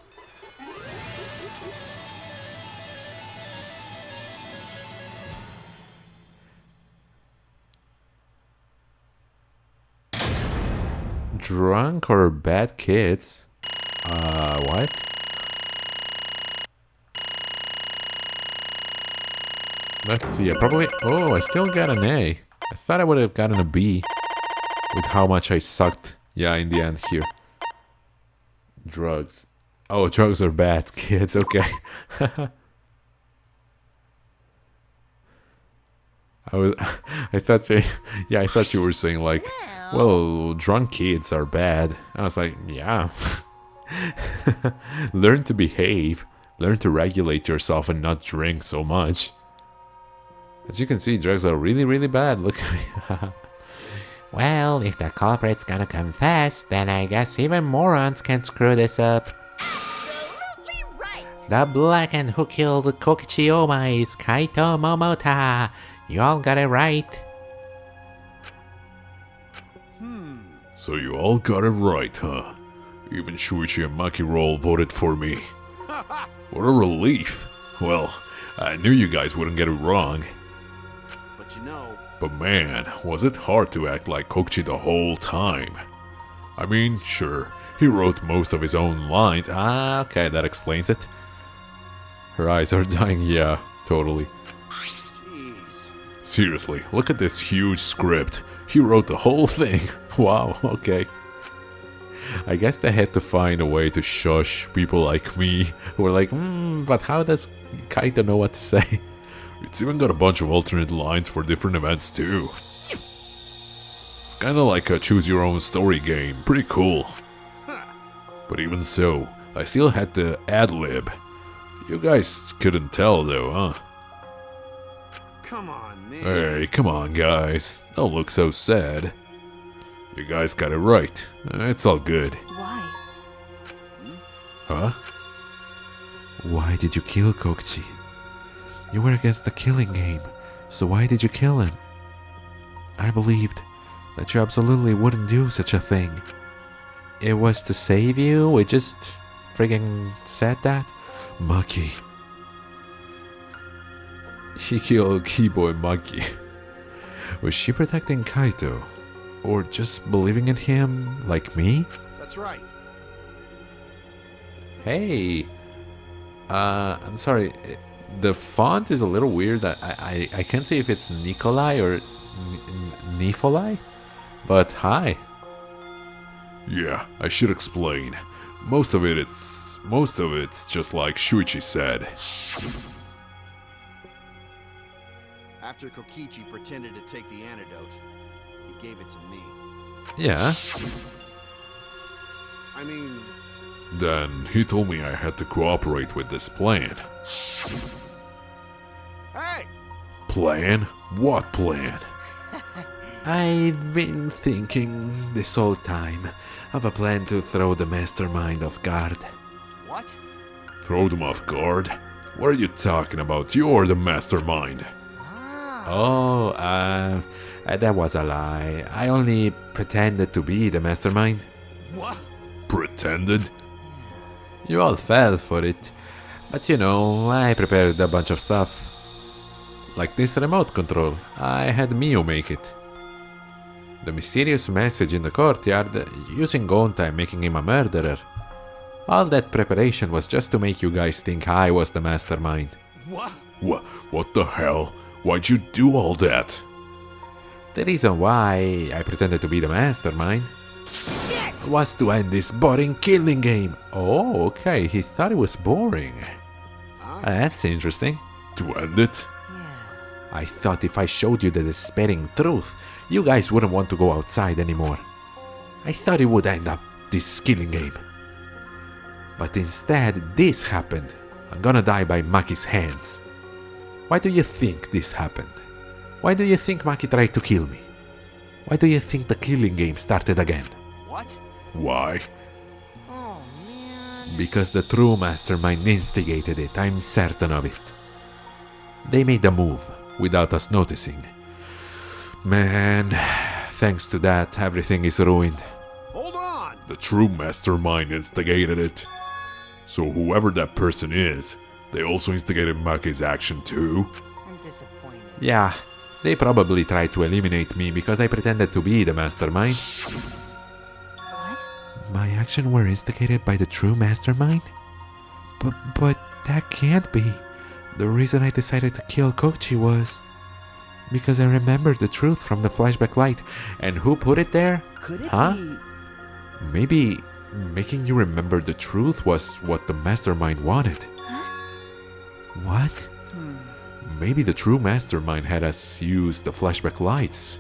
Drunk or bad kids? What? Let's see, I probably... Oh, I still got an A. I thought I would have gotten a B with how much I sucked. Yeah, in the end here. Drugs. Oh, drugs are bad, kids, okay. I thought you were saying like, well, drunk kids are bad. I was like, yeah. Learn to behave. Learn to regulate yourself and not drink so much. As you can see, drugs are really, really bad. Look at me. Well, if the culprit's gonna confess, then I guess even morons can screw this up. Absolutely right. The blackened who killed Kokichi Oma is Kaito Momota. You all got it right. So you all got it right, huh? Even Shuichi and Makiro voted for me. What a relief. Well, I knew you guys wouldn't get it wrong. But you know, But man, was it hard to act like Kokichi the whole time. I mean, sure, he wrote most of his own lines. Ah, okay, that explains it. Her eyes are dying, yeah, totally. jeez. Seriously, look at this huge script. He wrote the whole thing. Wow, okay. I guess they had to find a way to shush people like me who are like, but how does Kaito know what to say? It's even got a bunch of alternate lines for different events too. It's kinda like a choose your own story game, pretty cool. But even so, I still had to ad-lib. You guys couldn't tell though, huh? Come on, man. Hey, come on guys, don't look so sad. You guys got it right, it's all good. Why? Huh? Why did you kill Kokichi? You were against the killing game, so why did you kill him? I believed that you absolutely wouldn't do such a thing. It was to save you? We just friggin' said that? Maki. He killed Keyboy Maki. Was she protecting Kaito? Or just believing in him like me? That's right. Hey! I'm sorry. The font is a little weird. I can't say if it's Nikolai or Nifolai. But hi. Yeah, I should explain. Most of it's just like Shuichi said. After Kokichi pretended to take the antidote, he gave it to me. Yeah. I mean, Then he told me I had to cooperate with this plan. hey! Plan? What plan? I've been thinking this whole time of a plan to throw the mastermind off guard. What? Throw them off guard? What are you talking about? You're the mastermind. Oh, that was a lie. I only pretended to be the mastermind. What? Pretended? You all fell for it. But you know, I prepared a bunch of stuff. Like this remote control. I had Mio make it. The mysterious message in the courtyard, using Gonta and making him a murderer. All that preparation was just to make you guys think I was the mastermind. What? What the hell? Why'd you do all that? The reason why I pretended to be the mastermind was to end this boring killing game. Oh, okay, he thought it was boring. That's interesting. To end it? I thought if I showed you the despairing truth, you guys wouldn't want to go outside anymore. I thought it would end up this killing game. But instead, this happened. I'm gonna die by Maki's hands. Why do you think this happened? Why do you think Maki tried to kill me? Why do you think the killing game started again? What? Why? Oh, man. Because the true mastermind instigated it, I'm certain of it. They made a move without us noticing. Man, thanks to that, everything is ruined. Hold on! The true mastermind instigated it. So whoever that person is, they also instigated Maki's action too? I'm disappointed. Yeah, they probably tried to eliminate me because I pretended to be the mastermind. What? My actions were instigated by the true mastermind? But that can't be. The reason I decided to kill Kochi was because I remembered the truth from the flashback light. And who put it there? Could it Huh? be? Maybe making you remember the truth was what the mastermind wanted. What? Maybe the true mastermind had us use the flashback lights,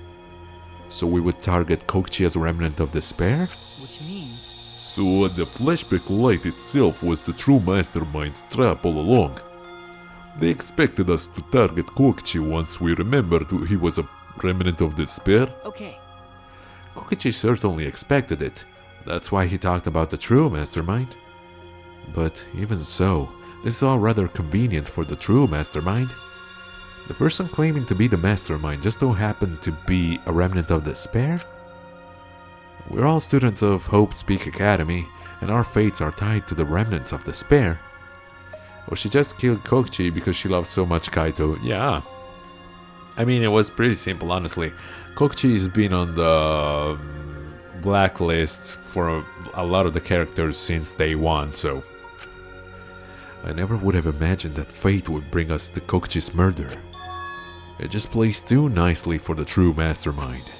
so we would target Kochi as a remnant of despair? Which means... So the flashback light itself was the true mastermind's trap all along. They expected us to target Kokichi once we remembered he was a remnant of despair. Okay, Kokichi certainly expected it. That's why he talked about the true mastermind. But even so, this is all rather convenient for the true mastermind. The person claiming to be the mastermind just so happened to be a remnant of despair? We're all students of Hope's Peak Academy, and our fates are tied to the remnants of despair. Or she just killed Kokichi because she loves so much Kaito. Yeah. I mean, it was pretty simple, honestly. Kokichi has been on the blacklist for a lot of the characters since day one, so... I never would have imagined that fate would bring us to Kokichi's murder. It just plays too nicely for the true mastermind.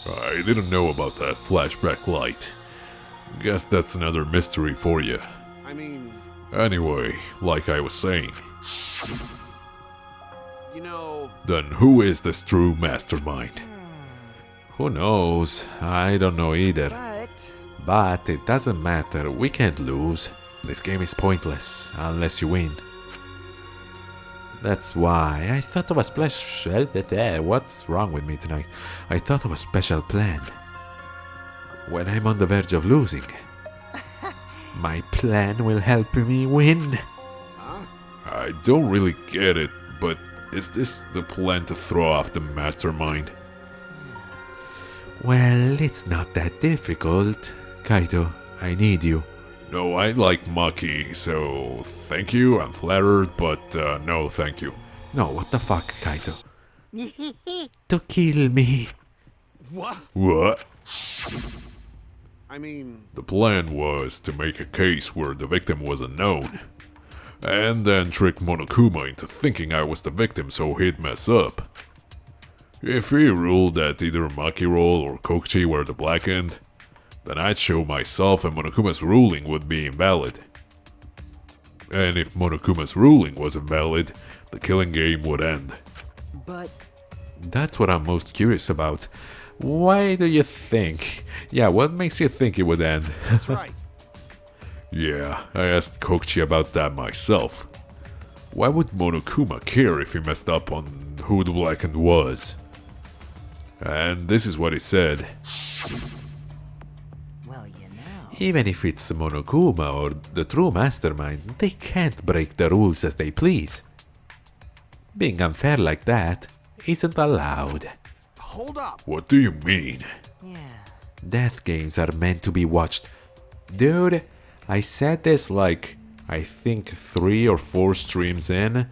I didn't know about that flashback light. Guess that's another mystery for you. I mean, Anyway, like I was saying, you know, then who is this true mastermind? Who knows? I don't know either. But it doesn't matter, we can't lose. This game is pointless, unless you win. That's why I thought of a special... What's wrong with me tonight? I thought of a special plan. When I'm on the verge of losing, my plan will help me win. I don't really get it, but is this the plan to throw off the mastermind? Well, it's not that difficult. Kaito, I need you. No, I like Maki, so thank you, I'm flattered, but no thank you. No, what the fuck, Kaito? To kill me. what? What? I mean, The plan was to make a case where the victim was unknown, and then trick Monokuma into thinking I was the victim so he'd mess up. If he ruled that either Makiro or Kokichi were the black end, then I'd show myself and Monokuma's ruling would be invalid. And if Monokuma's ruling was invalid, the killing game would end. But That's what I'm most curious about. Why do you think? Yeah, what makes you think it would end? that's right. Yeah, I asked Kokichi about that myself. Why would Monokuma care if he messed up on who the black end was? And this is what he said. well, you know. Even if it's Monokuma or the true mastermind, they can't break the rules as they please. Being unfair like that isn't allowed. Hold up. What do you mean? Yeah. Death games are meant to be watched. Dude, I said this like, I think 3 or 4 streams in.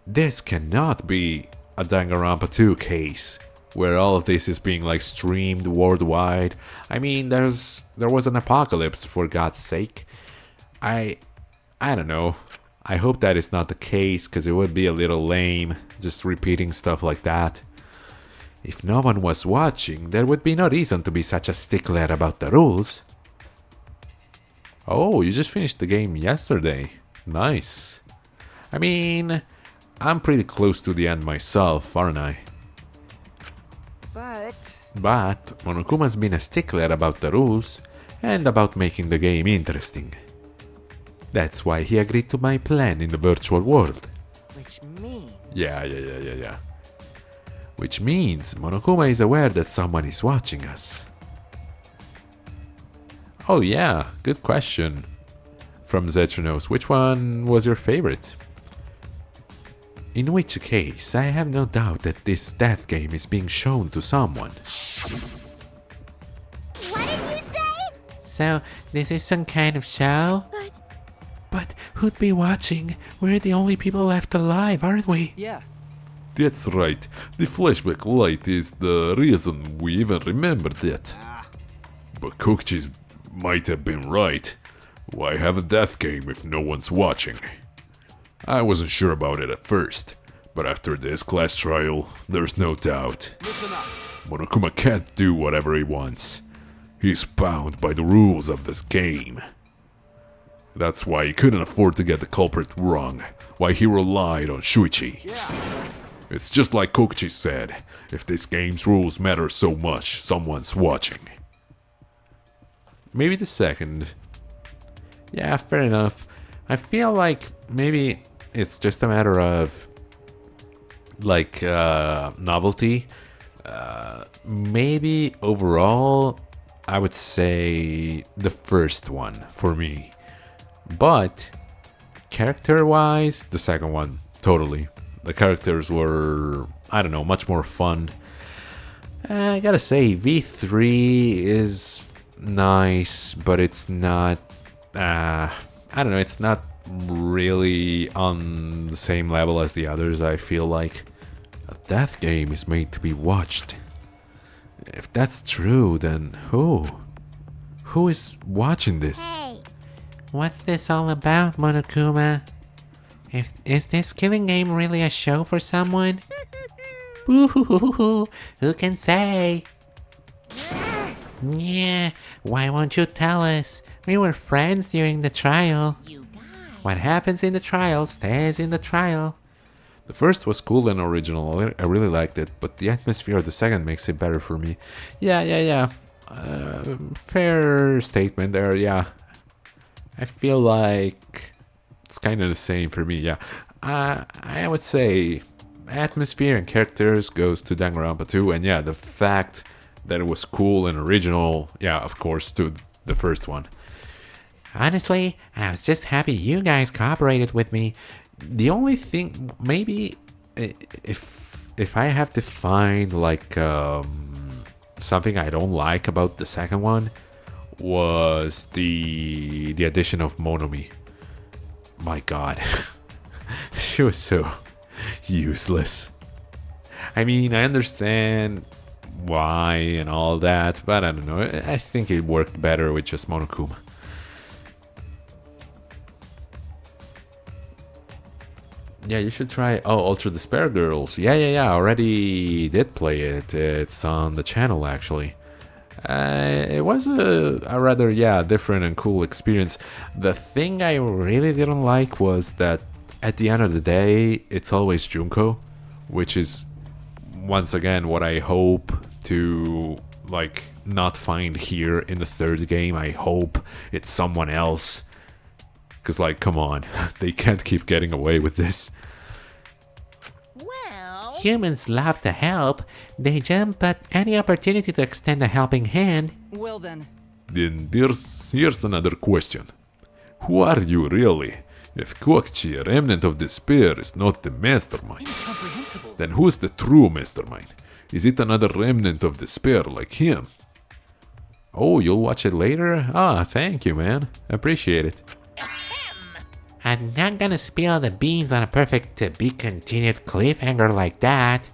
This cannot be a Danganronpa 2 case, where all of this is being like streamed worldwide. I mean, there was an apocalypse, for God's sake. I don't know. I hope that is not the case, because it would be a little lame, just repeating stuff like that. If no one was watching, there would be no reason to be such a stickler about the rules. Oh, you just finished the game yesterday. Nice. I mean, I'm pretty close to the end myself, aren't I? But Monokuma's been a stickler about the rules and about making the game interesting. That's why he agreed to my plan in the virtual world. Which means... Yeah. Which means Monokuma is aware that someone is watching us. Oh yeah, good question. From Zetronos, which one was your favorite? In which case, I have no doubt that this death game is being shown to someone. What did you say? So, this is some kind of show? But who'd be watching? We're the only people left alive, aren't we? Yeah. That's right. The flashback light is the reason we even remembered it. But Kokichi might have been right. Why have a death game if no one's watching? I wasn't sure about it at first, but after this class trial, there's no doubt. Listen up. Monokuma can't do whatever he wants. He's bound by the rules of this game. That's why he couldn't afford to get the culprit wrong, why he relied on Shuichi. Yeah. It's just like Kokichi said, if this game's rules matter so much, someone's watching. Maybe the second. Yeah, fair enough. I feel like maybe it's just a matter of like novelty. Maybe overall I would say the first one for me. But character wise, the second one, totally. The characters were, I don't know, much more fun. I gotta say, V3 is nice, but it's not, I don't know, it's not really on the same level as the others, I feel like. A death game is made to be watched. If that's true, then who? Who is watching this? Hey, What's this all about, Monokuma? Is this killing game really a show for someone? Boo-hoo-hoo-hoo, who can say? Yeah, why won't you tell us? We were friends during the trial. You guys. What happens in the trial stays in the trial. The first was cool and original, I really liked it, but the atmosphere of the second makes it better for me. Yeah. Fair statement there, yeah. I feel like it's kind of the same for me, yeah. I would say atmosphere and characters goes to Danganronpa 2, and yeah, the fact that it was cool and original, yeah, of course, to the first one. Honestly, I was just happy you guys cooperated with me. The only thing, maybe, if I have to find like something I don't like about the second one, was the addition of Monomi. My god. She was so useless. I mean, I understand why and all that, but I don't know. I think it worked better with just Monokuma. Yeah, you should try. Oh, Ultra Despair Girls. Yeah. I already did play it. It's on the channel actually. It was a rather, different and cool experience. The thing I really didn't like was that at the end of the day, it's always Junko, which is once again what I hope to like not find here in the third game. I hope it's someone else. Cause like, come on, they can't keep getting away with this. Well, Humans love to help. They jump at any opportunity to extend a helping hand. Well then, Then here's another question. Who are you really? If Kokichi, a remnant of despair, is not the mastermind, incomprehensible. then who's the true mastermind? Is it another remnant of despair like him? Oh, you'll watch it later? Ah, thank you, man. Appreciate it. I'm not gonna spill the beans on a perfect to be continued cliffhanger like that.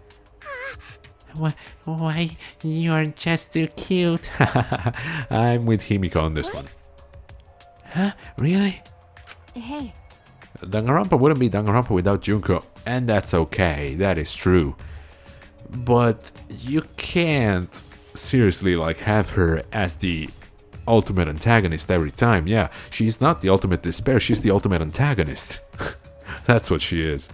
Why, you're just too cute. I'm with Himiko on this one. Huh? Really? Hey, Danganronpa wouldn't be Danganronpa without Junko, and that's okay, that is true. But you can't seriously like have her as the ultimate antagonist every time. Yeah, she's not the ultimate despair, she's the ultimate antagonist. That's what she is.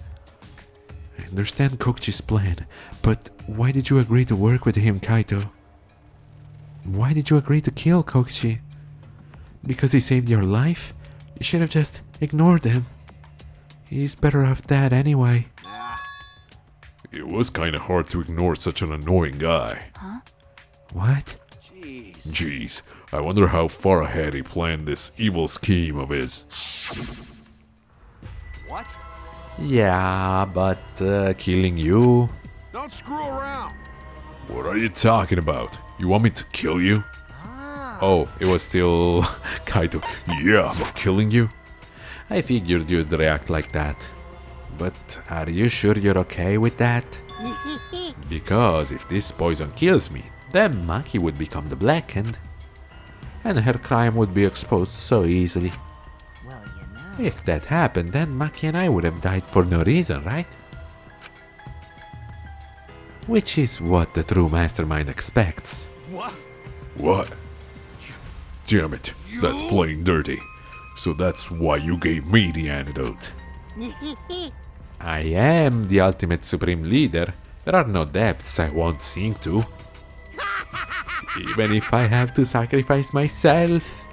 I understand Kokichi's plan, but why did you agree to work with him, Kaito? Why did you agree to kill Kokichi? Because he saved your life? You should have just ignored him. He's better off dead anyway. It was kinda hard to ignore such an annoying guy. What? Jeez, I wonder how far ahead he planned this evil scheme of his. What? Yeah, but killing you? Don't screw around. What are you talking about? You want me to kill you? Oh, it was still Kaito. Yeah, but killing you? I figured you'd react like that. But are you sure you're okay with that? Because if this poison kills me, then Maki would become the Blackened. And her crime would be exposed so easily. Well, you know. If that happened, then Maki and I would have died for no reason, right? Which is what the true mastermind expects. What? What? Damn it, that's playing dirty. So that's why you gave me the antidote. I am the ultimate supreme leader. There are no depths I won't sink to. Even if I have to sacrifice myself.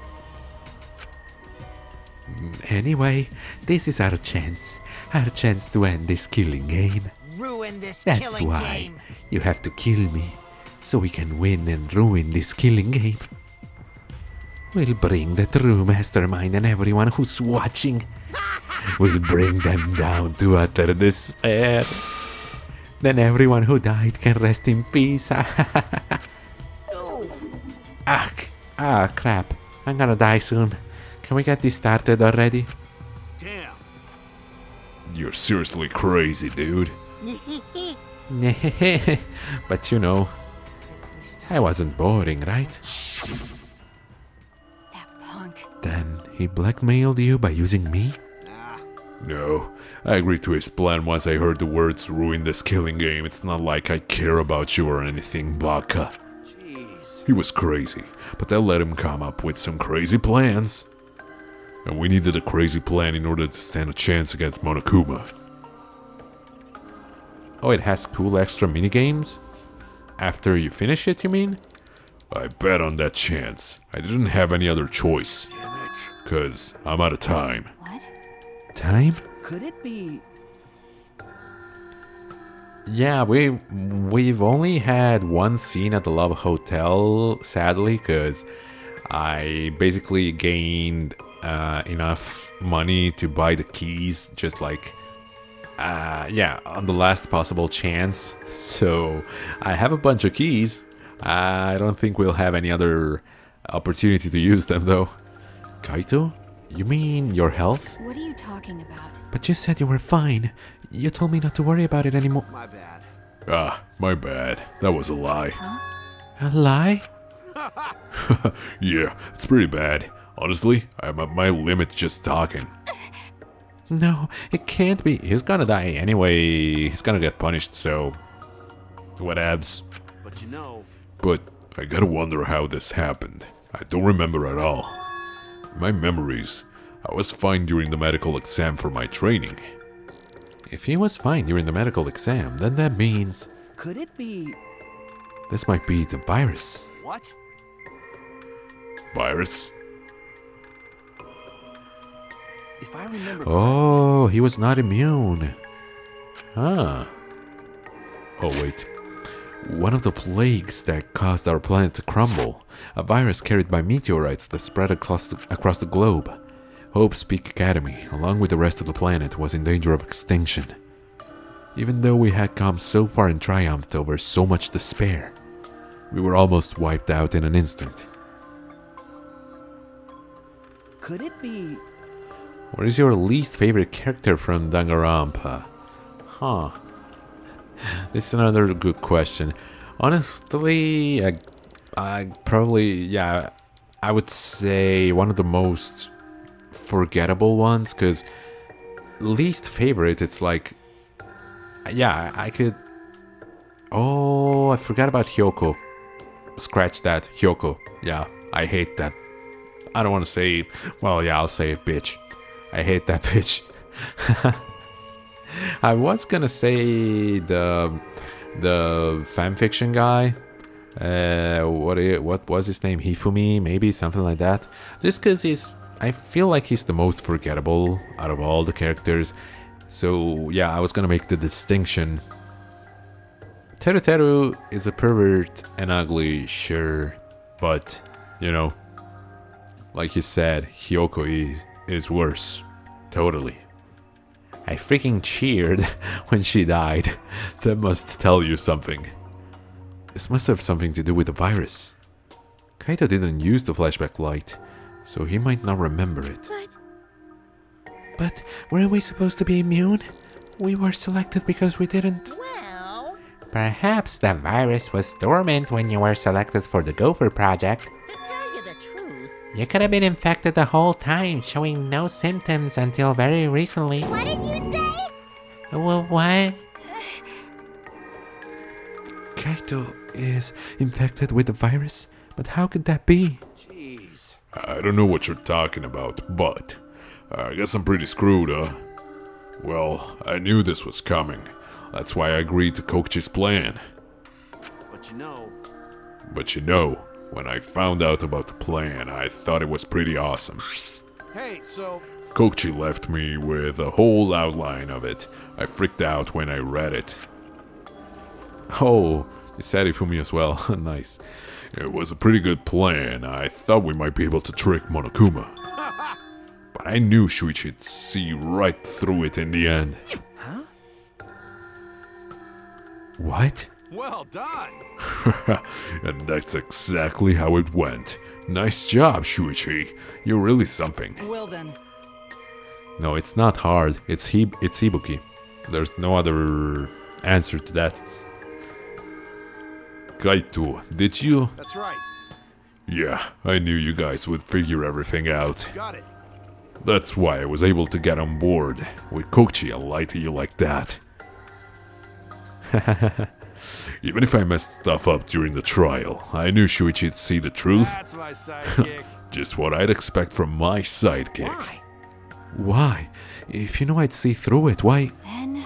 Anyway, this is our chance to end this killing game. Ruin this That's killing why game. you have to kill me, so we can win and ruin this killing game. We'll bring the true mastermind and everyone who's watching. We'll bring them down to utter despair. Then everyone who died can rest in peace. Crap. I'm gonna die soon. Can we get this started already? Damn. You're seriously crazy, dude. But you know, I wasn't boring, right? That punk. Then he blackmailed you by using me? No, I agreed to his plan once I heard the words ruin this killing game. It's not like I care about you or anything, Baka. Jeez. He was crazy, but I let him come up with some crazy plans. And we needed a crazy plan in order to stand a chance against Monokuma. Oh, it has cool extra minigames? After you finish it, you mean? I bet on that chance. I didn't have any other choice. Damn it. Cause I'm out of time. What? Time? Could it be... Yeah, we've only had one scene at the Love Hotel, sadly, because I basically gained enough money to buy the keys, just like, on the last possible chance. So I have a bunch of keys. I don't think we'll have any other opportunity to use them, though. Kaito? You mean your health? What are you talking about? But you said you were fine. You told me not to worry about it anymore. My bad. Ah, my bad. That was a lie. A lie? Yeah, it's pretty bad. Honestly, I'm at my limit just talking. No, it can't be. He's gonna die anyway. He's gonna get punished, so... whatevs. But you know, But I gotta wonder how this happened. I don't remember at all. My memories, I was fine during the medical exam for my training. If he was fine during the medical exam, then that means Could it be... this might be the virus. what? Virus? If I remember... Oh, he was not immune. Huh. Oh, wait. One of the plagues that caused our planet to crumble. A virus carried by meteorites that spread across the globe. Hope's Peak Academy, along with the rest of the planet, was in danger of extinction. Even though we had come so far and triumphed over so much despair, we were almost wiped out in an instant. Could it be... What is your least favorite character from Danganronpa? Huh. This is another good question. Honestly, I probably, yeah, I would say one of the most forgettable ones, because least favorite, it's like, yeah, I could... Oh, I forgot about Hyoko. Scratch that, Hyoko. Yeah, I hate that. I don't want to say, well, yeah, I'll say it, bitch. I hate that bitch. I was gonna say the fanfiction guy. What was his name? Hifumi, maybe something like that. Just because I feel like he's the most forgettable out of all the characters. So yeah, I was gonna make the distinction. Teru Teru is a pervert and ugly, sure, but you know, Like you said, Hyoko is worse. Totally. I freaking cheered when she died. That must tell you something. This must have something to do with the virus. Kaito didn't use the flashback light, so he might not remember it. But weren't we supposed to be immune? We were selected because we didn't... Well, Perhaps the virus was dormant when you were selected for the Gopher Project. to tell you the truth, You could have been infected the whole time, showing no symptoms until very recently. What did you say? Well, what? Kaito is infected with the virus? But how could that be? Jeez. I don't know what you're talking about, but I guess I'm pretty screwed, huh? Well, I knew this was coming. That's why I agreed to Kokichi's plan. But you know, When I found out about the plan, I thought it was pretty awesome. hey, so Kokichi left me with a whole outline of it. I freaked out when I read it. Oh, you said it for me as well. Nice. It was a pretty good plan. I thought we might be able to trick Monokuma. But I knew Shuichi'd see right through it in the end. What? well done. And that's exactly how it went. Nice job, Shuichi. You're really something. Well then, No, it's not hard. It's Ibuki. There's no other answer to that. Kaito, did you? That's right. Yeah, I knew you guys would figure everything out. Got it. That's why I was able to get on board with Kokichi and lie to you like that. Even if I messed stuff up during the trial, I knew Shuichi'd see the truth. That's my sidekick. Just what I'd expect from my sidekick. why? Why? If you know I'd see through it, why? Then,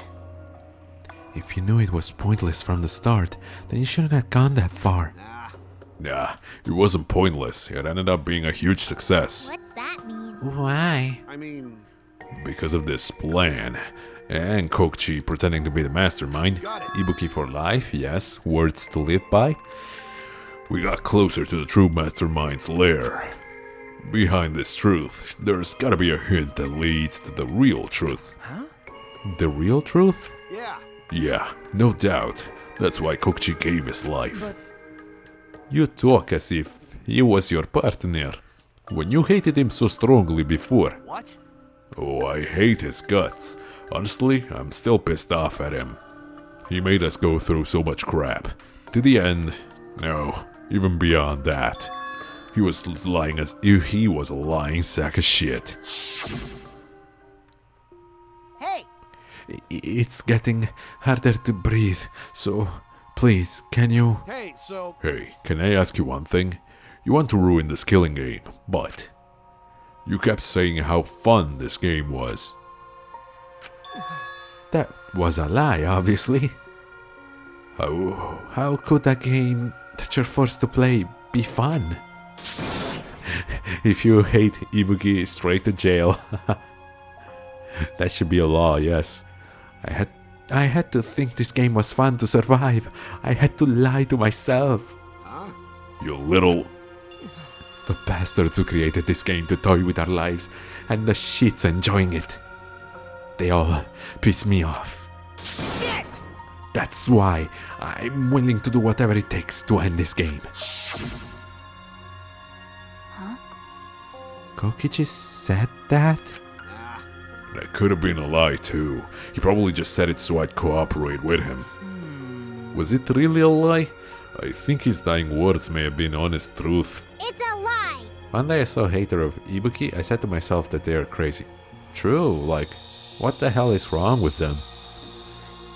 If you knew it was pointless from the start, then you shouldn't have gone that far. Nah, it wasn't pointless. It ended up being a huge success. What's that mean? Why? I mean, Because of this plan. And Kokichi pretending to be the mastermind. Got it. Ibuki for life, yes. Words to live by. We got closer to the true mastermind's lair. Behind this truth, there's gotta be a hint that leads to the real truth. The real truth? yeah. Yeah, no doubt. That's why Kokichi gave his life. but You talk as if he was your partner. When you hated him so strongly before. What? Oh, I hate his guts. Honestly, I'm still pissed off at him. He made us go through so much crap. To the end, no, even beyond that. He was lying as if he was a lying sack of shit. Hey, It's getting harder to breathe, so please, can you... Hey, so Hey, can I ask you one thing? You want to ruin this killing game, but you kept saying how fun this game was. That was a lie, obviously. How could a game that you're forced to play be fun? If you hate Ibuki, straight to jail. That should be a law, yes. I had to think this game was fun to survive. I had to lie to myself. You little... The bastards who created this game to toy with our lives, and the shits enjoying it. They all piss me off. shit! That's why I'm willing to do whatever it takes to end this game. huh? Kokichi said that? That could have been a lie too. He probably just said it so I'd cooperate with him. Was it really a lie? I think his dying words may have been honest truth. It's a lie! One day I saw a hater of Ibuki, I said to myself that they are crazy. True, like, what the hell is wrong with them?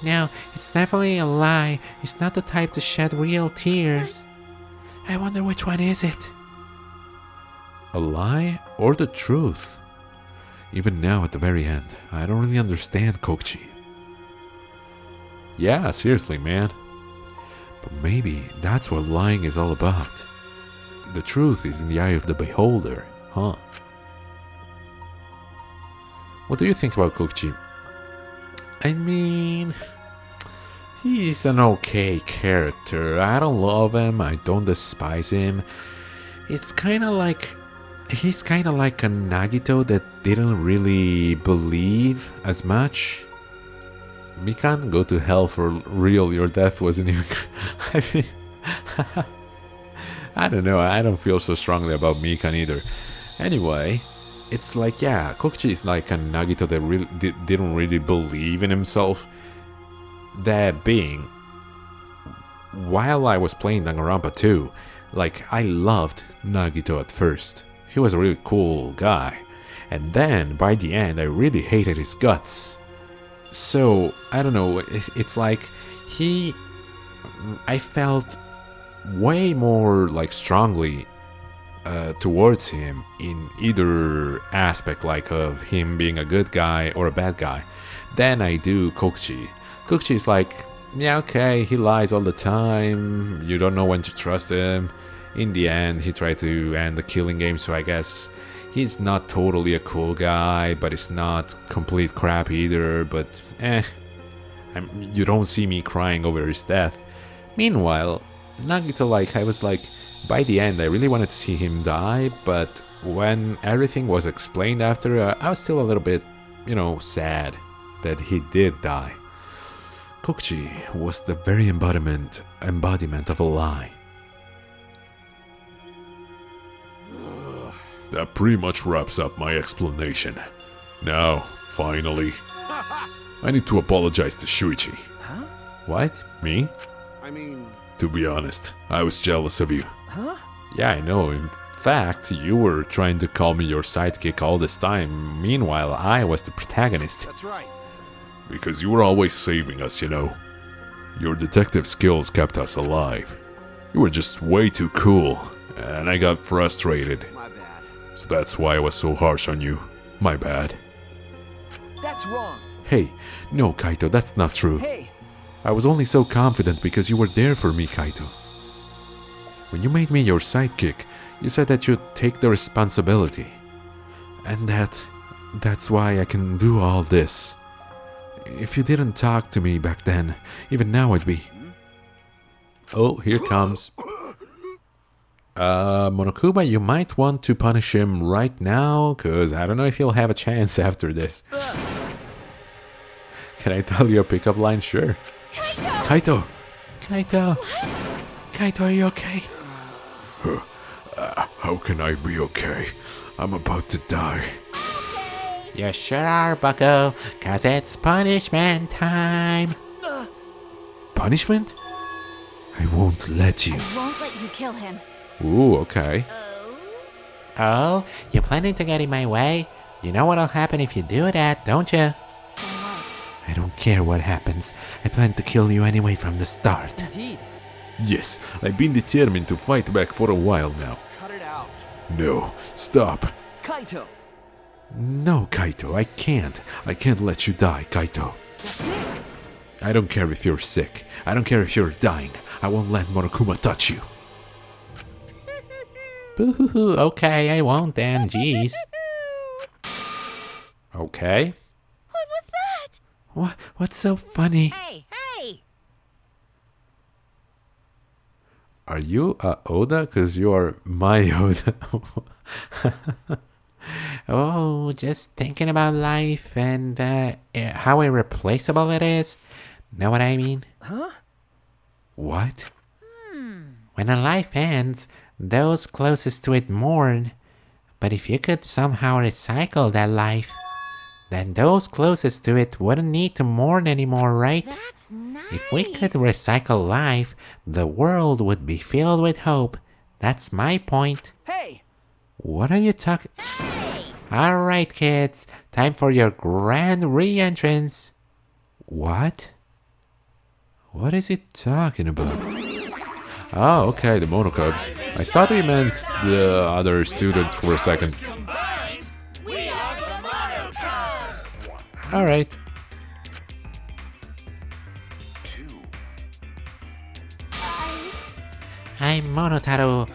No, it's definitely a lie. He's not the type to shed real tears. I wonder which one is it? A lie or the truth? Even now at the very end, I don't really understand Kokichi. Yeah, seriously, man. But maybe that's what lying is all about. The truth is in the eye of the beholder, huh? What do you think about Kokichi? I mean, he's an okay character. I don't love him, I don't despise him. It's kind of like he's kind of like a Nagito that didn't really believe as much. Mikan, go to hell for real. Your death wasn't even. I mean, I don't know. I don't feel so strongly about Mikan either. Anyway, it's like, yeah, Kokichi is like a Nagito that really didn't really believe in himself. That being, while I was playing Danganronpa 2, like, I loved Nagito at first. He was a really cool guy. And then, by the end, I really hated his guts. So, I don't know, it's like, I felt way more, like, strongly towards him in either aspect, like of him being a good guy or a bad guy, than I do Kokichi. Kokichi is like, yeah, okay, he lies all the time, you don't know when to trust him. In the end, he tried to end the killing game, so I guess he's not totally a cool guy, but it's not complete crap either, but you don't see me crying over his death. Meanwhile, Nagito, like, I was like, by the end, I really wanted to see him die, but when everything was explained after, I was still a little bit, sad that he did die. Kokichi was the very embodiment of a lie. That pretty much wraps up my explanation. Now, finally, I need to apologize to Shuichi. Huh? What? Me? I mean... To be honest, I was jealous of you. Huh? Yeah, I know. In fact, you were trying to call me your sidekick all this time. Meanwhile, I was the protagonist. That's right. Because you were always saving us, you know. Your detective skills kept us alive. You were just way too cool, and I got frustrated. My bad. So that's why I was so harsh on you. My bad. That's wrong. Hey, no, Kaito, that's not true. Hey, I was only so confident because you were there for me, Kaito. When you made me your sidekick, you said that you'd take the responsibility. And that's why I can do all this. If you didn't talk to me back then, even now I'd be... Oh, here comes. Monokuma, you might want to punish him right now, cause I don't know if he'll have a chance after this. Can I tell you a pickup line? Sure. Kaito! Kaito! Kaito, are you okay? How can I be okay? I'm about to die. You sure are, bucko, cause it's punishment time. Punishment? I won't let you. I won't let you kill him. Ooh, okay. Oh, you planning to get in my way? You know what'll happen if you do that, don't you? So what? I don't care what happens. I plan to kill you anyway from the start. Indeed. Yes, I've been determined to fight back for a while now. Cut it out. No, stop. Kaito. No, Kaito, I can't. I can't let you die, Kaito. That's it. I don't care if you're sick. I don't care if you're dying. I won't let Monokuma touch you. Boo-hoo-hoo, okay, I won't then, jeez. Okay. What was that? What's so funny? Hey, hey! Are you Oda? Because you are my Oda. Oh, just thinking about life and how irreplaceable it is. Know what I mean? Huh? What? When a life ends, those closest to it mourn. But if you could somehow recycle that life, then those closest to it wouldn't need to mourn anymore, right? That's nice. If we could recycle life, the world would be filled with hope. That's my point. Hey! What are you talking? Hey! Alright, kids, time for your grand re-entrance. What? What is he talking about? Oh, okay, the Monocubs. I thought he meant the other students for a second. Alright. I'm Monotaro.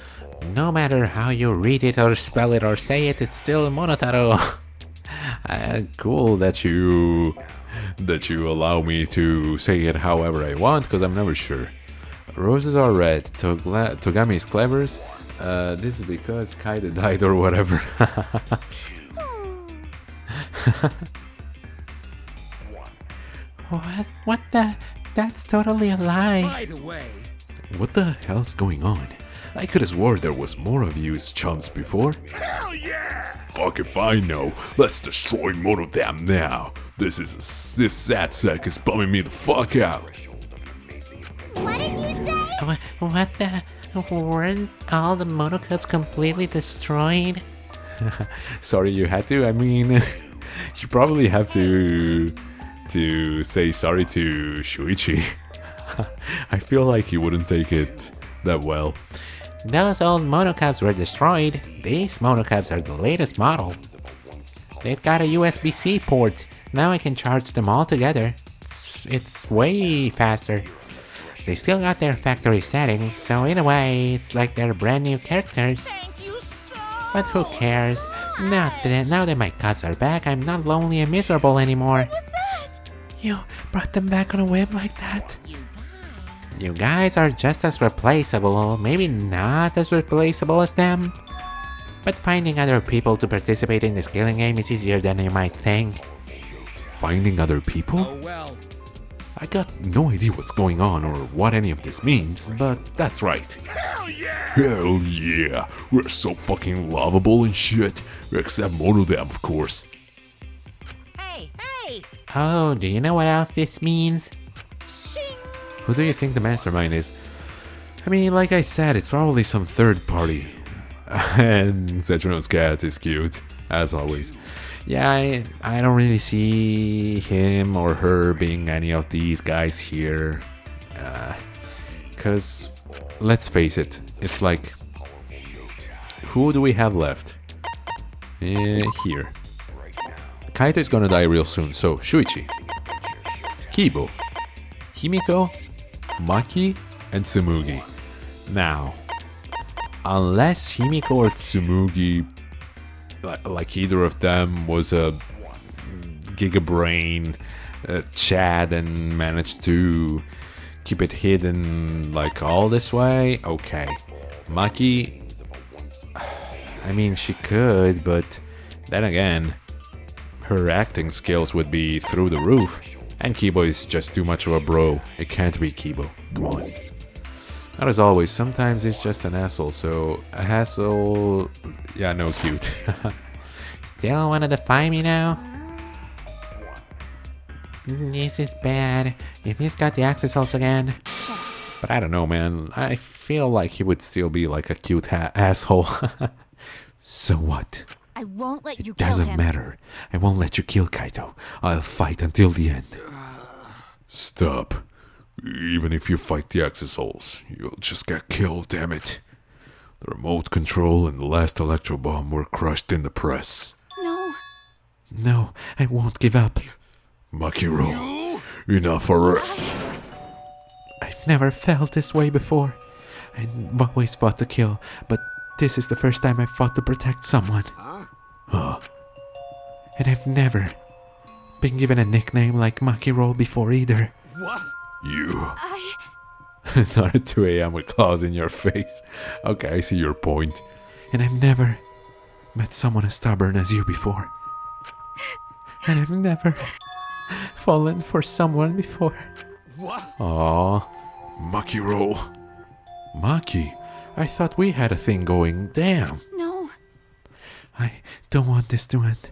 No matter how you read it or spell it or say it, it's still Monotaro. Cool that you allow me to say it however I want, because I'm never sure. Roses are red, Togami is clever, This is because Kaito died or whatever. What the? That's totally a lie. By the way, What the hell's going on? I could have swore there was more of you as chumps before. hell yeah! Fuck if I know. Let's destroy Monodam now. This sad sack is bumming me the fuck out. What did you say? What the? Weren't all the monocubs completely destroyed? Sorry you had to. I mean, you probably have to say sorry to Shuichi. I feel like he wouldn't take it that well. Those old monocubs were destroyed. These monocubs are the latest model. They've got a USB-C port. Now I can charge them all together. It's way faster. They still got their factory settings, so in a way, it's like they're brand new characters. Thank you so But who cares? Now that my cubs are back, I'm not lonely and miserable anymore. You brought them back on a whim like that? You guys are just as replaceable, maybe not as replaceable as them. But finding other people to participate in this killing game is easier than you might think. Finding other people? Oh well. I got no idea what's going on or what any of this means, but that's right. Hell yeah. We're so fucking lovable and shit. Except Monodam, of course. Hey, hey! Oh, do you know what else this means? Who do you think the mastermind is? I mean, like I said, it's probably some third party. And Zetrono's cat is cute, as always. Yeah, I don't really see him or her being any of these guys here. Cause, let's face it, it's like... Who do we have left? Here. Kaito is gonna die real soon, so Shuichi, Kibo, Himiko, Maki, and Tsumugi. Now, unless Himiko or Tsumugi, like either of them, was a gigabrain Chad and managed to keep it hidden like all this way, okay. Maki, I mean, she could, but then again, her acting skills would be through the roof. And Kibo is just too much of a bro. It can't be Kibo. Come on. Not as always, sometimes he's just an asshole, so a hassle... Yeah, no cute. Still wanna defy me now? This is bad. If he's got the accessals again. But I don't know, man. I feel like he would still be like a cute asshole. So what? I won't let you It kill doesn't him. matter. I won't let you kill Kaito. I'll fight until the end. Stop. Even if you fight the Axisals, you'll just get killed, damn it. The remote control and the last electro bomb were crushed in the press. No. No, I won't give up. Makiro, enough already. I've never felt this way before. I've always fought to kill, but this is the first time I've fought to protect someone. Huh? And I've never been given a nickname like Makiro before either. What? You. Not at 2 a.m. with claws in your face. Okay, I see your point. And I've never met someone as stubborn as you before. And I've never fallen for someone before. What? Aww. Makiro. Maki, I thought we had a thing going. Damn. No. I don't want this to end.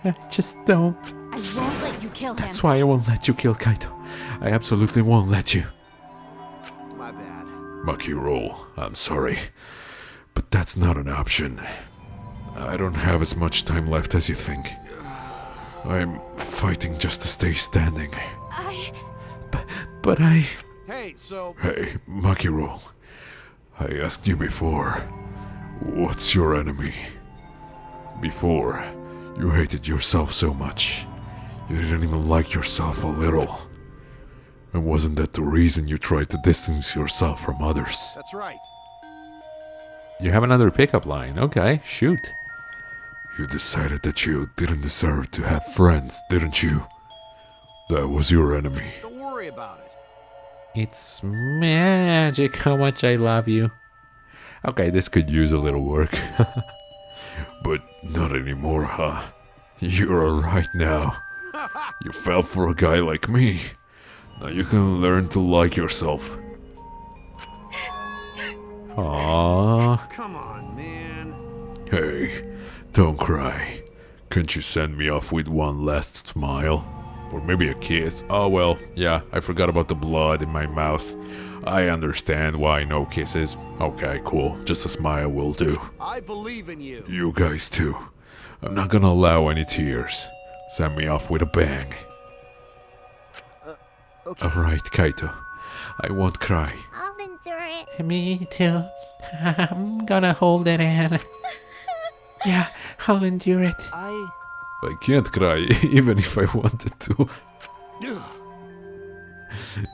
I just don't. I won't let you kill him. That's why I won't let you kill Kaito. I absolutely won't let you. My bad. Makiro, I'm sorry. But that's not an option. I don't have as much time left as you think. I'm fighting just to stay standing. But I... Hey, so Hey, Makiro. I asked you before, what's your enemy? Before, you hated yourself so much. You didn't even like yourself a little. And wasn't that the reason you tried to distance yourself from others? that's right. You have another pickup line. Okay, shoot. You decided that you didn't deserve to have friends, didn't you? That was your enemy. Don't worry about it. It's magic how much I love you. Okay, this could use a little work. But not anymore, huh? You're alright now. You fell for a guy like me. Now you can learn to like yourself. Aww. Come on, man. Hey, don't cry. Can't you send me off with one last smile? Or maybe a kiss? Oh well, yeah, I forgot about the blood in my mouth. I understand why no kisses. Okay, cool. Just a smile will do. I believe in you. You guys too. I'm not gonna allow any tears. Send me off with a bang. Okay. Alright, Kaito. I won't cry. I'll endure it. Me too. I'm gonna hold it in. Yeah, I'll endure it. I can't cry even if I wanted to.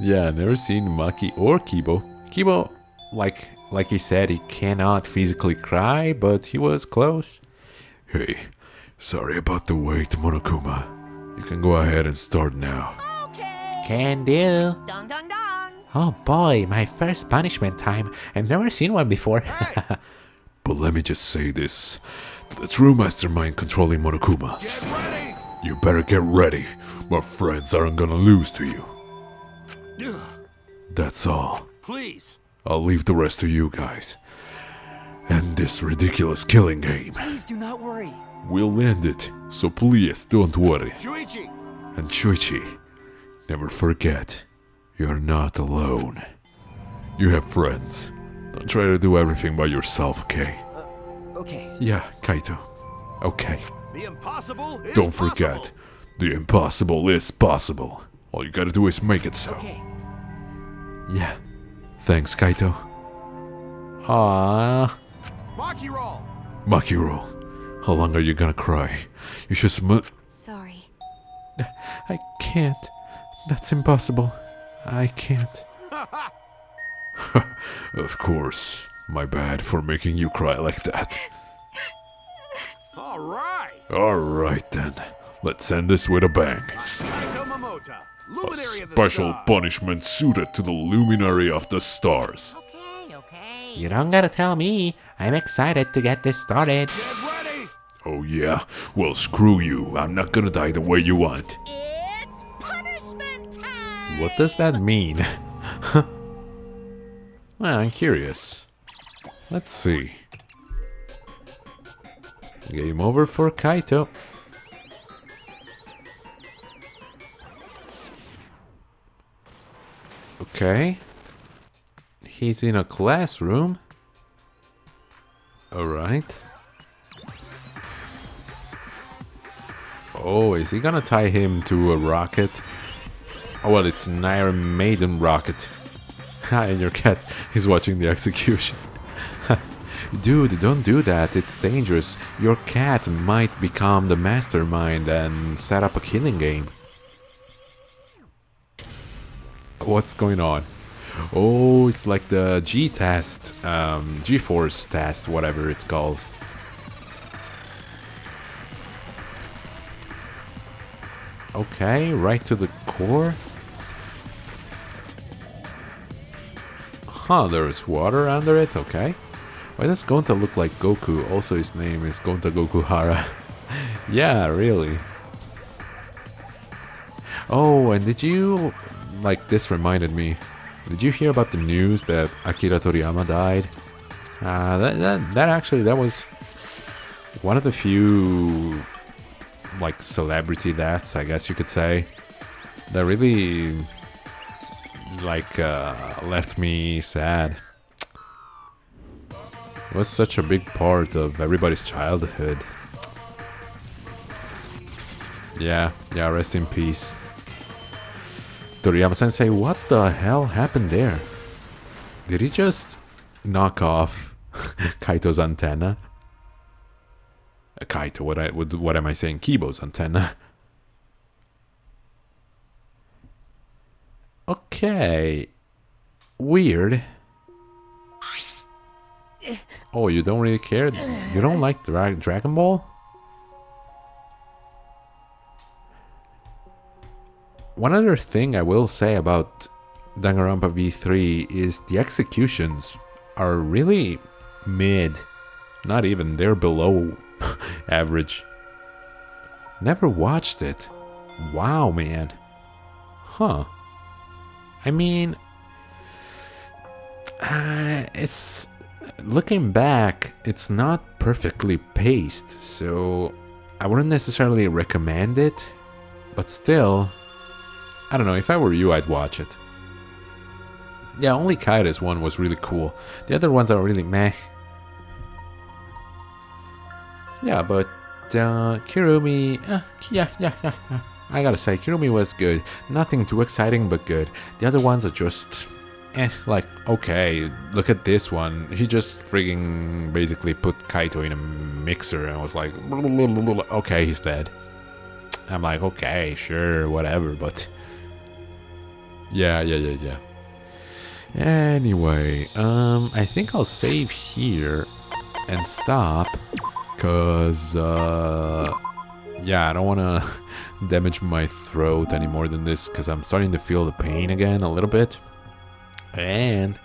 Yeah, never seen Maki or Kibo. Kibo, like he said, he cannot physically cry, but he was close. Hey, sorry about the wait, Monokuma. You can go ahead and start now. Okay. Can do. Dong dong dong. Oh boy, my first punishment time. I've never seen one before. But let me just say this. The true mastermind controlling Monokuma. Get ready. You better get ready. My friends aren't gonna lose to you. That's all. Please. I'll leave the rest to you guys. End this ridiculous killing game. Please do not worry. We'll end it, so please don't worry. Shuichi. And Shuichi, never forget, you're not alone. You have friends. Don't try to do everything by yourself, okay? Okay. Yeah, Kaito. Okay. The impossible is Don't forget, possible. the impossible is possible. All you gotta do is make it so. Okay. Yeah. Thanks, Kaito. Aww. Maki roll. Makiro, how long are you gonna cry? You should Sorry. I can't. That's impossible. I can't. Of course. My bad for making you cry like that. All right. Alright then. Let's end this with a bang. Kaito Momota, A luminary of the special stars. punishment suited to the luminary of the stars. Okay, okay. You don't gotta tell me. I'm excited to get this started. Get ready. Oh yeah? Well, screw you. I'm not gonna die the way you want. It's punishment time. What does that mean? Well, I'm curious. Let's see. Game over for Kaito. Okay. He's in a classroom. Alright. Oh, is he gonna tie him to a rocket? Oh, well, it's an Iron Maiden rocket. And your cat is watching the execution. Dude, don't do that. It's dangerous. Your cat might become the mastermind and set up a killing game. What's going on? Oh, it's like the G test, G-force test, whatever it's called. Okay, right to the core. Huh, there's water under it, okay. Why does Gonta look like Goku? Also, his name is Gonta Gokuhara. Yeah, really. Oh, and did you... Like, this reminded me. Did you hear about the news that Akira Toriyama died? That was one of the few, like, celebrity deaths, I guess you could say, that really, like, left me sad. It was such a big part of everybody's childhood. Yeah, rest in peace. Toriyama-sensei, what the hell happened there? Did he just knock off Kaito's antenna? Kaito, what am I saying? Kibo's antenna. Okay. Weird. Oh, you don't really care? You don't like Dragon Ball? One other thing I will say about Danganronpa V3 is the executions are really mid. Not even, they're below average. Never watched it. Wow, man. Huh. I mean, it's... Looking back, it's not perfectly paced, so I wouldn't necessarily recommend it. But still, I don't know, if I were you, I'd watch it. Yeah, only Kaida's one was really cool. The other ones are really meh. Yeah, but Kirumi, yeah. I gotta say, Kirumi was good. Nothing too exciting, but good. The other ones are just, like, okay, look at this one. He just frigging basically put Kaito in a mixer and was like, okay, he's dead. I'm like, okay, sure, whatever, but yeah. Anyway, I think I'll save here and stop, cause yeah, I don't wanna damage my throat any more than this, cause I'm starting to feel the pain again a little bit. And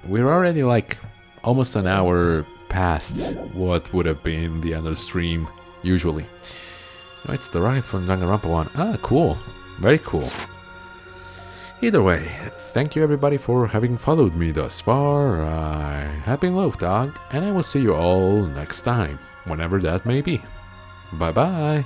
we're already like almost an hour past what would have been the end of the stream usually. No, it's the ride from Danganronpa 1. Ah, cool. Very cool. Either way, thank you everybody for having followed me thus far. I have been Loaf Dog, and I will see you all next time, whenever that may be. Bye bye.